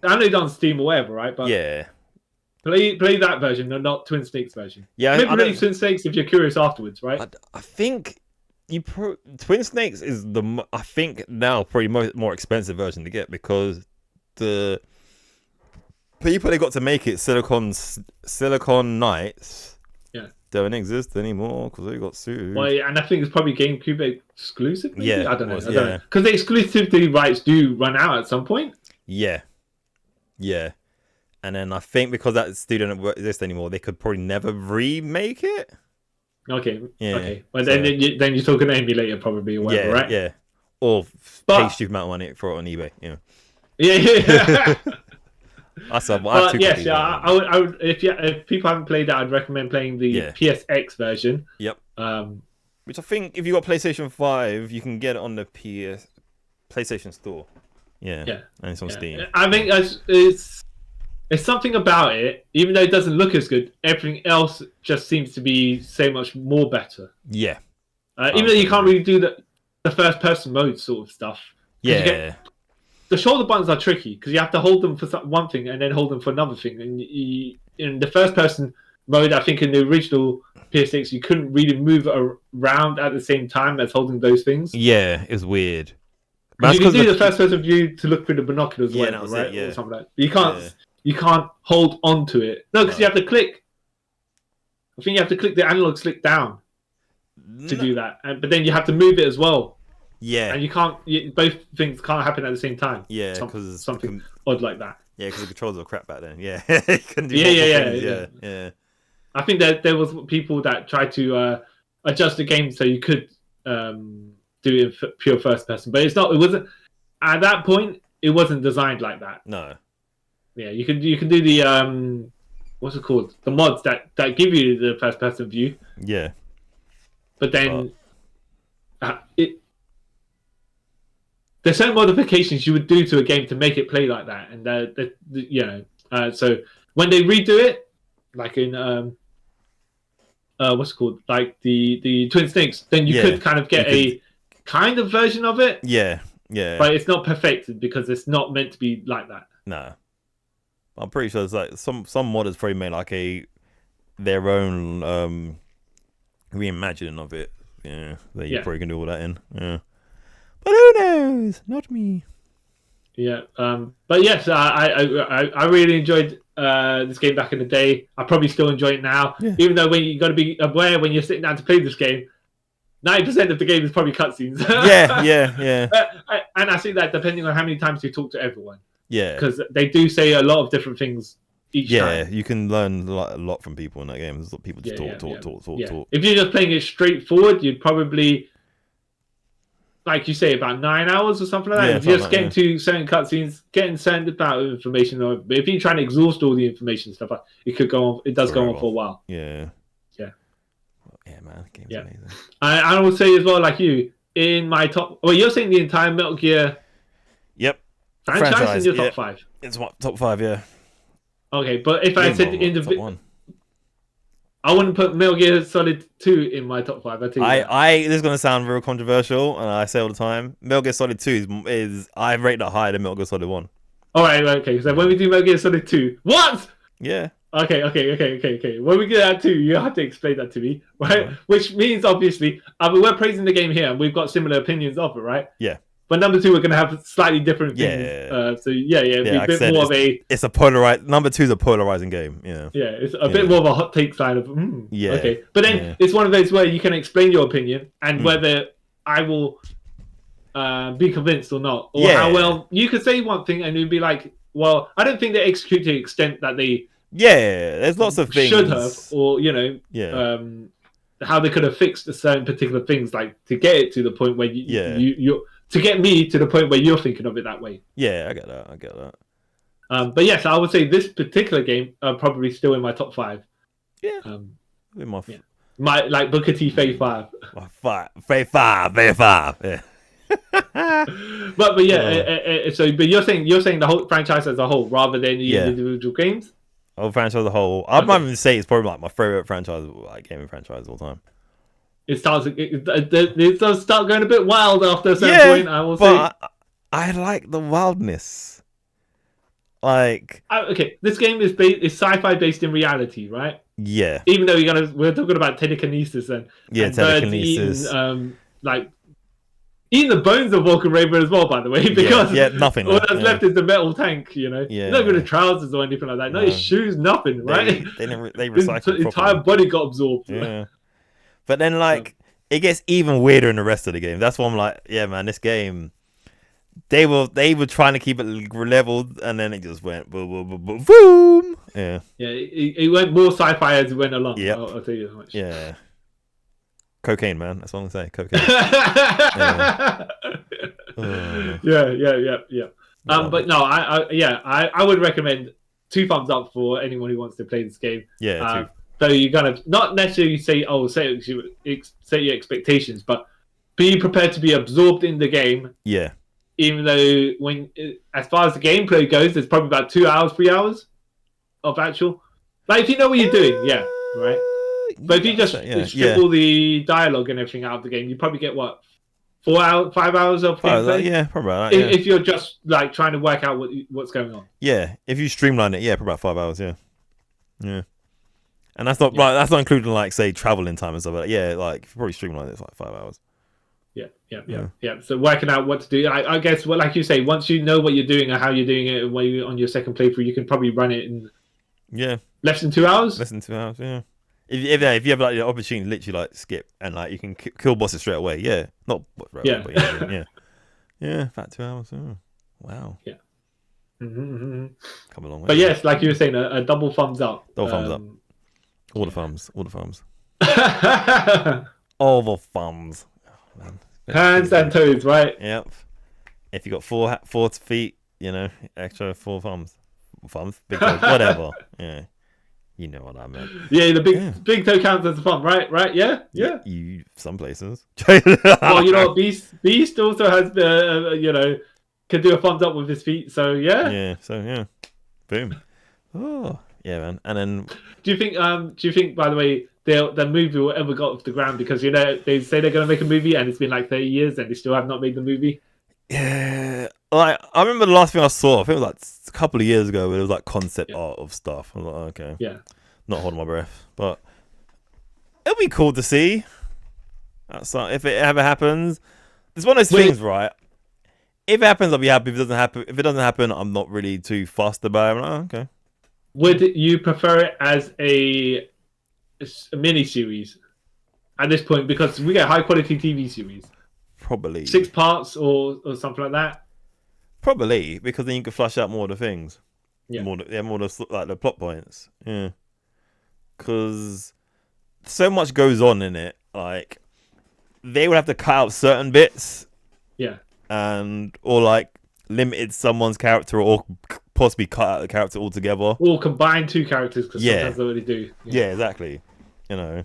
I know it's on Steam or whatever, right? But play that version, and not Twin Snakes version. Yeah, maybe play Twin Snakes if you're curious afterwards, right? I think Twin Snakes is I think now probably more expensive version to get, because the people they got to make it, Silicon Knights, don't exist anymore because they got sued. Well, and I think it's probably GameCube exclusive. Maybe? Yeah, I don't know. Because the exclusivity rights do run out at some point. Yeah. And then I think because that studio don't exist anymore, they could probably never remake it. Okay. Well, then you're talking emulator probably or whatever, right? Yeah. Or pay stupid amount of money for it on eBay. Yeah. I would. If people haven't played that, I'd recommend playing the PSX version. Yep. Which I think if you got PlayStation 5, you can get it on the PlayStation Store. Yeah. And it's on Steam. I think it's something about it. Even though it doesn't look as good, everything else just seems to be so much more better. Yeah. Even though you can't really do the first person mode sort of stuff. Yeah. The shoulder buttons are tricky because you have to hold them for one thing and then hold them for another thing. And in the first person mode, I think in the original PS6, you couldn't really move around at the same time as holding those things. Yeah, it's weird. You can do the first person view to look through the binoculars, right? Or something like that. You can't hold on to it. No, because you have to click. I think you have to click the analog stick down to do that, but then you have to move it as well. Yeah, and you can't. Both things can't happen at the same time. Yeah, because something odd like that. Yeah, because the controls were crap back then. Yeah, you can do yeah. I think that there was people that tried to adjust the game so you could do it in pure first person, but it's not. It wasn't at that point. It wasn't designed like that. No. Yeah, you can do the what's it called? The mods that give you the first person view. Yeah. But then there's certain modifications you would do to a game to make it play like that, and so when they redo it, like in what's it called, like the Twin Snakes, then you could kind of get a kind of version of it. Yeah. But it's not perfected because it's not meant to be like that. No. I'm pretty sure there's like some modders probably made like their own reimagining of it. Yeah, that you probably can do all that in. Yeah. But who knows? Not me. Yeah, but yes, I really enjoyed this game back in the day. I probably still enjoy it now, even though when you got to be aware when you're sitting down to play this game, 90% of the game is probably cutscenes. yeah. And I see that depending on how many times you talk to everyone. Yeah, because they do say a lot of different things each time. Yeah, you can learn a lot from people in that game. People just talk. If you're just playing it straightforward, you'd probably like you say, about 9 hours or something like that. Yeah, Just getting to certain cutscenes, getting certain about information. Or if you're trying to exhaust all the information and stuff, it could go on. It does go on for a while. Yeah. Yeah. Yeah, man. Game's amazing. I will say as well, like you, in my top. Well, you're saying the entire Metal Gear. Yep. Franchise in your top 5. It's what top 5, yeah. Okay, but if I said individual. I wouldn't put Metal Gear Solid 2 in my top 5. This is going to sound real controversial, and I say all the time, Metal Gear Solid 2 is I rate that higher than Metal Gear Solid 1. All right, okay. So when we do Metal Gear Solid 2, what? Yeah. Okay. When we get that 2, you have to explain that to me, right? Which means obviously, we're praising the game here, and we've got similar opinions of it, right? Yeah. But number 2, we're going to have slightly different opinions. It'd be a bit more of a... It's a polarized... Number 2 is a polarizing game, yeah. Yeah, it's a bit more of a hot take side of... yeah. Okay. But then it's one of those where you can explain your opinion and whether I will be convinced or not. Or how well... You could say one thing and you'd be like, well, I don't think they execute to the extent that they... Yeah, there's lots of things... Should have, or, how they could have fixed certain particular things, like to get it to the point where you're... To get me to the point where you're thinking of it that way. Yeah, I get that. But yes, I would say this particular game probably still in my top 5. Yeah. My like Booker T Phase 5. Phase 5. Yeah. but you're saying the whole franchise as a whole rather than the individual games. Whole franchise as a whole. I might even say it's probably like my favorite franchise, like gaming franchise of all time. It does start going a bit wild after a certain point, I will say. I like the wildness. Like... okay, this game is sci-fi based in reality, right? Yeah. Even though we're talking about telekinesis and telekinesis. Eating the bones of Vulcan Raven as well, by the way, because nothing. All that's left is the metal tank, Yeah. Not even the trousers or anything like that. No, his shoes, nothing, right? They recycle his entire body got absorbed. Yeah. But then, it gets even weirder in the rest of the game. That's why I'm like, yeah, man, this game, they were trying to keep it leveled, and then it just went boom. Yeah. Yeah, it went more sci-fi as it went along. Yeah. I'll tell you that much. Yeah. Cocaine, man. That's what I'm saying. Cocaine. Yeah. But no, I would recommend 2 thumbs up for anyone who wants to play this game. Yeah, 2. So you gotta not necessarily say, set your expectations, but be prepared to be absorbed in the game. Yeah. Even though as far as the gameplay goes, there's probably about 2 hours, 3 hours of actual. Like if you know what you're doing, right. But if you just strip all the dialogue and everything out of the game, you probably get what 4 hours, 5 hours of gameplay. Yeah, probably. That, if you're just like trying to work out what's going on. Yeah, if you streamline it, probably about 5 hours. Yeah. And that's not that's not including like say traveling time and stuff like that. Yeah, like if you probably streamline it, it's like 5 hours. Yeah. So working out what to do, I guess, like you say, once you know what you're doing or how you're doing it, and when you're on your second playthrough, you can probably run it in less than 2 hours. Less than 2 hours, yeah. If you have like the opportunity to literally like skip and like you can kill bosses straight away, not right away, but about 2 hours. Oh, wow. Yeah. Mm-hmm. Come a long way. But yes, like you were saying, a double thumbs up. Thumbs up. All the thumbs. All the thumbs. All the thumbs. Oh, man. Hands and toes, right? Yep. If you got 4 feet, extra 4 thumbs. Big toes, whatever. Yeah. You know what I meant. Yeah, the big toe counts as a thumb, right? Yeah. You some places. Well, Beast also has can do a thumbs up with his feet. So yeah. Boom. Oh yeah, man. And then do you think by the way the movie will ever got off the ground, because they say they're going to make a movie and it's been like 30 years and they still have not made the movie? Yeah, like I remember the last thing I saw, I think it was like a couple of years ago, where it was like concept art of stuff. I was like, okay, not holding my breath, but it'll be cool to see. That's if it ever happens. It's one of those things, right? If it happens, I'll be happy. If it doesn't happen, I'm not really too fussed about it. I'm like, okay. Would you prefer it as a mini series at this point, because we get high quality TV series? Probably 6 parts or something like that. Probably, because then you can flush out more of the things. More of the plot points. Yeah, because so much goes on in it. Like they would have to cut out certain bits Yeah. And or like limited someone's character or possibly cut out the character altogether. Or combine two characters because Yeah. sometimes they already do. Yeah, exactly. You know.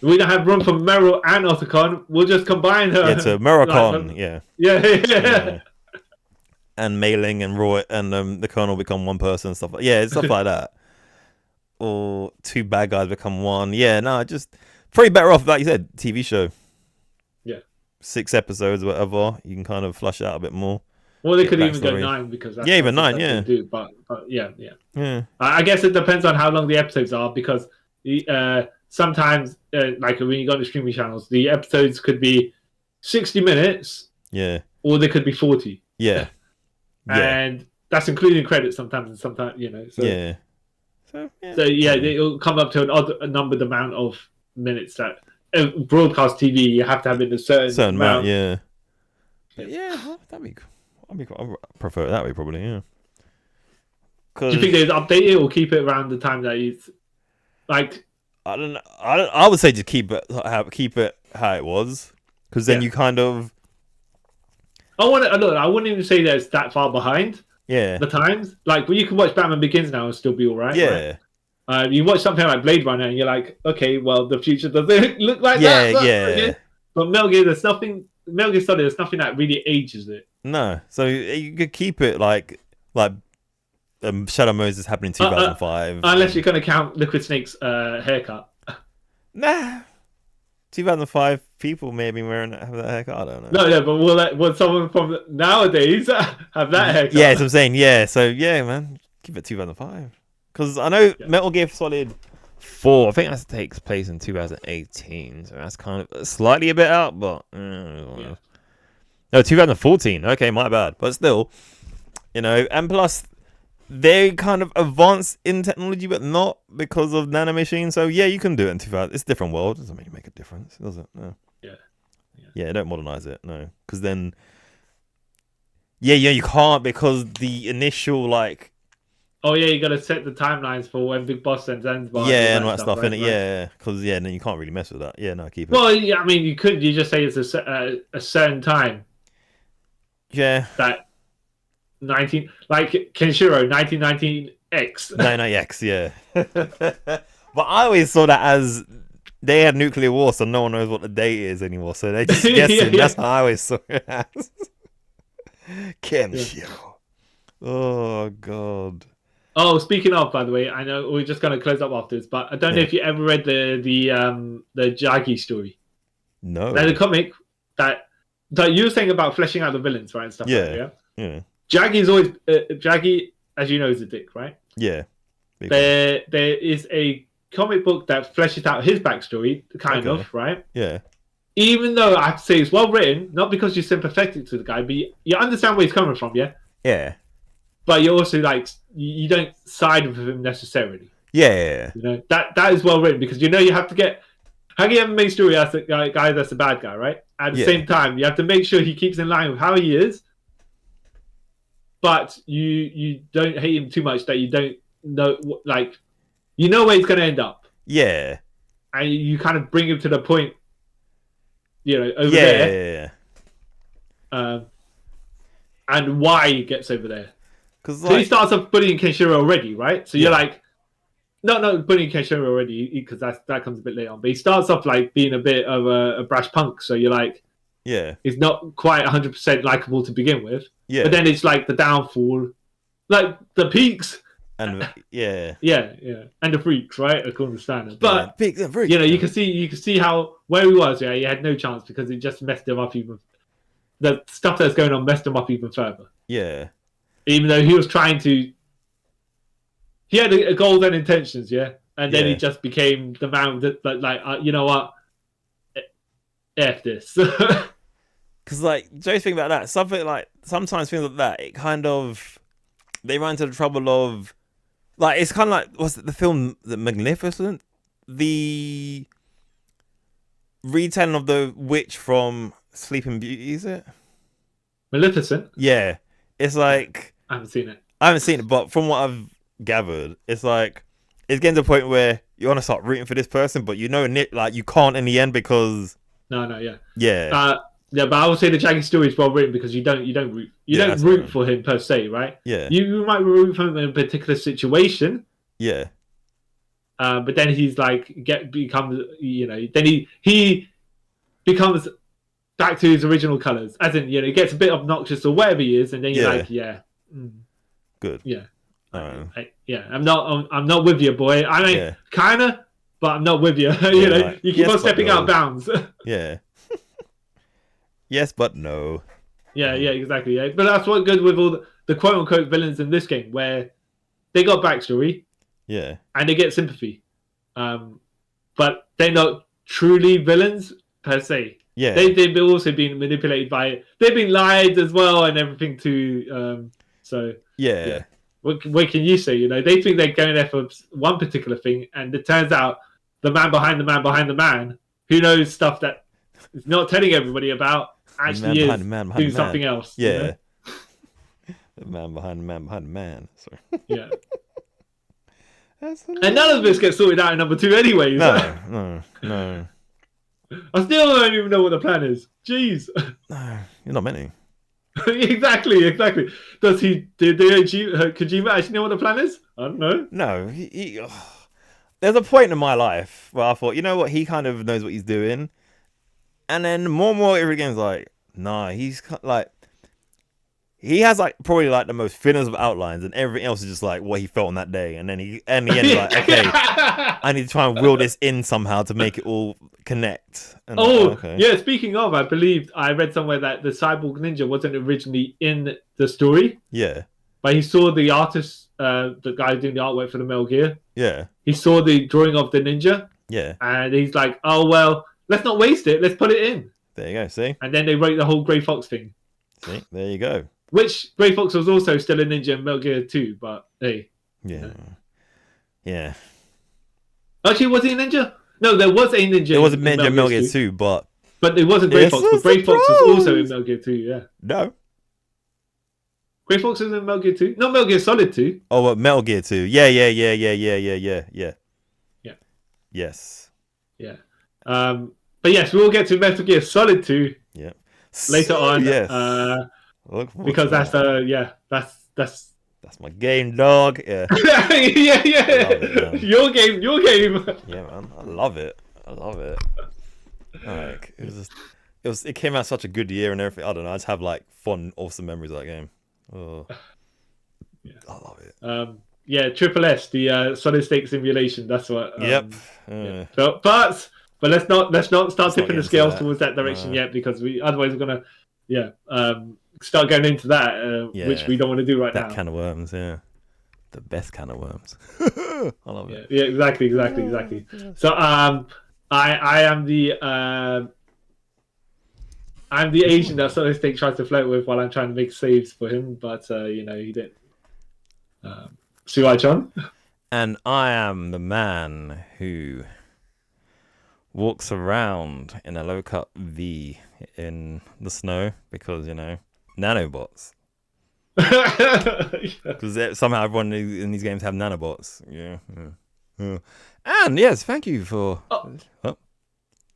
We don't have room for Meryl and Otacon. We'll just combine her. Yeah, to Mericon, yeah. Yeah. And Mailing and Roy and the Colonel become one person and stuff like stuff like that. Or two bad guys become one. Yeah, no, just pretty better off, like you said, TV show. Yeah. 6 episodes or whatever. You can kind of flush it out a bit more. Well, they could even go 9 because that's even 9, yeah. do. But yeah. I guess it depends on how long the episodes are because sometimes, like when you go to streaming channels, the episodes could be 60 minutes. Yeah. Or they could be 40. Yeah. And that's including credits sometimes, and sometimes, you know. So, yeah. So it'll come up to an odd numbered amount of minutes that broadcast TV you have to have in a certain amount. Yeah. Yeah, that'd be cool. I prefer it that way, probably. Yeah. Do you think they'd update it or keep it around the time that it's like? I don't know. I would say just keep it how it was, because then you kind of. I wouldn't even say that it's that far behind. Yeah. The times, like, well, you can watch Batman Begins now and still be all right. Yeah. Right? You watch something like Blade Runner and you're like, okay, well, the future doesn't look like that. Yeah. But Metal Gear, there's nothing that really ages it. No, so you could keep it like Shadow Moses happened in 2005. Unless you're going to count Liquid Snake's haircut. Nah. 2005 people maybe have that haircut. I don't know. No, but will someone from nowadays have that haircut? Yeah, that's what I'm saying. Yeah, so yeah, man, keep it 2005. Because I know Metal Gear Solid 4, I think that takes place in 2018, so that's kind of slightly a bit out, but no, 2014. Okay, my bad, but still, you know, and plus they kind of advanced in technology, but not because of nanomachines. So yeah, you can do it in 2000. It's a different world. Doesn't really make a difference, does it? No. Yeah. Don't modernize it, no, because then you can't, because the initial like. Oh yeah, you gotta set the timelines for when Big Boss sends Zanzibar. Yeah, and all that stuff in it. Right? Yeah, because then you can't really mess with that. Yeah, no, keep it. Well, yeah, I mean, you could. You just say it's a certain time. Yeah. That 19 Kenshiro 1919X. 19X, yeah. But I always saw that as they had nuclear war, so no one knows what the date is anymore. So they just guessing. That's how I always saw it as. Kenshiro. Yeah. Oh god. Oh, speaking of, by the way, I know we're just gonna close up after this, but I don't know if you ever read the Jaggy story. No. There's a comic that you were saying about fleshing out the villains, right, and stuff. Yeah. Jaggy's always Jaggy, as you know, is a dick, right? Yeah. There is a comic book that fleshes out his backstory, kind of, right? Yeah. Even though I have to say it's well written, not because you're sympathetic to the guy, but you understand where he's coming from, yeah? Yeah. But you're also like, you don't side with him necessarily. Yeah. You know, that is well written, because you know you have to get. How can you have a main story as the guy that's the bad guy, right? At the same time, you have to make sure he keeps in line with how he is, but you don't hate him too much that you don't know, like, you know where he's going to end up. Yeah. And you kind of bring him to the point, you know, over there. Yeah. And why he gets over there. Because so he starts off bullying Kenshiro already, right? So you're like, not bullying Kenshiro already, because that comes a bit later on. But he starts off like being a bit of a brash punk. So you're like, he's not quite 100% likable to begin with. Yeah. But then it's like the downfall, like the peaks. And and the freaks, right? According to standard. But peaks and freaks. You know, you can see how where he was. Yeah, he had no chance because it just messed him up even. The stuff that's going on messed him up even further. Yeah. Even though he was trying to, he had a goals and intentions, and then he just became the man that, you know what, F this. Because like Joe's thing about that, something like sometimes things like that, it kind of they run into the trouble of like it's kind of like was it the film The Magnificent, the retelling of the witch from Sleeping Beauty, is it? Maleficent. Yeah, it's like I haven't seen it. But from what I've gathered, it's like it's getting to a point where you want to start rooting for this person, but you know, like you can't in the end because No, yeah. Yeah. Yeah, but I would say the Jackie story is well written because you don't root for him per se, right? Yeah. You might root for him in a particular situation. Yeah. But then he's like becomes then he becomes back to his original colors, as in he gets a bit obnoxious or whatever he is, and then you're good. Yeah. I'm not with you, boy. I mean, kinda, but I'm not with you. You keep on stepping out of bounds. Yeah. Yes, but no. Yeah, exactly. Yeah, but that's what good with all the quote unquote villains in this game, where they got backstory. Yeah. And they get sympathy, but they're not truly villains per se. Yeah. They've also been manipulated by it. They've been lied as well and everything too. So yeah. What can you say? They think they're going there for one particular thing, and it turns out the man behind the man behind the man, who knows stuff that is not telling everybody about, actually is doing something else. Yeah. The man behind the man behind the man. Sorry. Yeah. And none of this gets sorted out in number 2 anyways. No. I still don't even know what the plan is. Jeez. No, you're not meant to. Exactly. Does he? Did Kojima actually know what the plan is? I don't know. No, there's a point in my life where I thought, you know what, he kind of knows what he's doing, and then more and more every game's like, nah, he's like. He has like probably like the most thinnest of outlines, and everything else is just like what he felt on that day. And then he, in the end, like, okay, I need to try and wheel this in somehow to make it all connect. And okay. Yeah. Speaking of, I believe I read somewhere that the cyborg ninja wasn't originally in the story. Yeah. But he saw the artist, the guy doing the artwork for the Metal Gear. Yeah. He saw the drawing of the ninja. Yeah. And he's like, oh well, let's not waste it. Let's put it in. There you go. See. And then they wrote the whole Grey Fox thing. See, there you go. Which Grey Fox was also still a ninja in Metal Gear 2, but hey. Yeah. Actually, was he a ninja? No, there was a ninja. There was a ninja in Metal Gear 2, but it wasn't Grey Fox. But Grey Fox was also in Metal Gear 2, yeah. No. Grey Fox was in Metal Gear 2? No, Metal Gear Solid 2. Oh, well, Metal Gear 2. Yeah. Yeah. Yes. Yeah. But yes, we'll get to Metal Gear Solid 2. Yeah. Later on. Yes. Because that's my game, dog. Yeah. yeah. It, your game. Yeah, man. I love it. Like it came out such a good year and everything. I don't know. I just have like fun, awesome memories of that game. Oh. Yeah. I love Yeah, it. Triple S, the solid state simulation. That's what. Yep. Yeah. But let's not start tipping the scales towards that direction yet, because otherwise we're gonna start going into that, which we don't want to do right now. That can of worms, yeah. The best can of worms. I love it. Yeah, exactly. So I am the I'm the Asian that Solid Snake tries to flirt with while I'm trying to make saves for him, but he didn't. Suai-chan? And I am the man who walks around in a low-cut V in the snow because, nanobots. Because somehow everyone in these games have nanobots. Yeah. And yes, thank you for...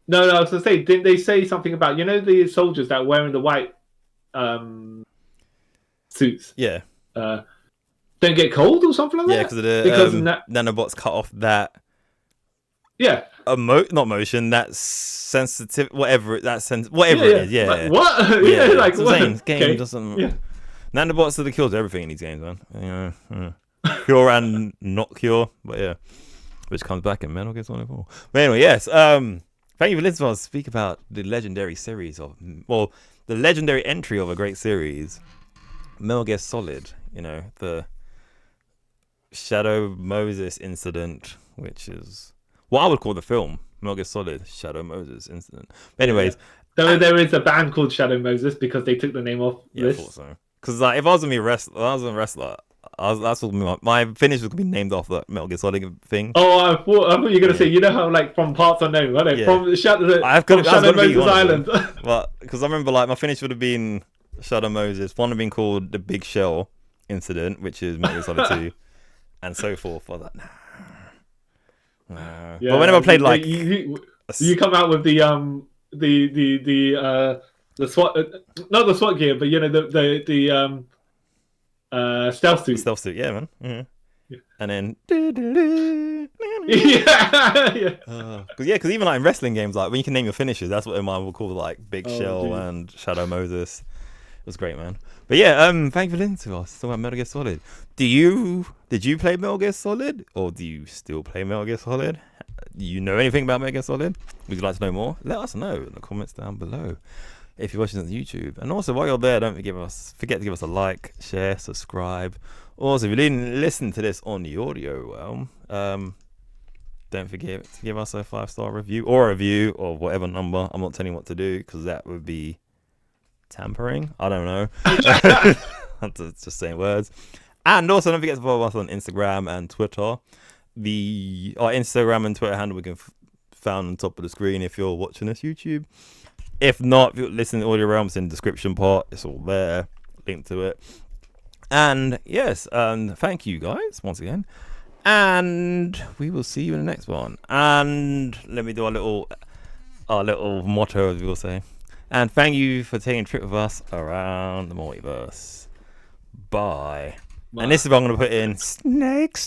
No, I was going to say, didn't they say something about, the soldiers that are wearing the white suits? Yeah. Don't get cold or something like that? Yeah, because the nanobots cut off that... Yeah. Not motion, that's sensitive, whatever it is. Yeah. Like, what? Yeah, like what? Game okay. Doesn't... Yeah. Nanobots are the cure to everything in these games, man. Cure and not cure, but yeah. Which comes back in Metal Gear Solid 4. But anyway, yes. Thank you for listening to us speak about the legendary series the legendary entry of a great series, Metal Gear Solid. The Shadow Moses incident, which is what I would call the film Metal Gear Solid Shadow Moses incident. But anyways, there is a band called Shadow Moses because they took the name off this. I thought so. Because if I was a wrestler, my finish was gonna be named off the Metal Gear Solid thing. Oh, I thought you were gonna say, how like from parts unknown, right? Yeah. From Shadow Moses Island. Well, because I remember my finish would have been Shadow Moses. One would have been called the Big Shell incident, which is Metal Gear Solid 2, and so forth. I was like, nah. Yeah, but whenever I played you come out with the the SWAT, not the SWAT gear, but you know the stealth suit. Stealth suit, yeah, man. Mm-hmm. Yeah. And then yeah. Because even like in wrestling games, like when you can name your finishers, that's what mine will call like Big Shell dude. and Shadow Moses. It was great, man. But yeah, thank you for listening to us. Talking about Metal Gear Solid. Did you play Metal Gear Solid, or do you still play Metal Gear Solid? Do you know anything about Metal Gear Solid? Would you like to know more? Let us know in the comments down below. If you're watching on YouTube, and also while you're there, don't forget to give us a like, share, subscribe. Also, if you didn't listen to this on the audio, don't forget to give us a 5-star review or a review or whatever number. I'm not telling you what to do because that would be tampering. I don't know. It's just saying words. And also, don't forget to follow us on Instagram and Twitter. Our Instagram and Twitter handle we can found on the top of the screen if you're watching this YouTube. If not, if you're listening to Audio Realms in the description part, it's all there. Link to it. And yes, thank you guys once again. And we will see you in the next one. And let me do our little motto, as we will say. And thank you for taking a trip with us around the multiverse. Bye. Wow. And this is what I'm going to put in. Snake.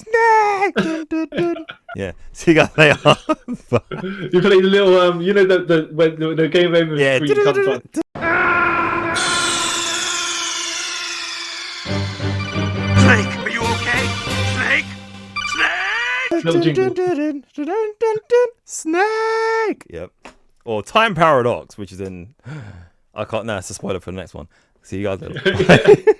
Dun, dun, dun. Yeah. See you guys later. You play the little, you know, the game over. Yeah. Snake, are you okay? Snake? Snake. Yep. Or Time Paradox, which is in. I can't. No, it's a spoiler for the next one. See you guys later.